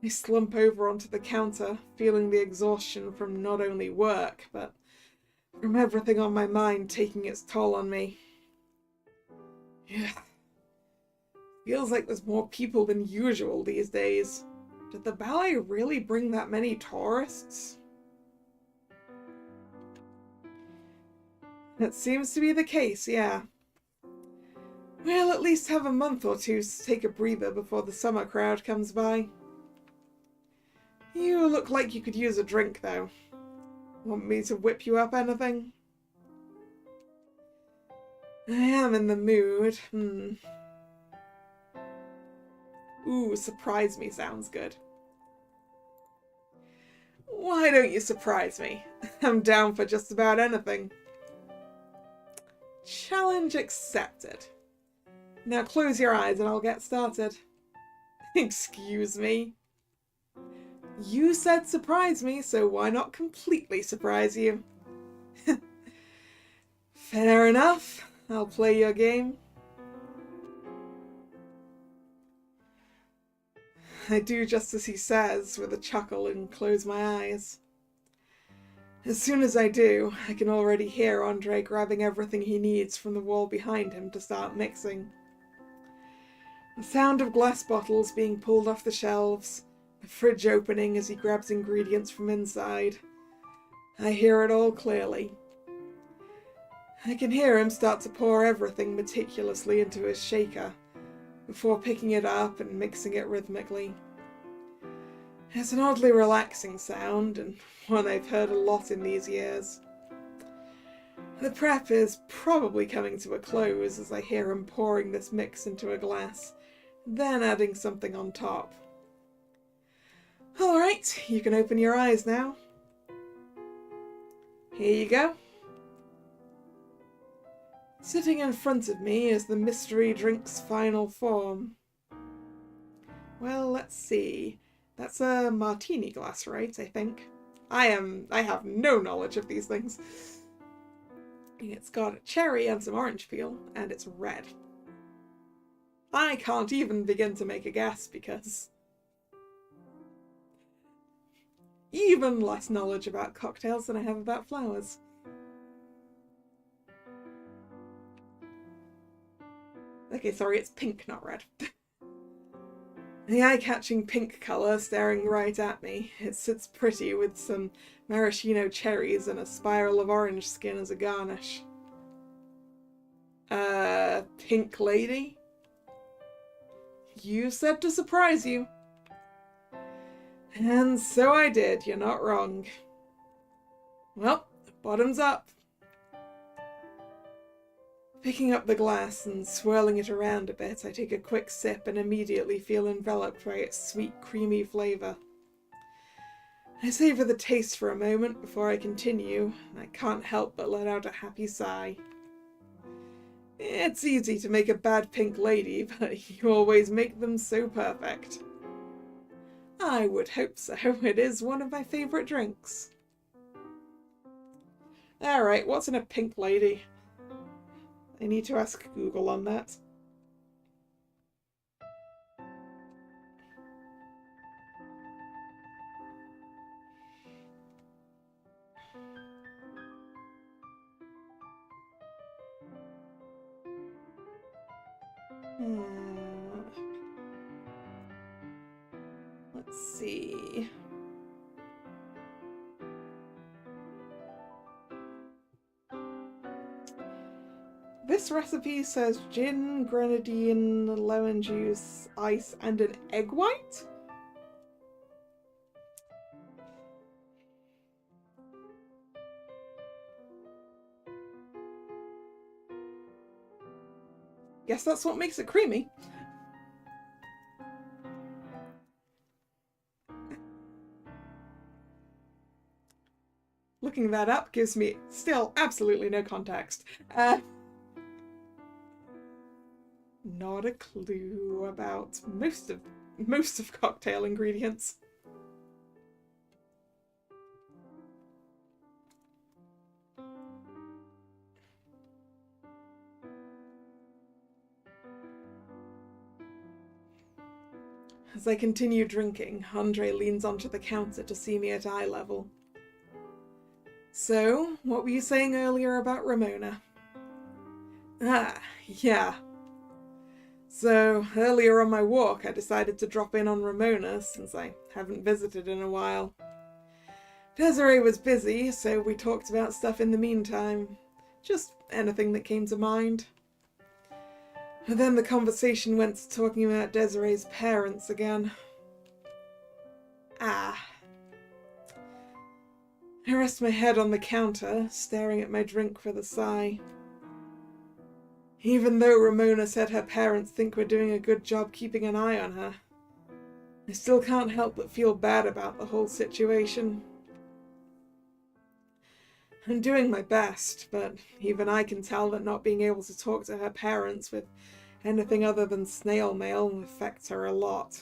I slump over onto the counter, feeling the exhaustion from not only work, but from everything on my mind taking its toll on me. Yeah. Feels like there's more people than usual these days. Did the ballet really bring that many tourists? That seems to be the case, yeah. We'll at least have a month or two to take a breather before the summer crowd comes by. You look like you could use a drink, though. Want me to whip you up anything? I am in the mood. Ooh, surprise me sounds good. Why don't you surprise me? I'm down for just about anything. Challenge accepted. Now close your eyes and I'll get started. Excuse me. You said surprise me, so why not completely surprise you? Fair enough. I'll play your game. I do just as he says, with a chuckle, and close my eyes. As soon as I do, I can already hear Andre grabbing everything he needs from the wall behind him to start mixing. The sound of glass bottles being pulled off the shelves, the fridge opening as he grabs ingredients from inside. I hear it all clearly. I can hear him start to pour everything meticulously into his shaker, before picking it up and mixing it rhythmically. It's an oddly relaxing sound, and one I've heard a lot in these years. The prep is probably coming to a close as I hear him pouring this mix into a glass, then adding something on top. Alright, you can open your eyes now. Here you go. Sitting in front of me is the mystery drink's final form. Well, let's see. That's a martini glass, right, I think? I have no knowledge of these things. It's got a cherry and some orange peel, and it's red. I can't even begin to make a guess because even less knowledge about cocktails than I have about flowers. Okay, sorry, it's pink, not red. The eye-catching pink colour staring right at me. It sits pretty with some maraschino cherries and a spiral of orange skin as a garnish. Pink lady? You said to surprise you. And so I did, you're not wrong. Well, bottoms up. Picking up the glass and swirling it around a bit, I take a quick sip and immediately feel enveloped by its sweet, creamy flavour. I savour the taste for a moment before I continue, and I can't help but let out a happy sigh. It's easy to make a bad pink lady, but you always make them so perfect. I would hope so. It is one of my favourite drinks. Alright, what's in a pink lady? I need to ask Google on that. Let's see. This recipe says gin, grenadine, lemon juice, ice, and an egg white? Guess that's what makes it creamy. Looking that up gives me still absolutely no context. Not a clue about most of cocktail ingredients. As I continue drinking, Andre leans onto the counter to see me at eye level. So, what were you saying earlier about Ramona? Ah, yeah. So, earlier on my walk, I decided to drop in on Ramona since I haven't visited in a while. Desiree was busy, so we talked about stuff in the meantime. Just anything that came to mind. And then the conversation went to talking about Desiree's parents again. Ah. I rest my head on the counter, staring at my drink with a sigh. Even though Ramona said her parents think we're doing a good job keeping an eye on her, I still can't help but feel bad about the whole situation. I'm doing my best, but even I can tell that not being able to talk to her parents with anything other than snail mail affects her a lot.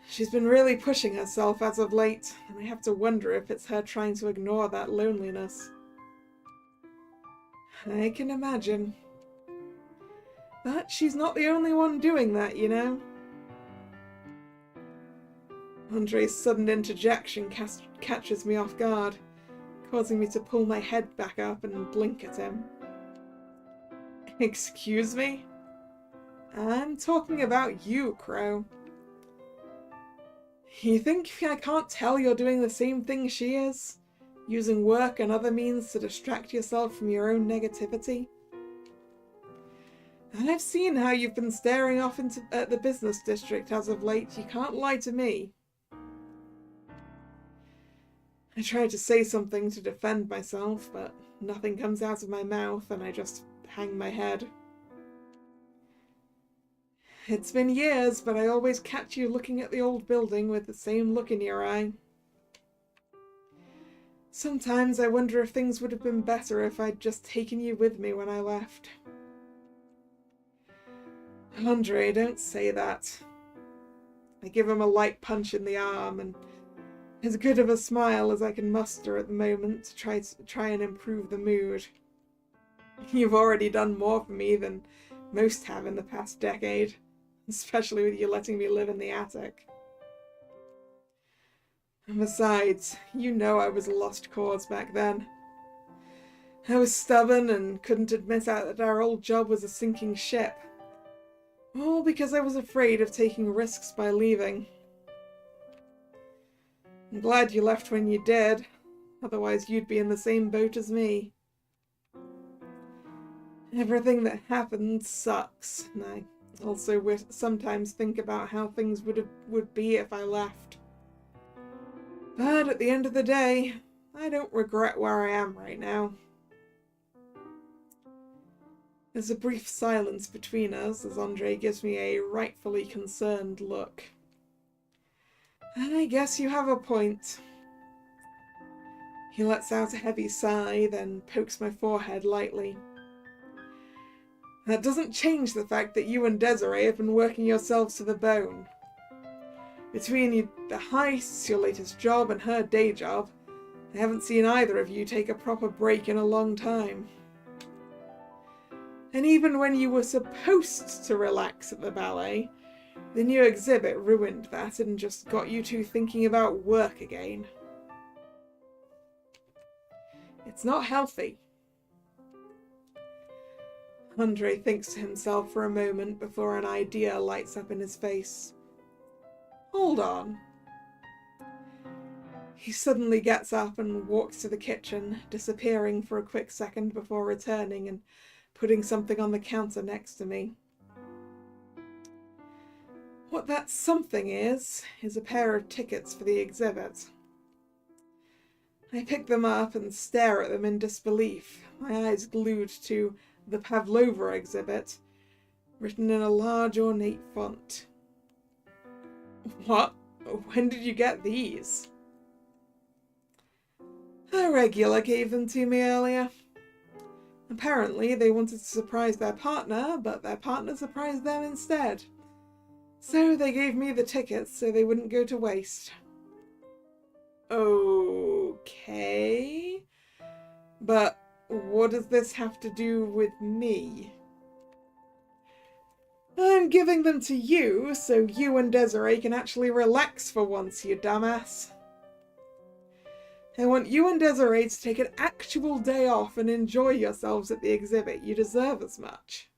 She's been really pushing herself as of late, and I have to wonder if it's her trying to ignore that loneliness. I can imagine. But she's not the only one doing that, you know. Andre's sudden interjection catches me off guard, causing me to pull my head back up and blink at him. Excuse me? I'm talking about you, Crow. You think I can't tell you're doing the same thing she is? Using work and other means to distract yourself from your own negativity? And I've seen how you've been staring off at the business district as of late. You can't lie to me. I try to say something to defend myself, but nothing comes out of my mouth and I just hang my head. It's been years, but I always catch you looking at the old building with the same look in your eye. Sometimes I wonder if things would have been better if I'd just taken you with me when I left. Andre, don't say that. I give him a light punch in the arm and as good of a smile as I can muster at the moment to try and improve the mood. You've already done more for me than most have in the past decade, especially with you letting me live in the attic. And besides, you know I was a lost cause back then. I was stubborn and couldn't admit that our old job was a sinking ship. All because I was afraid of taking risks by leaving. I'm glad you left when you did, otherwise you'd be in the same boat as me. Everything that happened sucks, and I also sometimes think about how things would be if I left. But at the end of the day, I don't regret where I am right now. There's a brief silence between us as Andre gives me a rightfully concerned look. I guess you have a point. He lets out a heavy sigh, then pokes my forehead lightly. That doesn't change the fact that you and Desiree have been working yourselves to the bone. Between the heists, your latest job, and her day job, I haven't seen either of you take a proper break in a long time. And even when you were supposed to relax at the ballet, the new exhibit ruined that and just got you two thinking about work again. It's not healthy. Andre thinks to himself for a moment before an idea lights up in his face. Hold on. He suddenly gets up and walks to the kitchen, disappearing for a quick second before returning and putting something on the counter next to me. What that something is a pair of tickets for the exhibit. I pick them up and stare at them in disbelief, my eyes glued to the Pavlova exhibit, written in a large ornate font. What? When did you get these? A regular gave them to me earlier. Apparently they wanted to surprise their partner, but their partner surprised them instead. So they gave me the tickets so they wouldn't go to waste. Okay. But what does this have to do with me? I'm giving them to you so you and Desiree can actually relax for once, you dumbass. I want you and Desiree to take an actual day off and enjoy yourselves at the exhibit. You deserve as much.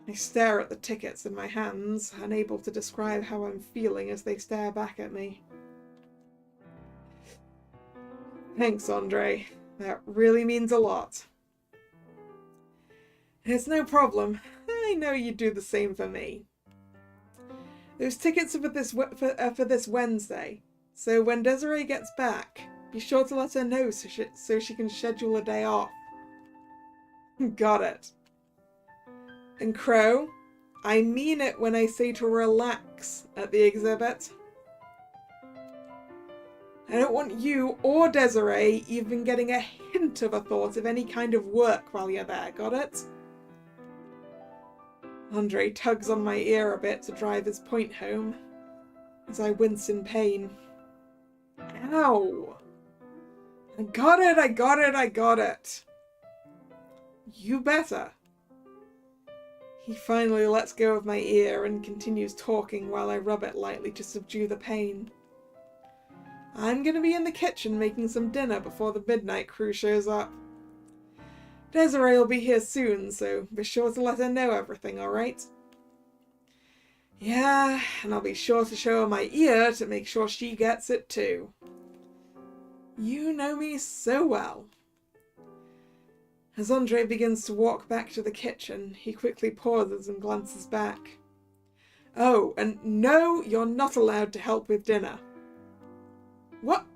I stare at the tickets in my hands, unable to describe how I'm feeling as they stare back at me. Thanks, Andre. That really means a lot. It's no problem. I know you'd do the same for me. Those tickets are for this Wednesday. So when Desiree gets back, be sure to let her know so she can schedule a day off. Got it. And Crow, I mean it when I say to relax at the exhibit. I don't want you or Desiree even getting a hint of a thought of any kind of work while you're there, got it? Andre tugs on my ear a bit to drive his point home, as I wince in pain. Ow! I got it! You better. He finally lets go of my ear and continues talking while I rub it lightly to subdue the pain. I'm gonna be in the kitchen making some dinner before the midnight crew shows up. Desiree will be here soon, so be sure to let her know everything, alright? Yeah, and I'll be sure to show her my ear to make sure she gets it too. You know me so well. As Andre begins to walk back to the kitchen, he quickly pauses and glances back. Oh, and no, you're not allowed to help with dinner. What?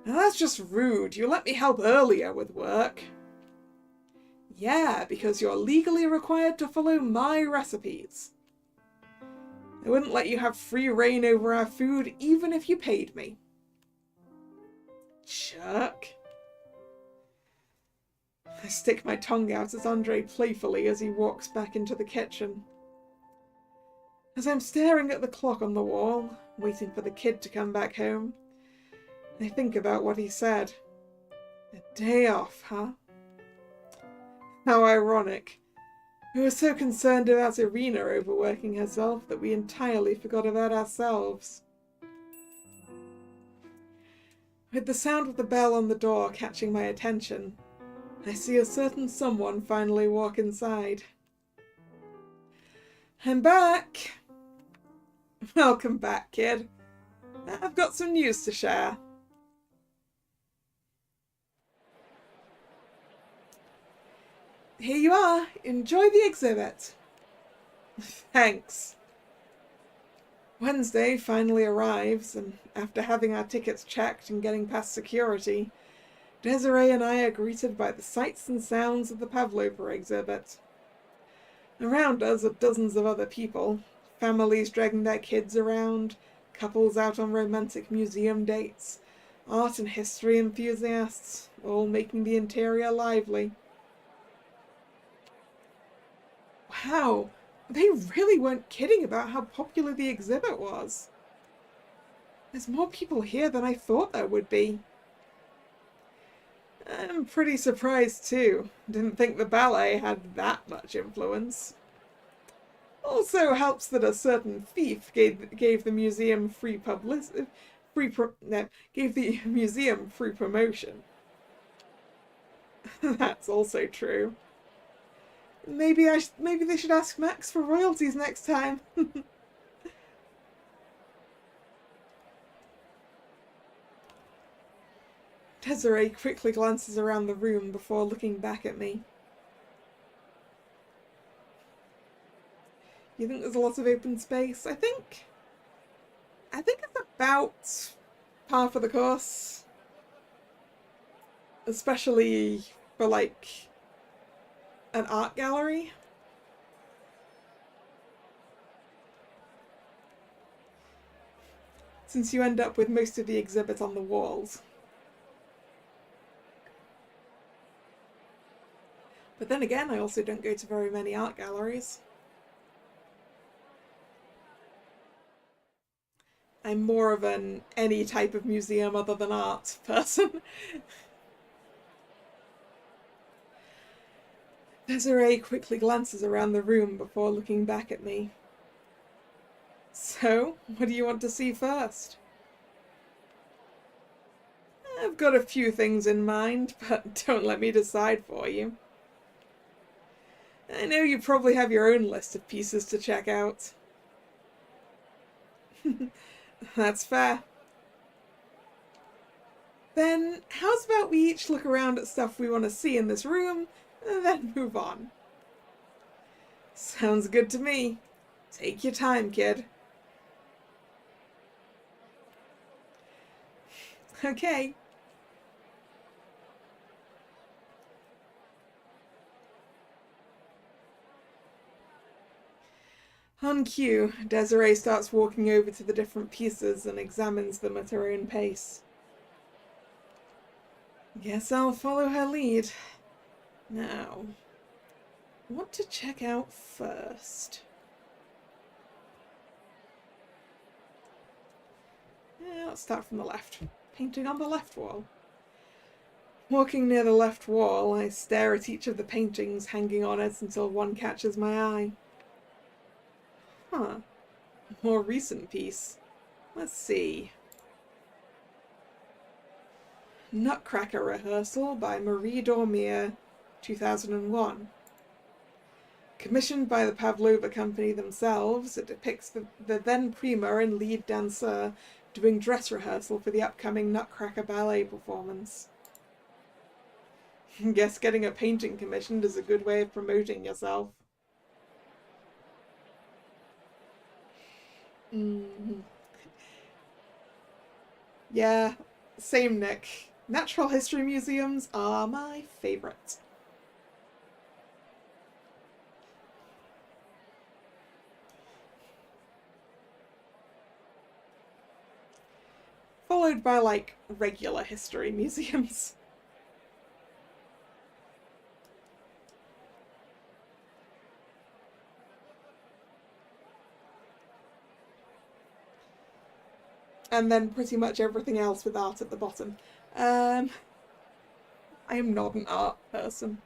Now that's just rude. You let me help earlier with work. Yeah, because you're legally required to follow my recipes. I wouldn't let you have free reign over our food even if you paid me. Chuck. I stick my tongue out at Andre playfully as he walks back into the kitchen. As I'm staring at the clock on the wall, waiting for the kid to come back home, I think about what he said. A day off, huh? How ironic. We were so concerned about Irina overworking herself that we entirely forgot about ourselves. With the sound of the bell on the door catching my attention, I see a certain someone finally walk inside. I'm back! Welcome back, kid. I've got some news to share. Here you are. Enjoy the exhibit. Thanks. Wednesday finally arrives, and after having our tickets checked and getting past security, Desiree and I are greeted by the sights and sounds of the Pavlova exhibit. Around us are dozens of other people, families dragging their kids around, couples out on romantic museum dates, art and history enthusiasts, all making the interior lively. Wow, they really weren't kidding about how popular the exhibit was. There's more people here than I thought there would be. I'm pretty surprised too. Didn't think the ballet had that much influence. Also helps that a certain thief gave the museum free promotion. That's also true. Maybe maybe they should ask Max for royalties next time. Desiree quickly glances around the room before looking back at me. You think there's a lot of open space? I think it's about par for the course. Especially for like an art gallery. Since you end up with most of the exhibit on the walls. But then again, I also don't go to very many art galleries. I'm more of an any type of museum other than art person. Desiree quickly glances around the room before looking back at me. So, what do you want to see first? I've got a few things in mind, but don't let me decide for you. I know you probably have your own list of pieces to check out. That's fair. Then, how's about we each look around at stuff we want to see in this room, and then move on? Sounds good to me. Take your time, kid. Okay. On cue, Desiree starts walking over to the different pieces and examines them at her own pace. Guess I'll follow her lead. Now, what to check out first? Let's start from the left. Painting on the left wall. Walking near the left wall, I stare at each of the paintings hanging on it until one catches my eye. Huh. More recent piece. Let's see. Nutcracker Rehearsal by Marie Dormier, 2001. Commissioned by the Pavlova Company themselves, it depicts the then prima and lead dancer doing dress rehearsal for the upcoming Nutcracker ballet performance. Guess getting a painting commissioned is a good way of promoting yourself. Yeah, same Nick. Natural history museums are my favorite. Followed by, like, regular history museums. And then pretty much everything else with art at the bottom. I am not an art person.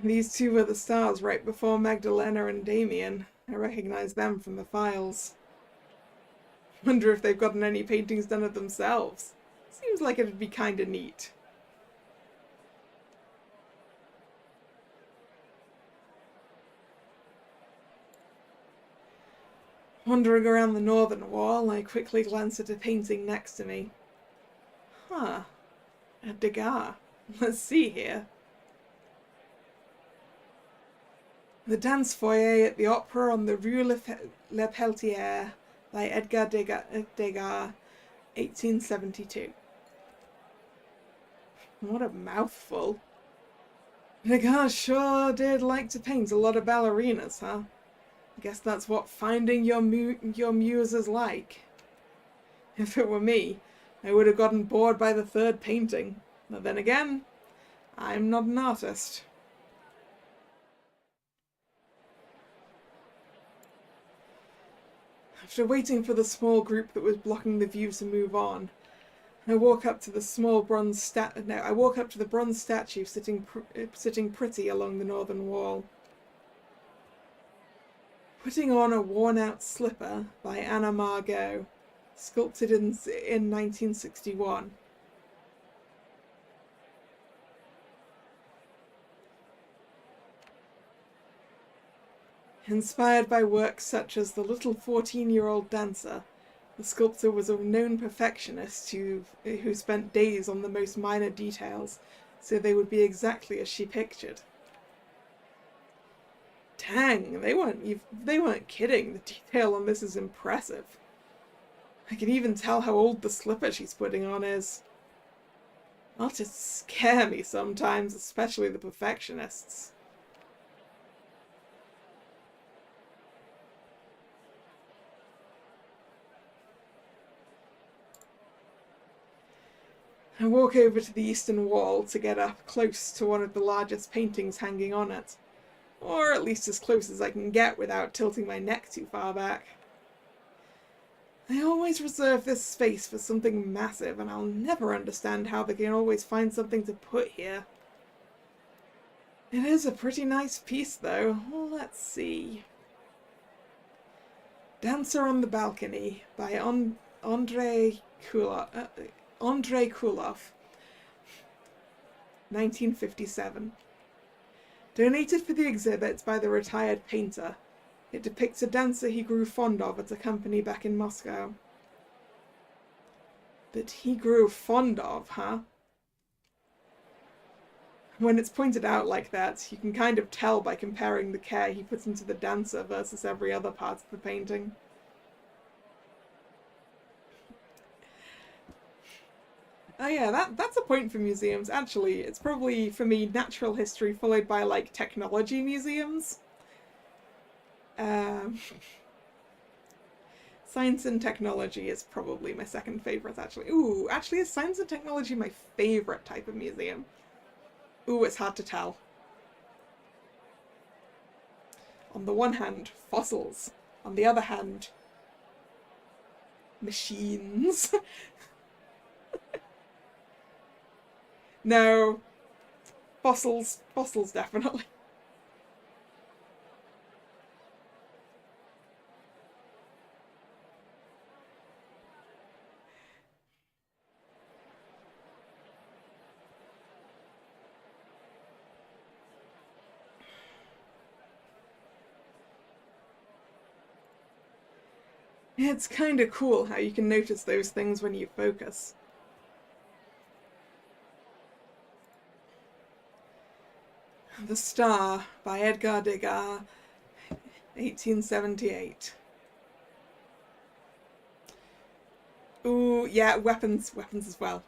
These two were the stars right before Magdalena and Damien. I recognize them from the files. Wonder if they've gotten any paintings done of themselves. Seems like it'd be kinda neat. Wandering around the northern wall, I quickly glance at a painting next to me. Huh. A Degas. Let's see here. The Dance Foyer at the Opera on the Rue Le Peltier by Edgar Degas, 1872. What a mouthful. Degas sure did like to paint a lot of ballerinas, huh? Guess that's what finding your muse is like. If it were me, I would have gotten bored by the third painting. But then again, I'm not an artist. After waiting for the small group that was blocking the view to move on, I walk up to the bronze statue sitting pretty along the northern wall. Putting on a Worn-Out Slipper by Anna Margot, sculpted in 1961. Inspired by works such as The Little 14-Year-Old Dancer, the sculptor was a known perfectionist who spent days on the most minor details so they would be exactly as she pictured. Dang, they weren't kidding. The detail on this is impressive. I can even tell how old the slipper she's putting on is. Artists scare me sometimes, especially the perfectionists. I walk over to the eastern wall to get up close to one of the largest paintings hanging on it. Or at least as close as I can get without tilting my neck too far back. I always reserve this space for something massive, and I'll never understand how they can always find something to put here. It is a pretty nice piece, though. Let's see. Dancer on the Balcony by Andrei Kulov, 1957. Donated for the exhibit by the retired painter. It depicts a dancer he grew fond of at a company back in Moscow. That he grew fond of, huh? When it's pointed out like that, you can kind of tell by comparing the care he puts into the dancer versus every other part of the painting. Oh yeah, that's a point for museums. Actually, it's probably, for me, natural history followed by, like, technology museums. Science and technology is probably my second favorite, actually. Ooh, actually, is science and technology my favorite type of museum? Ooh, it's hard to tell. On the one hand, fossils. On the other hand, machines. No. Fossils definitely. It's kind of cool how you can notice those things when you focus. The Star by Edgar Degas, 1878. Ooh, yeah, weapons as well.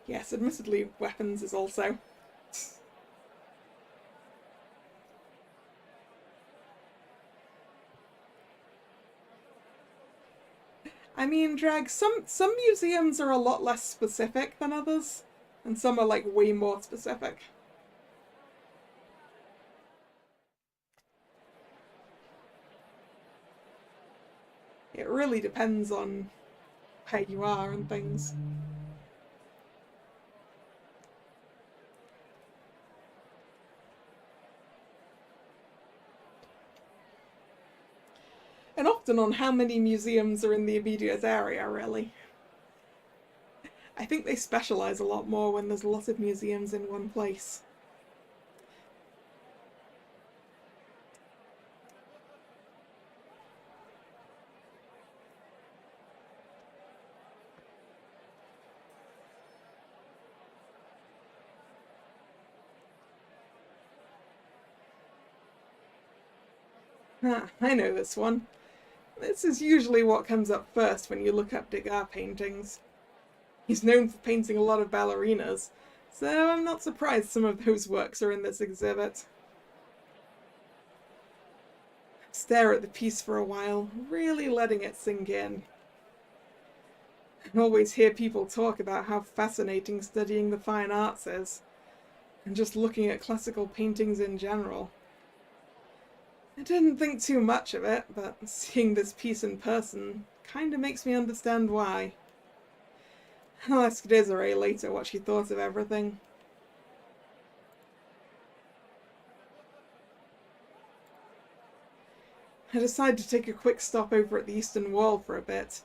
Yes, admittedly, weapons is also. I mean, Drag, some museums are a lot less specific than others, and some are, like, way more specific. It really depends on where you are and things. And often on how many museums are in the immediate area, really. I think they specialise a lot more when there's a lot of museums in one place. I know this one. This is usually what comes up first when you look up Degas paintings. He's known for painting a lot of ballerinas, so I'm not surprised some of those works are in this exhibit. Stare at the piece for a while, really letting it sink in. I always hear people talk about how fascinating studying the fine arts is, and just looking at classical paintings in general. I didn't think too much of it, but seeing this piece in person kinda makes me understand why. I'll ask Desiree later what she thought of everything. I decided to take a quick stop over at the Eastern Wall for a bit,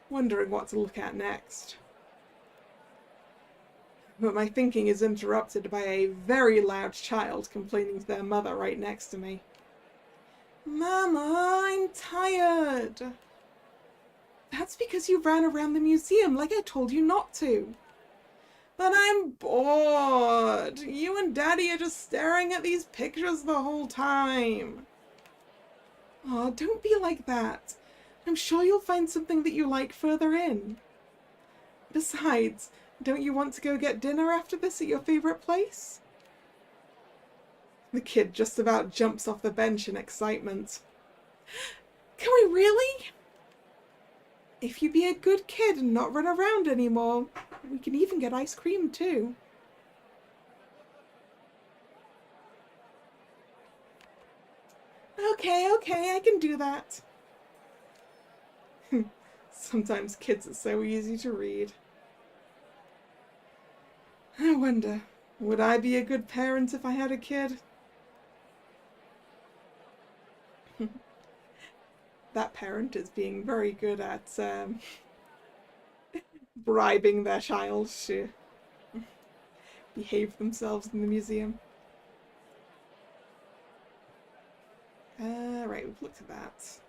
wondering what to look at next. But my thinking is interrupted by a very loud child complaining to their mother right next to me. "Mama, I'm tired." "That's because you ran around the museum like I told you not to." "But I'm bored. You and Daddy are just staring at these pictures the whole time." "Aw, don't be like that. I'm sure you'll find something that you like further in. Besides, don't you want to go get dinner after this at your favorite place?" The kid just about jumps off the bench in excitement. "Can we really?" "If you be a good kid and not run around anymore, we can even get ice cream too." Okay, I can do that." Sometimes kids are so easy to read. I wonder, would I be a good parent if I had a kid? That parent is being very good at bribing their child to behave themselves in the museum. Right, we've looked at that.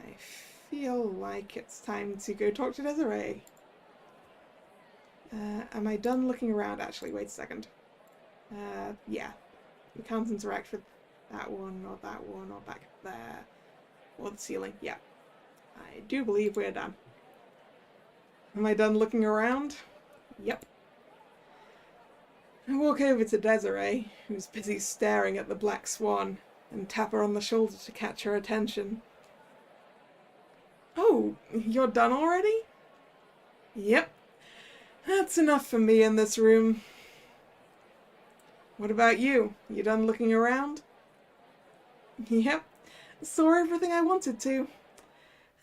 I feel like it's time to go talk to Desiree. Am I done looking around? Actually, wait a second. Yeah. We can't interact with that one or back there. Or the ceiling. Yeah. I do believe we're done. Am I done looking around? Yep. I walk over to Desiree, who's busy staring at the black swan, and tap her on the shoulder to catch her attention. "Oh, you're done already?" "Yep. That's enough for me in this room." "What about you? You done looking around?" "Yep. Saw everything I wanted to.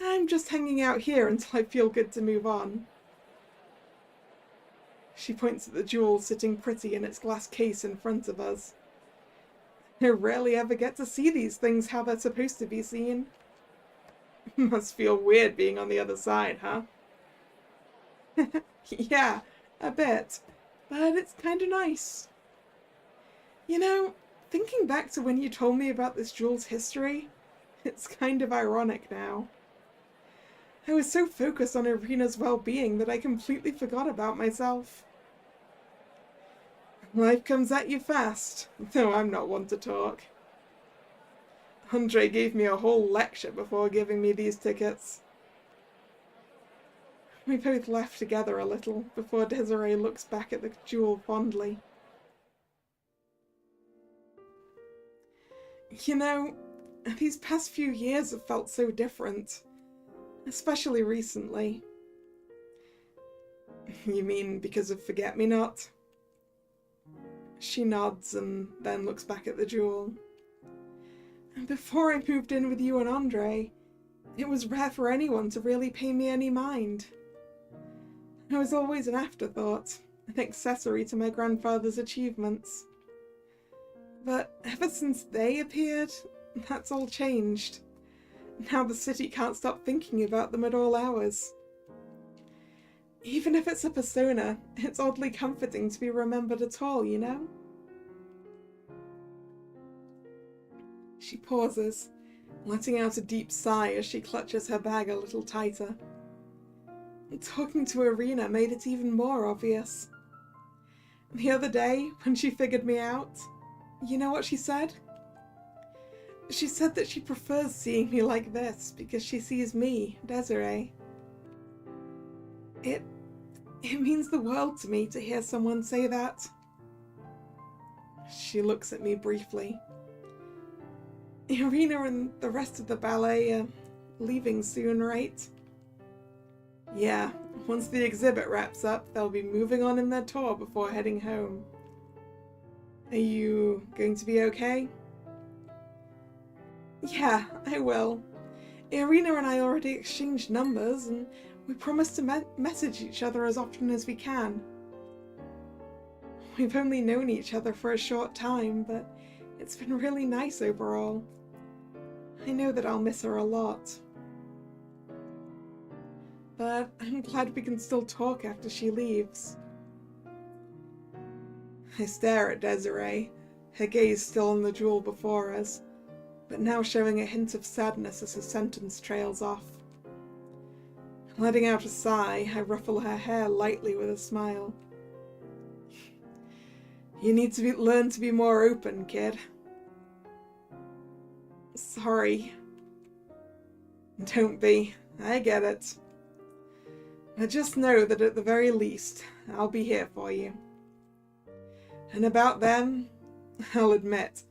I'm just hanging out here until I feel good to move on." She points at the jewel sitting pretty in its glass case in front of us. I rarely ever get to see these things how they're supposed to be seen. Must feel weird being on the other side, huh? Yeah, a bit. But it's kinda nice. You know, thinking back to when you told me about this jewel's history, it's kind of ironic now. I was so focused on Irina's well-being that I completely forgot about myself. Life comes at you fast, though I'm not one to talk. Andre gave me a whole lecture before giving me these tickets. We both laugh together a little before Desiree looks back at the jewel fondly. You know, these past few years have felt so different, especially recently. You mean because of Forget-Me-Not? She nods and then looks back at the jewel. Before I moved in with you and Andre, it was rare for anyone to really pay me any mind. I was always an afterthought, an accessory to my grandfather's achievements. But ever since they appeared, that's all changed. Now the city can't stop thinking about them at all hours. Even if it's a persona, it's oddly comforting to be remembered at all, you know? She pauses, letting out a deep sigh as she clutches her bag a little tighter. Talking to Irina made it even more obvious. The other day, when she figured me out, you know what she said? She said that she prefers seeing me like this because she sees me, Desiree. It means the world to me to hear someone say that. She looks at me briefly. Irina and the rest of the ballet are leaving soon, right? Yeah, once the exhibit wraps up, they'll be moving on in their tour before heading home. Are you going to be okay? Yeah, I will. Irina and I already exchanged numbers, and we promised to message each other as often as we can. We've only known each other for a short time, but it's been really nice overall. I know that I'll miss her a lot. But I'm glad we can still talk after she leaves. I stare at Desiree, her gaze still on the jewel before us, but now showing a hint of sadness as her sentence trails off. Letting out a sigh, I ruffle her hair lightly with a smile. You need to learn to be more open, kid. Sorry. Don't be. I get it. But just know that at the very least, I'll be here for you. And about them, I'll admit,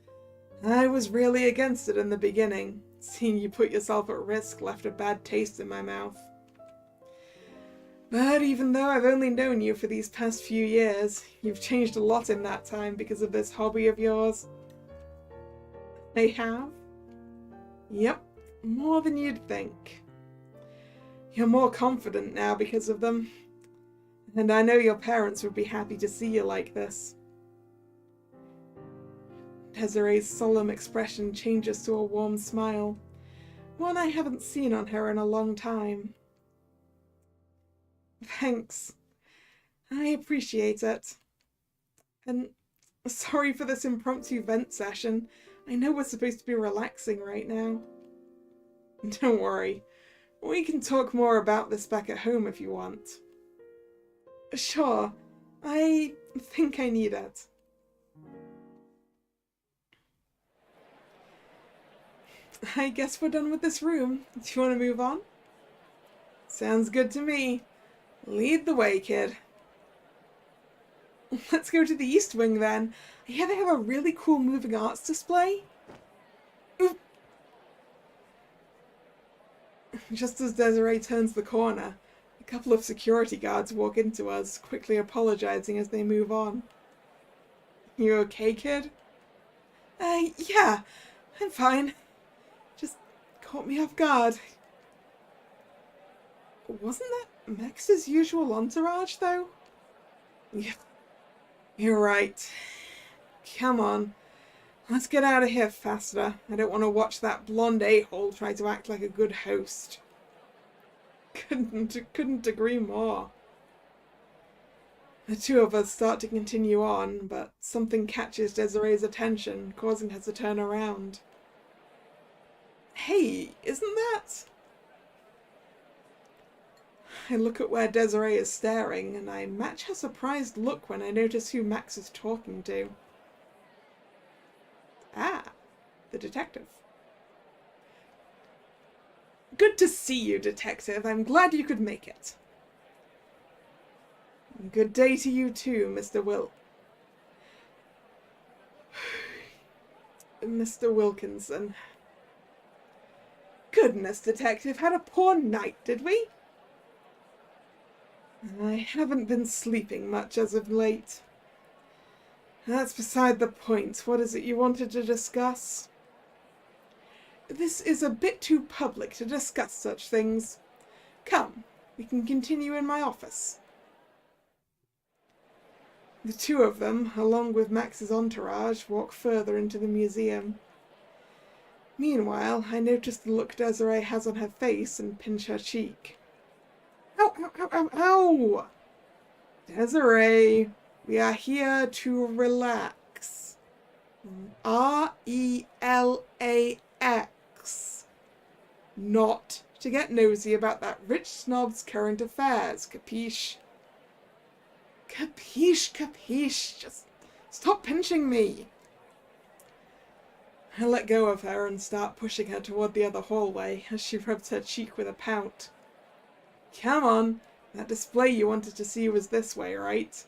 I was really against it in the beginning. Seeing you put yourself at risk left a bad taste in my mouth. But even though I've only known you for these past few years, you've changed a lot in that time because of this hobby of yours. I have? Yep, more than you'd think. You're more confident now because of them. And I know your parents would be happy to see you like this. Desiree's solemn expression changes to a warm smile, one I haven't seen on her in a long time. Thanks. I appreciate it. And sorry for this impromptu vent session. I know we're supposed to be relaxing right now. Don't worry. We can talk more about this back at home if you want. Sure. I think I need it. I guess we're done with this room. Do you want to move on? Sounds good to me. Lead the way, kid. Let's go to the East Wing then. I hear they have a really cool moving arts display. Ooh. Just as Desiree turns the corner, a couple of security guards walk into us, quickly apologizing as they move on. You okay, kid? Yeah, I'm fine. Just caught me off guard. Wasn't that Max's usual entourage, though? Yeah, you're right. Come on. Let's get out of here faster. I don't want to watch that blonde a-hole try to act like a good host. Couldn't agree more. The two of us start to continue on, but something catches Desiree's attention, causing her to turn around. Hey, isn't that... I look at where Desiree is staring, and I match her surprised look when I notice who Max is talking to. Ah, the detective. Good to see you, detective. I'm glad you could make it. Good day to you too, Mr. Mr. Wilkinson. Goodness, detective, had a poor night, did we? I haven't been sleeping much as of late. That's beside the point. What is it you wanted to discuss? This is a bit too public to discuss such things. Come, we can continue in my office. The two of them, along with Max's entourage, walk further into the museum. Meanwhile, I notice the look Desiree has on her face and pinch her cheek. Ow, ow, ow, ow, ow! Desiree, we are here to relax. R-E-L-A-X. Not to get nosy about that rich snob's current affairs, capiche? Capiche, capiche. Just stop pinching me. I let go of her and start pushing her toward the other hallway as she rubs her cheek with a pout. Come on, that display you wanted to see was this way, right?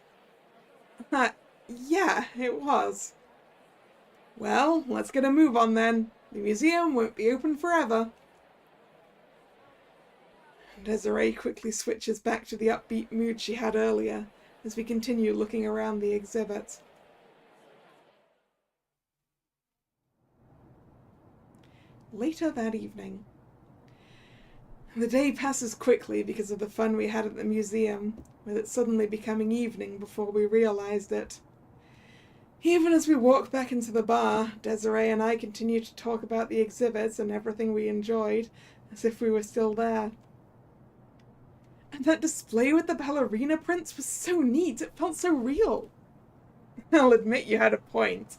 Yeah, it was. Well, let's get a move on then. The museum won't be open forever. Desiree quickly switches back to the upbeat mood she had earlier as we continue looking around the exhibit. Later that evening. The day passes quickly because of the fun we had at the museum, with it suddenly becoming evening before we realized it. Even as we walk back into the bar, Desiree and I continue to talk about the exhibits and everything we enjoyed, as if we were still there. And that display with the ballerina prints was so neat, it felt so real. I'll admit you had a point,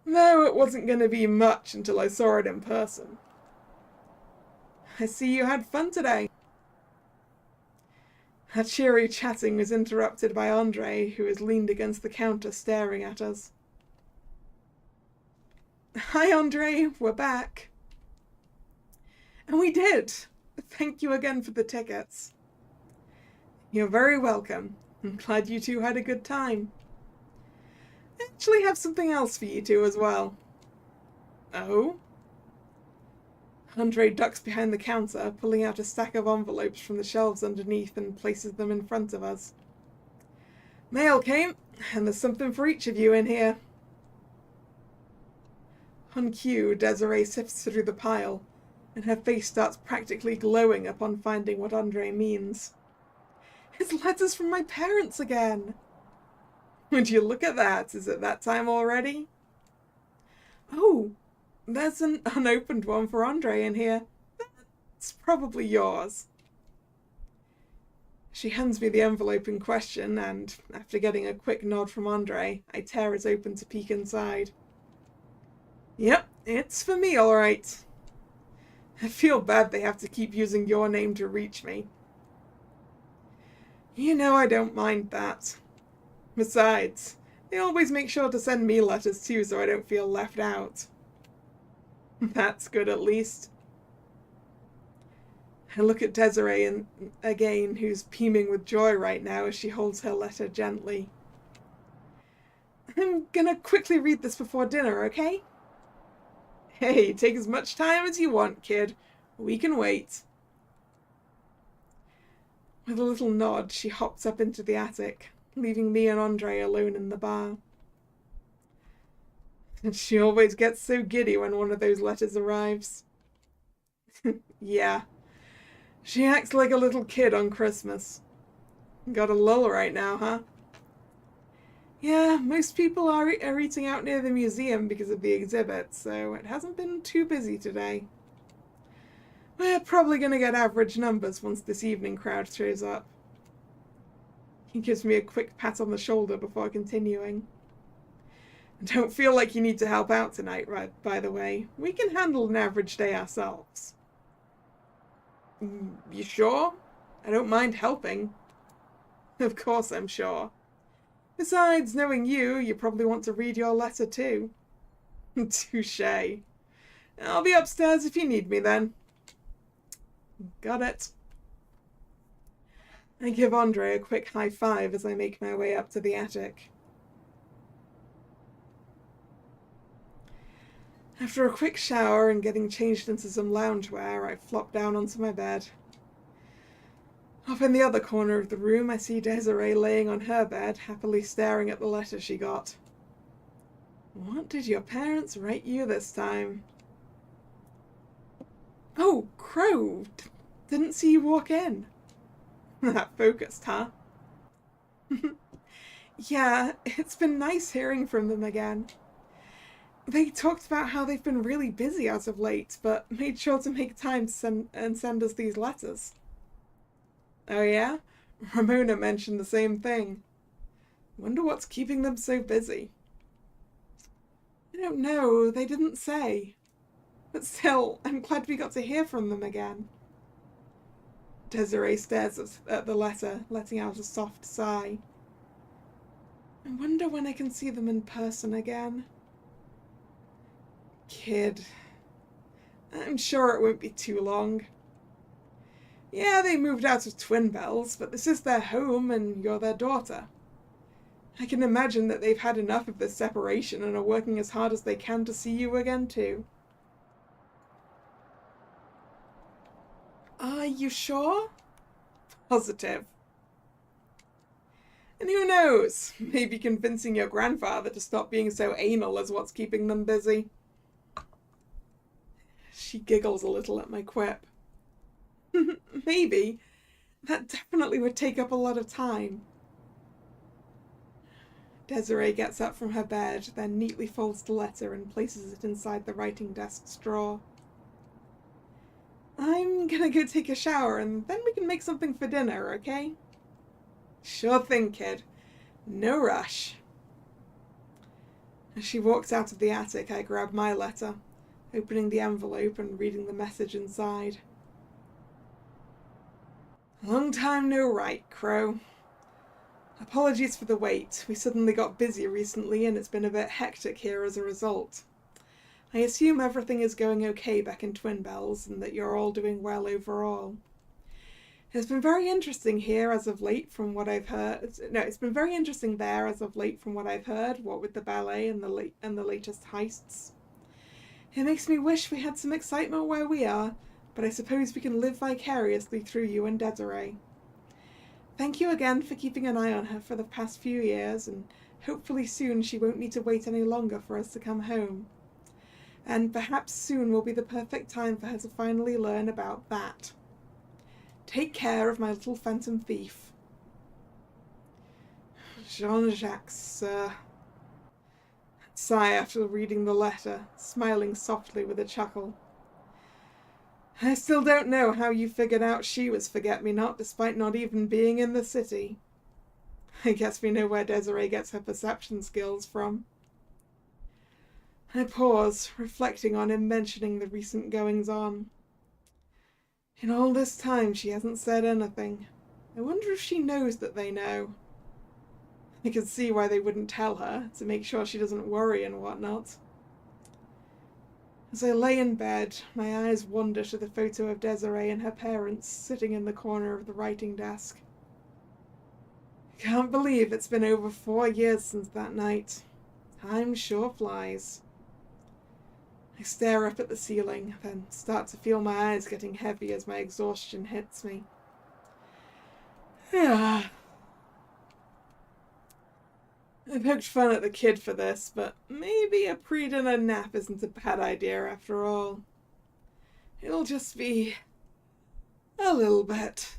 though it wasn't going to be much until I saw it in person. I see you had fun today. Our cheery chatting was interrupted by Andre, who was leaned against the counter staring at us. Hi, Andre, we're back. And we did. Thank you again for the tickets. You're very welcome. I'm glad you two had a good time. I actually have something else for you two as well. Oh? Andre ducks behind the counter, pulling out a stack of envelopes from the shelves underneath and places them in front of us. Mail came, and there's something for each of you in here. On cue, Desiree sifts through the pile, and her face starts practically glowing upon finding what Andre means. It's letters from my parents again! Would you look at that? Is it that time already? Oh, there's an unopened one for Andre in here. That's probably yours. She hands me the envelope in question, and after getting a quick nod from Andre, I tear it open to peek inside. Yep, it's for me, all right. I feel bad they have to keep using your name to reach me. You know I don't mind that. Besides, they always make sure to send me letters too, so I don't feel left out. That's good, at least. I look at Desiree again, who's beaming with joy right now as she holds her letter gently. I'm gonna quickly read this before dinner, okay? Hey, take as much time as you want, kid. We can wait. With a little nod, she hops up into the attic, leaving me and Andre alone in the bar. And she always gets so giddy when one of those letters arrives. Yeah. She acts like a little kid on Christmas. Got a lull right now, huh? Yeah, most people are eating out near the museum because of the exhibit, so it hasn't been too busy today. We're probably going to get average numbers once this evening crowd shows up. He gives me a quick pat on the shoulder before continuing. Don't feel like you need to help out tonight, right? By the way, we can handle an average day ourselves. You sure? I don't mind helping. Of course I'm sure. Besides, knowing you, you probably want to read your letter too. Touché. I'll be upstairs if you need me then. Got it. I give Andre a quick high five as I make my way up to the attic. After a quick shower and getting changed into some loungewear, I flop down onto my bed. Off in the other corner of the room, I see Desiree laying on her bed, happily staring at the letter she got. What did your parents write you this time? Oh, Crow! Didn't see you walk in. That focused, huh? Yeah, it's been nice hearing from them again. They talked about how they've been really busy as of late, but made sure to make time to send us these letters. Oh yeah? Ramona mentioned the same thing. Wonder what's keeping them so busy. I don't know, they didn't say. But still, I'm glad we got to hear from them again. Desiree stares at the letter, letting out a soft sigh. I wonder when I can see them in person again. Kid. I'm sure it won't be too long. Yeah, they moved out of Twin Bells, but this is their home and you're their daughter. I can imagine that they've had enough of this separation and are working as hard as they can to see you again too. Are you sure? Positive. And who knows, maybe convincing your grandfather to stop being so anal is what's keeping them busy. She giggles a little at my quip. Maybe. That definitely would take up a lot of time. Desiree gets up from her bed, then neatly folds the letter and places it inside the writing desk's drawer. I'm gonna go take a shower and then we can make something for dinner, okay? Sure thing, kid. No rush. As she walks out of the attic, I grab my letter, opening the envelope and reading the message inside. Long time no write, Crow. Apologies for the wait. We suddenly got busy recently and it's been a bit hectic here as a result. I assume everything is going okay back in Twin Bells and that you're all doing well overall. It's been very interesting here as of late from what I've heard. It's been very interesting there as of late from what I've heard, what with the ballet and the latest heists. It makes me wish we had some excitement where we are, but I suppose we can live vicariously through you and Desiree. Thank you again for keeping an eye on her for the past few years, and hopefully soon she won't need to wait any longer for us to come home. And perhaps soon will be the perfect time for her to finally learn about that. Take care of my little phantom thief. Jean-Jacques, sir. Sigh after reading the letter, smiling softly with a chuckle. I still don't know how you figured out she was Forget-Me-Not despite not even being in the city. I guess we know where Desiree gets her perception skills from. I pause, reflecting on him mentioning the recent goings-on. In all this time she hasn't said anything. I wonder if she knows that they know. I can see why they wouldn't tell her, to make sure she doesn't worry and whatnot. As I lay in bed, my eyes wander to the photo of Desiree and her parents sitting in the corner of the writing desk. I can't believe it's been over 4 years since that night. Time sure flies. I stare up at the ceiling, then start to feel my eyes getting heavy as my exhaustion hits me. I poked fun at the kid for this, but maybe a pre-dinner nap isn't a bad idea after all. It'll just be a little bit.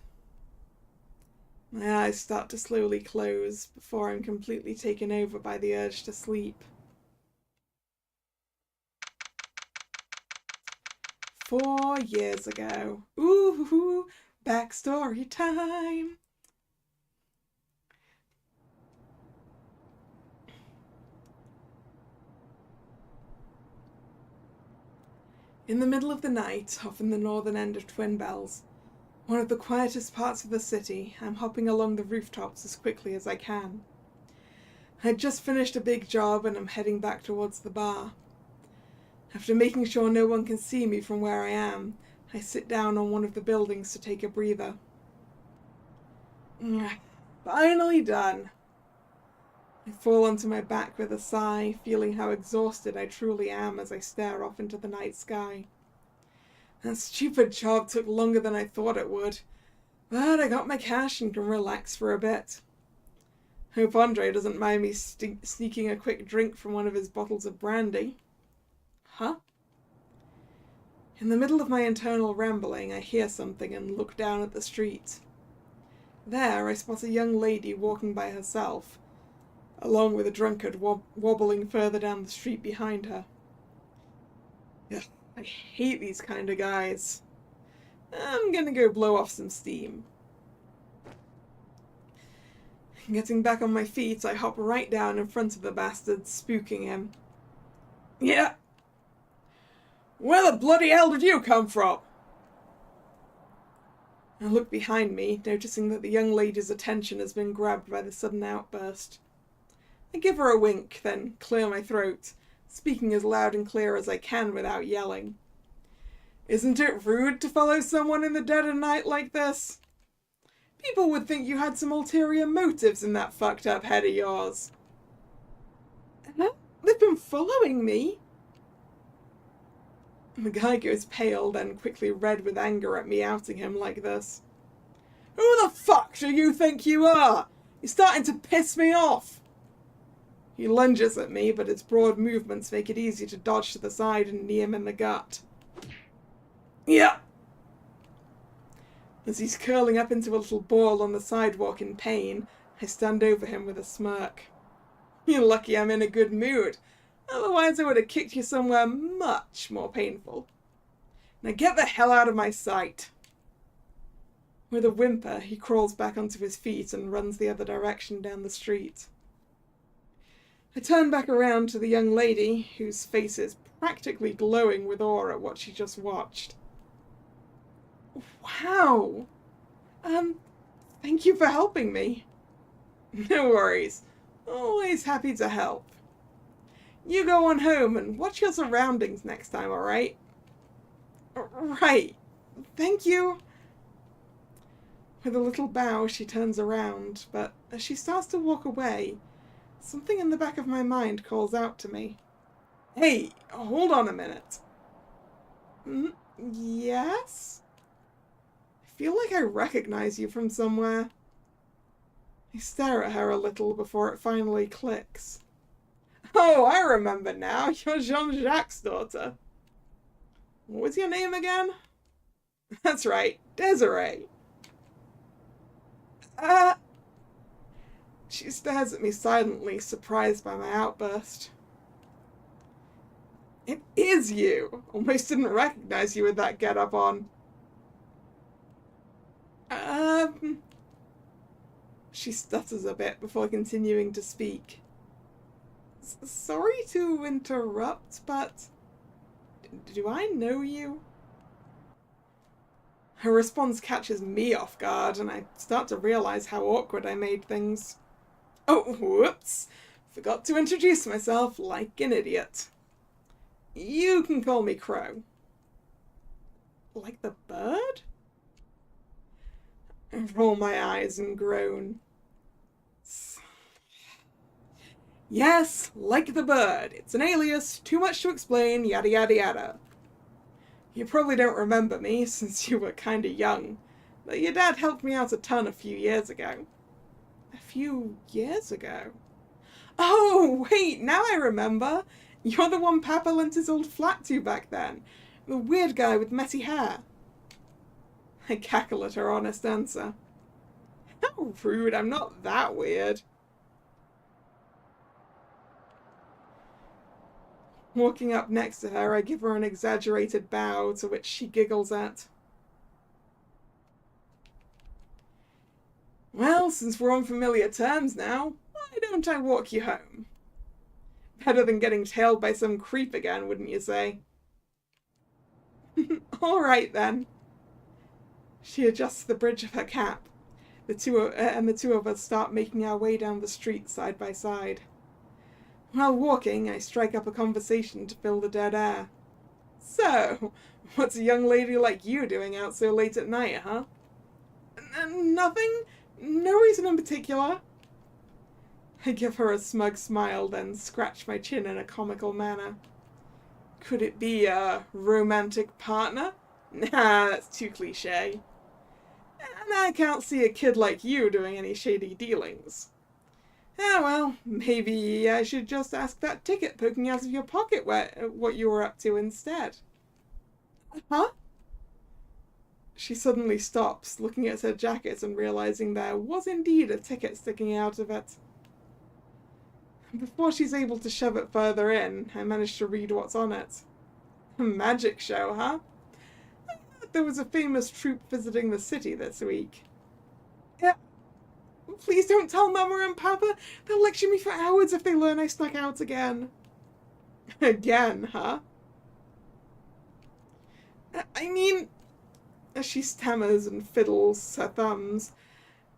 My eyes start to slowly close before I'm completely taken over by the urge to sleep. 4 years ago. Ooh, backstory time. In the middle of the night, off in the northern end of Twin Bells, one of the quietest parts of the city, I'm hopping along the rooftops as quickly as I can. I'd just finished a big job and I'm heading back towards the bar. After making sure no one can see me from where I am, I sit down on one of the buildings to take a breather. Finally done. I fall onto my back with a sigh, feeling how exhausted I truly am as I stare off into the night sky. That stupid job took longer than I thought it would, but I got my cash and can relax for a bit. Hope Andre doesn't mind me sneaking a quick drink from one of his bottles of brandy. Huh? In the middle of my internal rambling, I hear something and look down at the street. There, I spot a young lady walking by herself, along with a drunkard wobbling further down the street behind her. Ugh, I hate these kind of guys. I'm gonna go blow off some steam. Getting back on my feet, I hop right down in front of the bastard, spooking him. Yeah. Where the bloody hell did you come from? I look behind me, noticing that the young lady's attention has been grabbed by the sudden outburst. I give her a wink, then clear my throat, speaking as loud and clear as I can without yelling. Isn't it rude to follow someone in the dead of night like this? People would think you had some ulterior motives in that fucked up head of yours. Huh? They've been following me? The guy goes pale, then quickly red with anger at me outing him like this. Who the fuck do you think you are? You're starting to piss me off. He lunges at me, but his broad movements make it easy to dodge to the side and knee him in the gut. Yeah. As he's curling up into a little ball on the sidewalk in pain, I stand over him with a smirk. You're lucky I'm in a good mood. Otherwise I would have kicked you somewhere much more painful. Now get the hell out of my sight. With a whimper, he crawls back onto his feet and runs the other direction down the street. I turn back around to the young lady, whose face is practically glowing with awe at what she just watched. Wow! Thank you for helping me. No worries. Always happy to help. You go on home and watch your surroundings next time, alright? Right. Thank you. With a little bow, she turns around, but as she starts to walk away, something in the back of my mind calls out to me. Hey, hold on a minute. Yes? I feel like I recognize you from somewhere. I stare at her a little before it finally clicks. Oh, I remember now. You're Jean-Jacques' daughter. What was your name again? That's right, Desiree. She stares at me silently, surprised by my outburst. It is you! Almost didn't recognize you with that get-up on. She stutters a bit before continuing to speak. Sorry to interrupt, but do I know you? Her response catches me off guard, and I start to realize how awkward I made things. Oh, whoops! Forgot to introduce myself like an idiot. You can call me Crow. Like the bird? I roll my eyes and groan. Yes, like the bird. It's an alias, too much to explain, yada yada yada. You probably don't remember me, since you were kinda young, but your dad helped me out a ton a few years ago. A few years ago? Oh, wait, now I remember! You're the one Papa lent his old flat to back then. The weird guy with messy hair. I cackle at her honest answer. How rude, I'm not that weird. Walking up next to her, I give her an exaggerated bow, to which she giggles at. Well, since we're on familiar terms now, why don't I walk you home? Better than getting tailed by some creep again, wouldn't you say? All right, then. She adjusts the bridge of her cap. The two of us start making our way down the street side by side. While walking, I strike up a conversation to fill the dead air. So, what's a young lady like you doing out so late at night, huh? Nothing. No reason in particular. I give her a smug smile, then scratch my chin in a comical manner. Could it be a romantic partner? Nah, that's too cliché. And I can't see a kid like you doing any shady dealings. Ah, well, maybe I should just ask that ticket poking out of your pocket what you were up to instead. Huh? She suddenly stops, looking at her jacket and realizing there was indeed a ticket sticking out of it. Before she's able to shove it further in, I manage to read what's on it. A magic show, huh? I thought there was a famous troupe visiting the city this week. Yeah. Please don't tell Mama and Papa. They'll lecture me for hours if they learn I snuck out again. Again, huh? I mean... As she stammers and fiddles her thumbs,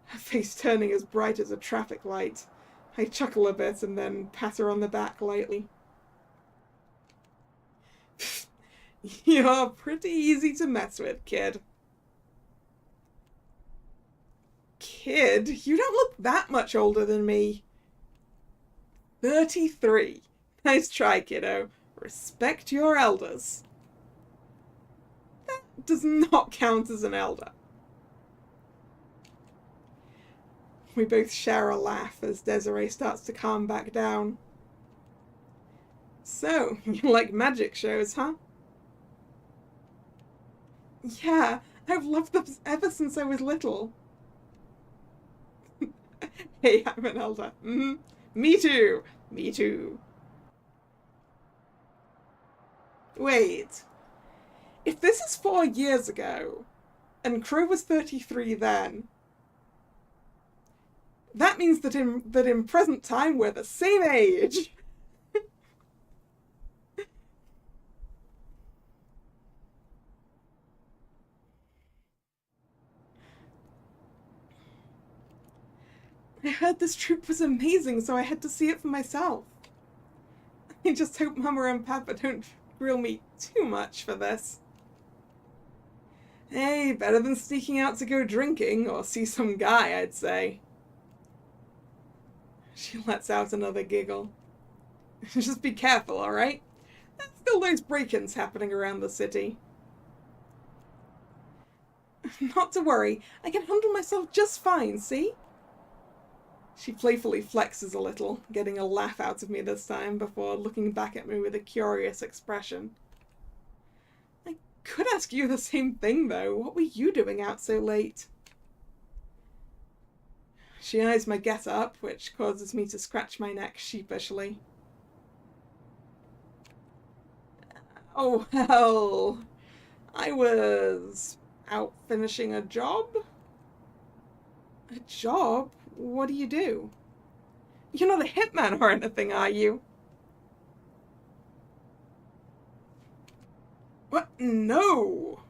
her face turning as bright as a traffic light, I chuckle a bit and then pat her on the back lightly. You're pretty easy to mess with, kid. Kid? You don't look that much older than me. 33. Nice try, kiddo. Respect your elders. That does not count as an elder. We both share a laugh as Desiree starts to calm back down. So, you like magic shows, huh? Yeah, I've loved them ever since I was little. Hey, I'm an elder. Me too. Me too. Wait. If this is 4 years ago, and Crow was 33 then, that means that in present time we're the same age. I heard this troupe was amazing, so I had to see it for myself. I just hope Mama and Papa don't grill me too much for this. Hey, better than sneaking out to go drinking or see some guy, I'd say. She lets out another giggle. Just be careful, alright? There's still those break-ins happening around the city. Not to worry, I can handle myself just fine, see? She playfully flexes a little, getting a laugh out of me this time before looking back at me with a curious expression. I could ask you the same thing, though. What were you doing out so late? She eyes my get-up, which causes me to scratch my neck sheepishly. Oh, hell. I was out finishing a job? A job? What do you do? You're not a hitman or anything, are you? What? No!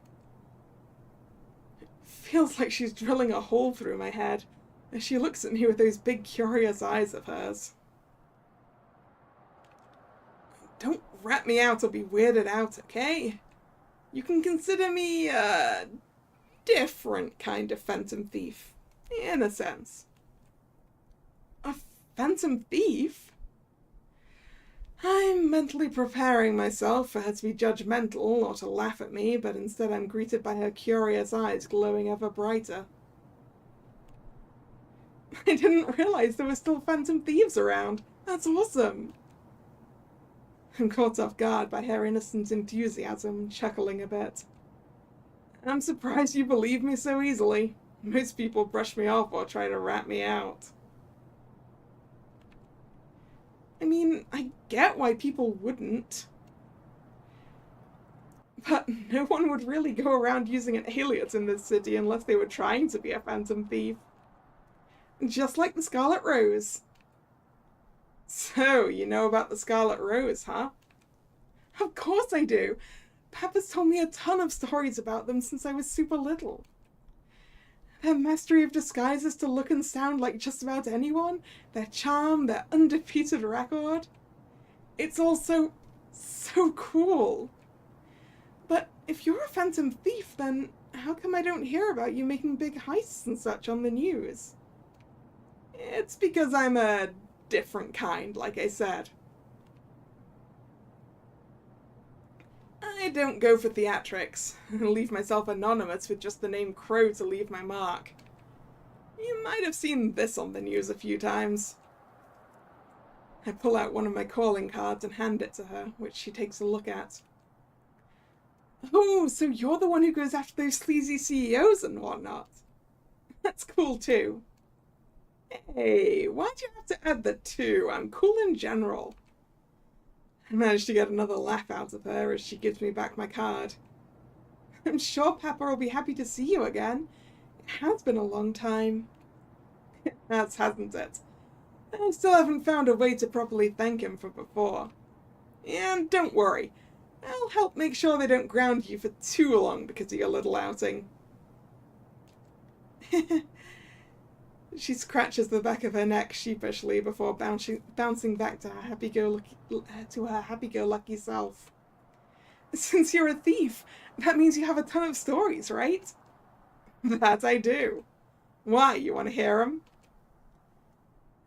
It feels like she's drilling a hole through my head as she looks at me with those big curious eyes of hers. Don't rat me out or be weirded out, okay? You can consider me a different kind of phantom thief, in a sense. A phantom thief? I'm mentally preparing myself for her to be judgmental or to laugh at me, but instead I'm greeted by her curious eyes glowing ever brighter. I didn't realize there were still phantom thieves around. That's awesome. I'm caught off guard by her innocent enthusiasm, chuckling a bit. I'm surprised you believe me so easily. Most people brush me off or try to rat me out. I mean, I get why people wouldn't. But no one would really go around using an alias in this city unless they were trying to be a phantom thief. Just like the Scarlet Rose. So, you know about the Scarlet Rose, huh? Of course I do. Papa's told me a ton of stories about them since I was super little. Their mastery of disguises to look and sound like just about anyone, their charm, their undefeated record. It's all so cool. But if you're a phantom thief, then how come I don't hear about you making big heists and such on the news? It's because I'm a different kind, like I said. I don't go for theatrics, and leave myself anonymous with just the name Crow to leave my mark. You might have seen this on the news a few times. I pull out one of my calling cards and hand it to her, which she takes a look at. Oh, so you're the one who goes after those sleazy CEOs and whatnot. That's cool too. Hey, why'd you have to add the two? I'm cool in general. I managed to get another laugh out of her as she gives me back my card. I'm sure Papa will be happy to see you again. It has been a long time. It has, hasn't it? I still haven't found a way to properly thank him for before. And don't worry, I'll help make sure they don't ground you for too long because of your little outing. She scratches the back of her neck sheepishly before bouncing back to her happy-go-lucky self. Since you're a thief, that means you have a ton of stories, right? That I do. Why, you want to hear 'em?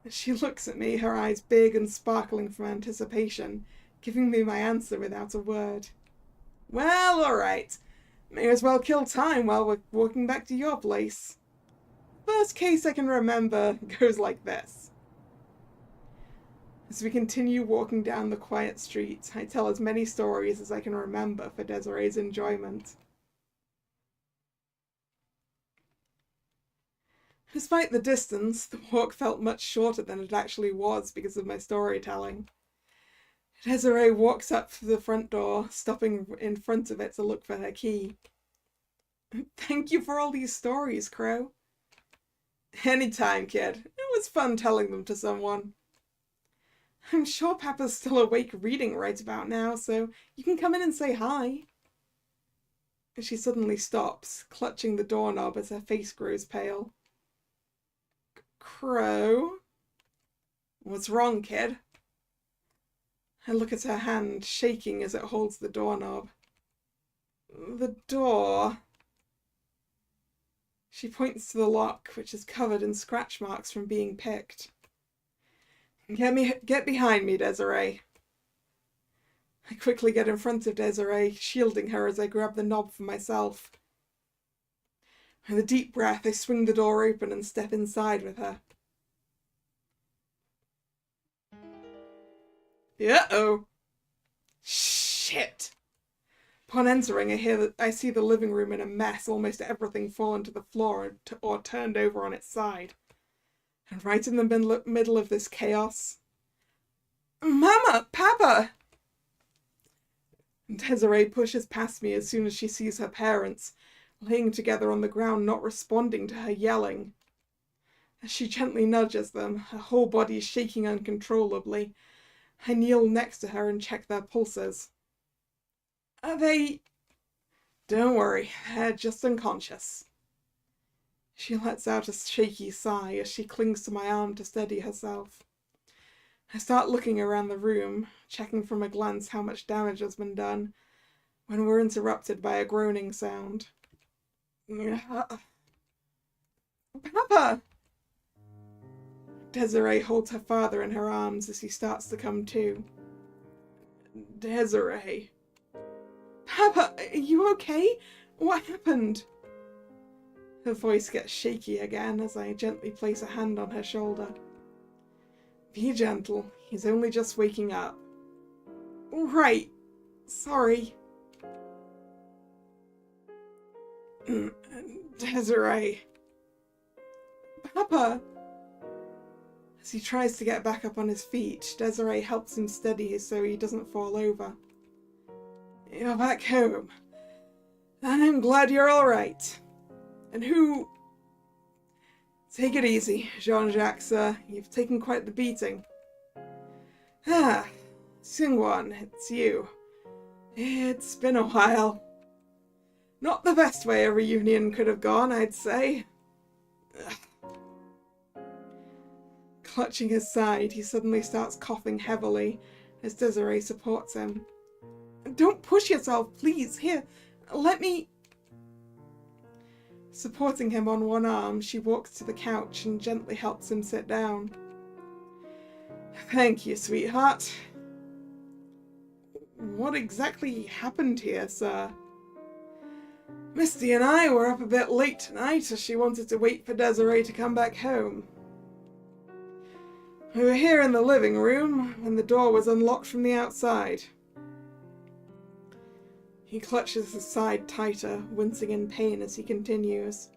She looks at me, her eyes big and sparkling from anticipation, giving me my answer without a word. Well, all right. May as well kill time while we're walking back to your place. First case I can remember goes like this. As we continue walking down the quiet street, I tell as many stories as I can remember for Desiree's enjoyment. Despite the distance, the walk felt much shorter than it actually was because of my storytelling. Desiree walks up to the front door, stopping in front of it to look for her key. Thank you for all these stories, Crow. Anytime, kid. It was fun telling them to someone. I'm sure Papa's still awake reading right about now, so you can come in and say hi. She suddenly stops, clutching the doorknob as her face grows pale. Crow? What's wrong, kid? I look at her hand, shaking as it holds the doorknob. The door. She points to the lock, which is covered in scratch marks from being picked. Get behind me, Desiree. I quickly get in front of Desiree, shielding her as I grab the knob for myself. With a deep breath, I swing the door open and step inside with her. Uh-oh. Shit. Upon entering, I see the living room in a mess, almost everything fallen to the floor or turned over on its side. And right in the middle of this chaos... Mama! Papa! Desiree pushes past me as soon as she sees her parents, laying together on the ground, not responding to her yelling. As she gently nudges them, her whole body shaking uncontrollably, I kneel next to her and check their pulses. Are they... Don't worry, they're just unconscious. She lets out a shaky sigh as she clings to my arm to steady herself. I start looking around the room, checking from a glance how much damage has been done, when we're interrupted by a groaning sound. Papa! Desiree holds her father in her arms as he starts to come to. Desiree. Papa, are you okay? What happened? Her voice gets shaky again as I gently place a hand on her shoulder. Be gentle, he's only just waking up. Right, sorry. Desiree. Papa! As he tries to get back up on his feet, Desiree helps him steady so he doesn't fall over. You're back home. And I'm glad you're all right. And who... Take it easy, Jean-Jacques, sir. You've taken quite the beating. Ah, Seungwon, it's you. It's been a while. Not the best way a reunion could have gone, I'd say. Ugh. Clutching his side, he suddenly starts coughing heavily as Desiree supports him. Don't push yourself, please. Here, let me... Supporting him on one arm, she walks to the couch and gently helps him sit down. Thank you, sweetheart. What exactly happened here, sir? Misty and I were up a bit late tonight as she wanted to wait for Desiree to come back home. We were here in the living room when the door was unlocked from the outside. He clutches his side tighter, wincing in pain as he continues.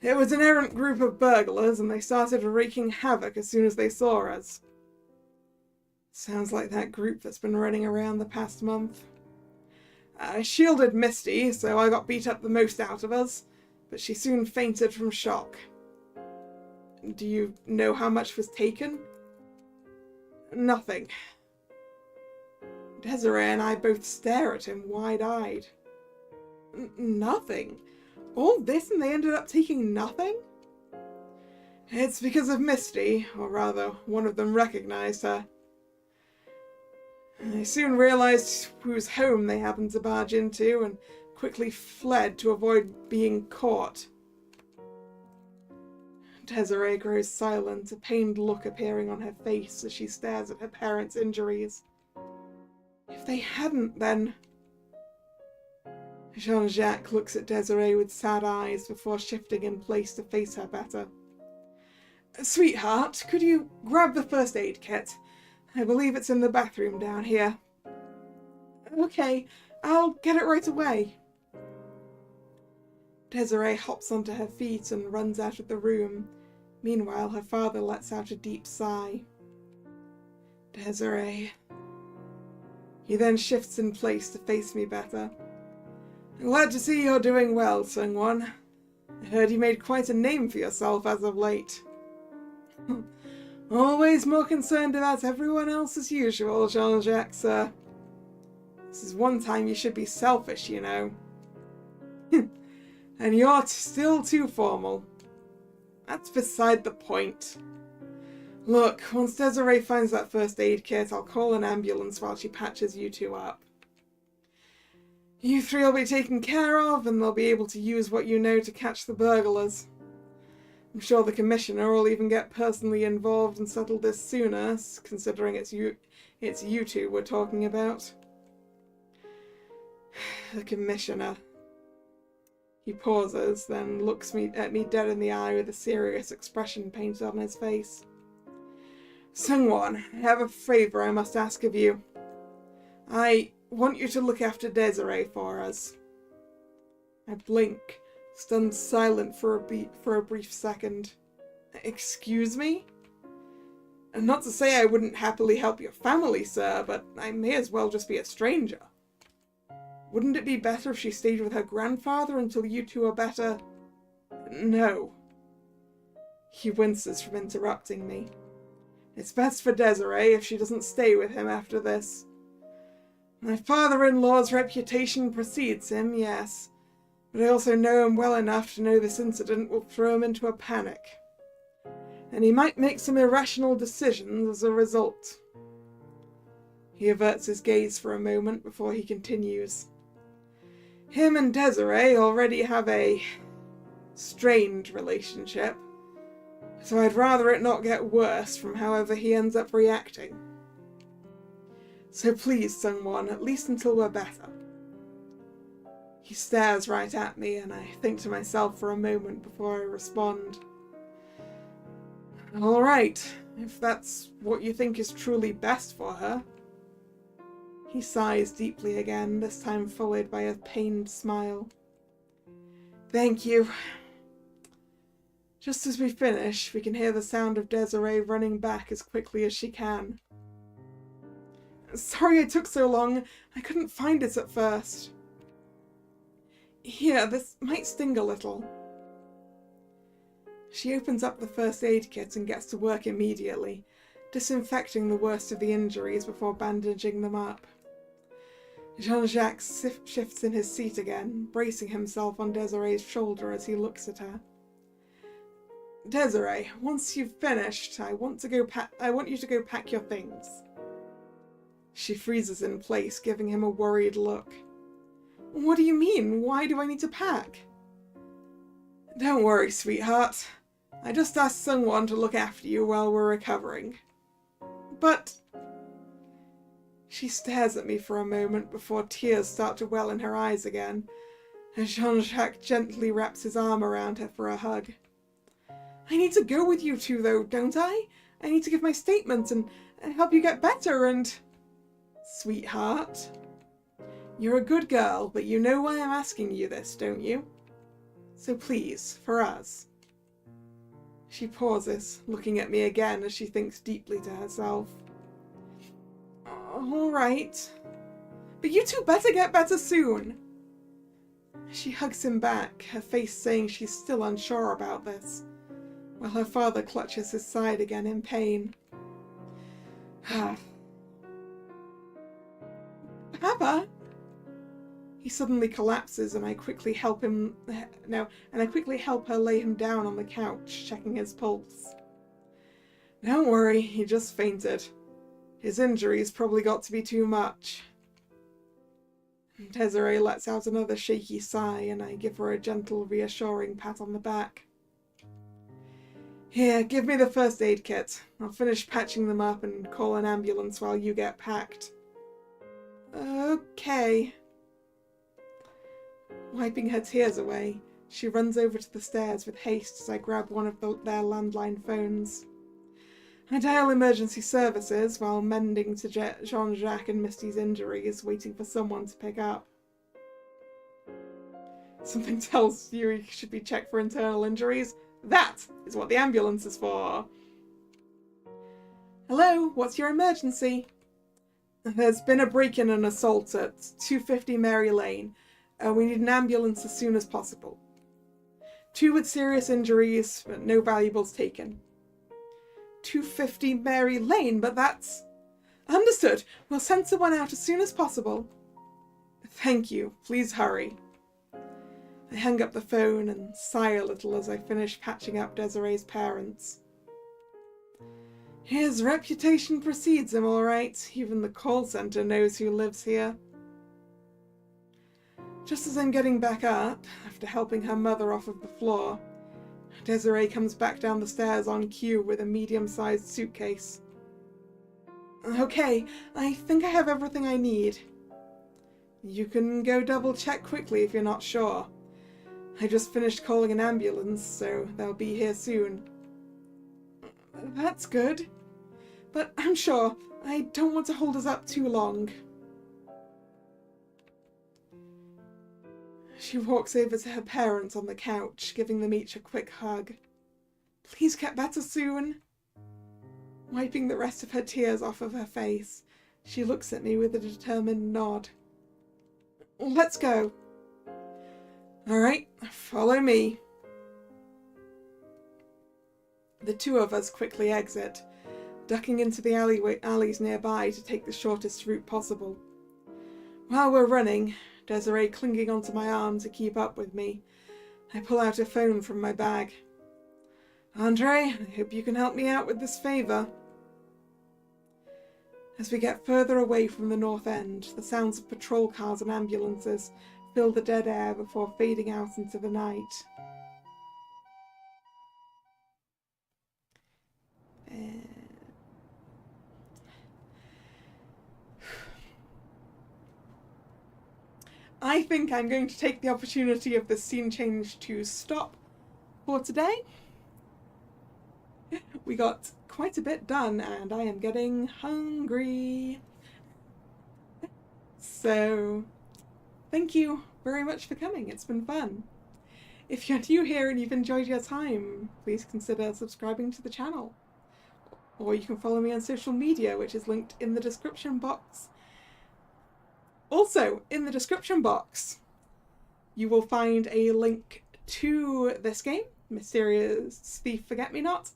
It was an errant group of burglars, and they started wreaking havoc as soon as they saw us. Sounds like that group that's been running around the past month. I shielded Misty, so I got beat up the most out of us, but she soon fainted from shock. Do you know how much was taken? Nothing. Desiree and I both stare at him wide-eyed. Nothing? All this and they ended up taking nothing? It's because of Misty, or rather, one of them recognized her. They soon realized whose home they happened to barge into and quickly fled to avoid being caught. Desiree grows silent, a pained look appearing on her face as she stares at her parents' injuries. If they hadn't, then... Jean-Jacques looks at Desiree with sad eyes before shifting in place to face her better. Sweetheart, could you grab the first aid kit? I believe it's in the bathroom down here. Okay, I'll get it right away. Desiree hops onto her feet and runs out of the room. Meanwhile, her father lets out a deep sigh. Desiree. He then shifts in place to face me better. I'm glad to see you're doing well, Sungwon. I heard you made quite a name for yourself as of late. Always more concerned about everyone else as usual, Jean-Jacques, sir. This is one time you should be selfish, you know. And you're still too formal. That's beside the point. Look, once Desiree finds that first aid kit, I'll call an ambulance while she patches you two up. You three will be taken care of, and they'll be able to use what you know to catch the burglars. I'm sure the Commissioner will even get personally involved and settle this sooner, considering it's you two we're talking about. The Commissioner. He pauses, then looks at me dead in the eye with a serious expression painted on his face. Sungwon, I have a favour I must ask of you. I want you to look after Desiree for us. I blink, stunned silent for a brief second. Excuse me? And not to say I wouldn't happily help your family, sir, but I may as well just be a stranger. Wouldn't it be better if she stayed with her grandfather until you two are better? No. He winces from interrupting me. It's best for Desiree if she doesn't stay with him after this. My father-in-law's reputation precedes him, yes, but I also know him well enough to know this incident will throw him into a panic. And he might make some irrational decisions as a result. He averts his gaze for a moment before he continues. Him and Desiree already have a strained relationship, so I'd rather it not get worse from however he ends up reacting. So please, Sungwon, at least until we're better. He stares right at me, and I think to myself for a moment before I respond. All right, if that's what you think is truly best for her. He sighs deeply again, this time followed by a pained smile. Thank you. Just as we finish, we can hear the sound of Desiree running back as quickly as she can. Sorry it took so long. I couldn't find it at first. Here, this might sting a little. She opens up the first aid kit and gets to work immediately, disinfecting the worst of the injuries before bandaging them up. Jean-Jacques shifts in his seat again, bracing himself on Desiree's shoulder as he looks at her. Desiree, once you've finished, I want you to go pack your things. She freezes in place, giving him a worried look. What do you mean? Why do I need to pack? Don't worry, sweetheart. I just asked Sungwon to look after you while we're recovering. But... She stares at me for a moment before tears start to well in her eyes again, as Jean-Jacques gently wraps his arm around her for a hug. I need to go with you two, though, don't I? I need to give my statement and help you get better and... Sweetheart, you're a good girl, but you know why I'm asking you this, don't you? So please, for us. She pauses, looking at me again as she thinks deeply to herself. All right. But you two better get better soon. She hugs him back, her face saying she's still unsure about this, while her father clutches his side again in pain. Papa? He suddenly collapses and I quickly help her lay him down on the couch, checking his pulse. Don't worry, he just fainted. His injuries probably got to be too much. Desiree lets out another shaky sigh and I give her a gentle, reassuring pat on the back. Here, give me the first aid kit. I'll finish patching them up and call an ambulance while you get packed. Okay. Wiping her tears away, she runs over to the stairs with haste as I grab one of their landline phones. I dial emergency services while mending to Jean-Jacques and Misty's injuries, waiting for someone to pick up. Something tells you should be checked for internal injuries. That is what the ambulance is for. Hello, what's your emergency? There's been a break-in and assault at 250 Mary Lane. We need an ambulance as soon as possible. 2 with serious injuries, but no valuables taken. 250 Mary Lane, but that's... Understood. We'll send someone out as soon as possible. Thank you. Please hurry. I hang up the phone and sigh a little as I finish patching up Desiree's parents. His reputation precedes him, all right. Even the call centre knows who lives here. Just as I'm getting back up, after helping her mother off of the floor, Desiree comes back down the stairs on cue with a medium-sized suitcase. Okay, I think I have everything I need. You can go double-check quickly if you're not sure. I just finished calling an ambulance, so they'll be here soon. That's good. But I'm sure. I don't want to hold us up too long. She walks over to her parents on the couch, giving them each a quick hug. Please get better soon. Wiping the rest of her tears off of her face, she looks at me with a determined nod. Let's go. All right, follow me. The 2 of us quickly exit, ducking into the alleys nearby to take the shortest route possible. While we're running, Desiree clinging onto my arm to keep up with me, I pull out a phone from my bag. Andre, I hope you can help me out with this favour. As we get further away from the north end, the sounds of patrol cars and ambulances fill the dead air before fading out into the night. I think I'm going to take the opportunity of this scene change to stop for today. We got quite a bit done and I am getting hungry. So, thank you very much for coming. It's been fun. If you're new here and you've enjoyed your time, please consider subscribing to the channel. Or you can follow me on social media, which is linked in the description box. Also, in the description box, you will find a link to this game, Mysterious Thief Forget-Me-Not.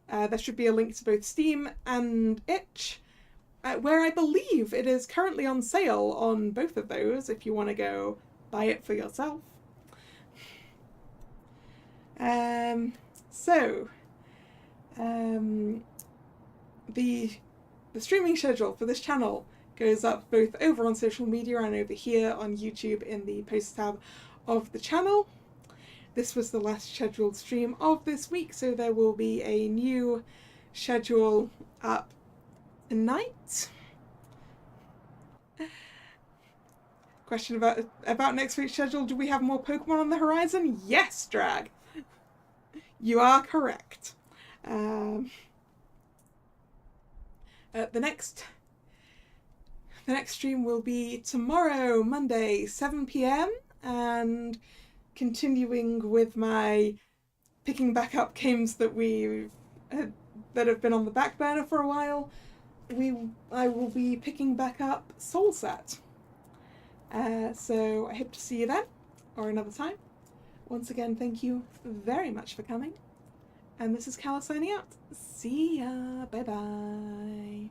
There should be a link to both Steam and itch, where I believe it is currently on sale on both of those if you want to go buy it for yourself. The streaming schedule for this channel goes up both over on social media and over here on YouTube in the post tab of the channel. This was the last scheduled stream of this week, so there will be a new schedule up tonight. Question about next week's schedule. Do we have more Pokemon on the horizon? Yes, Drag. You are correct. The next stream will be tomorrow, Monday, 7 PM, and continuing with my picking back up games that that have been on the back burner for a while. I will be picking back up Soul Set. So I hope to see you then, or another time. Once again, thank you very much for coming. And this is Kalla signing out. See ya. Bye bye.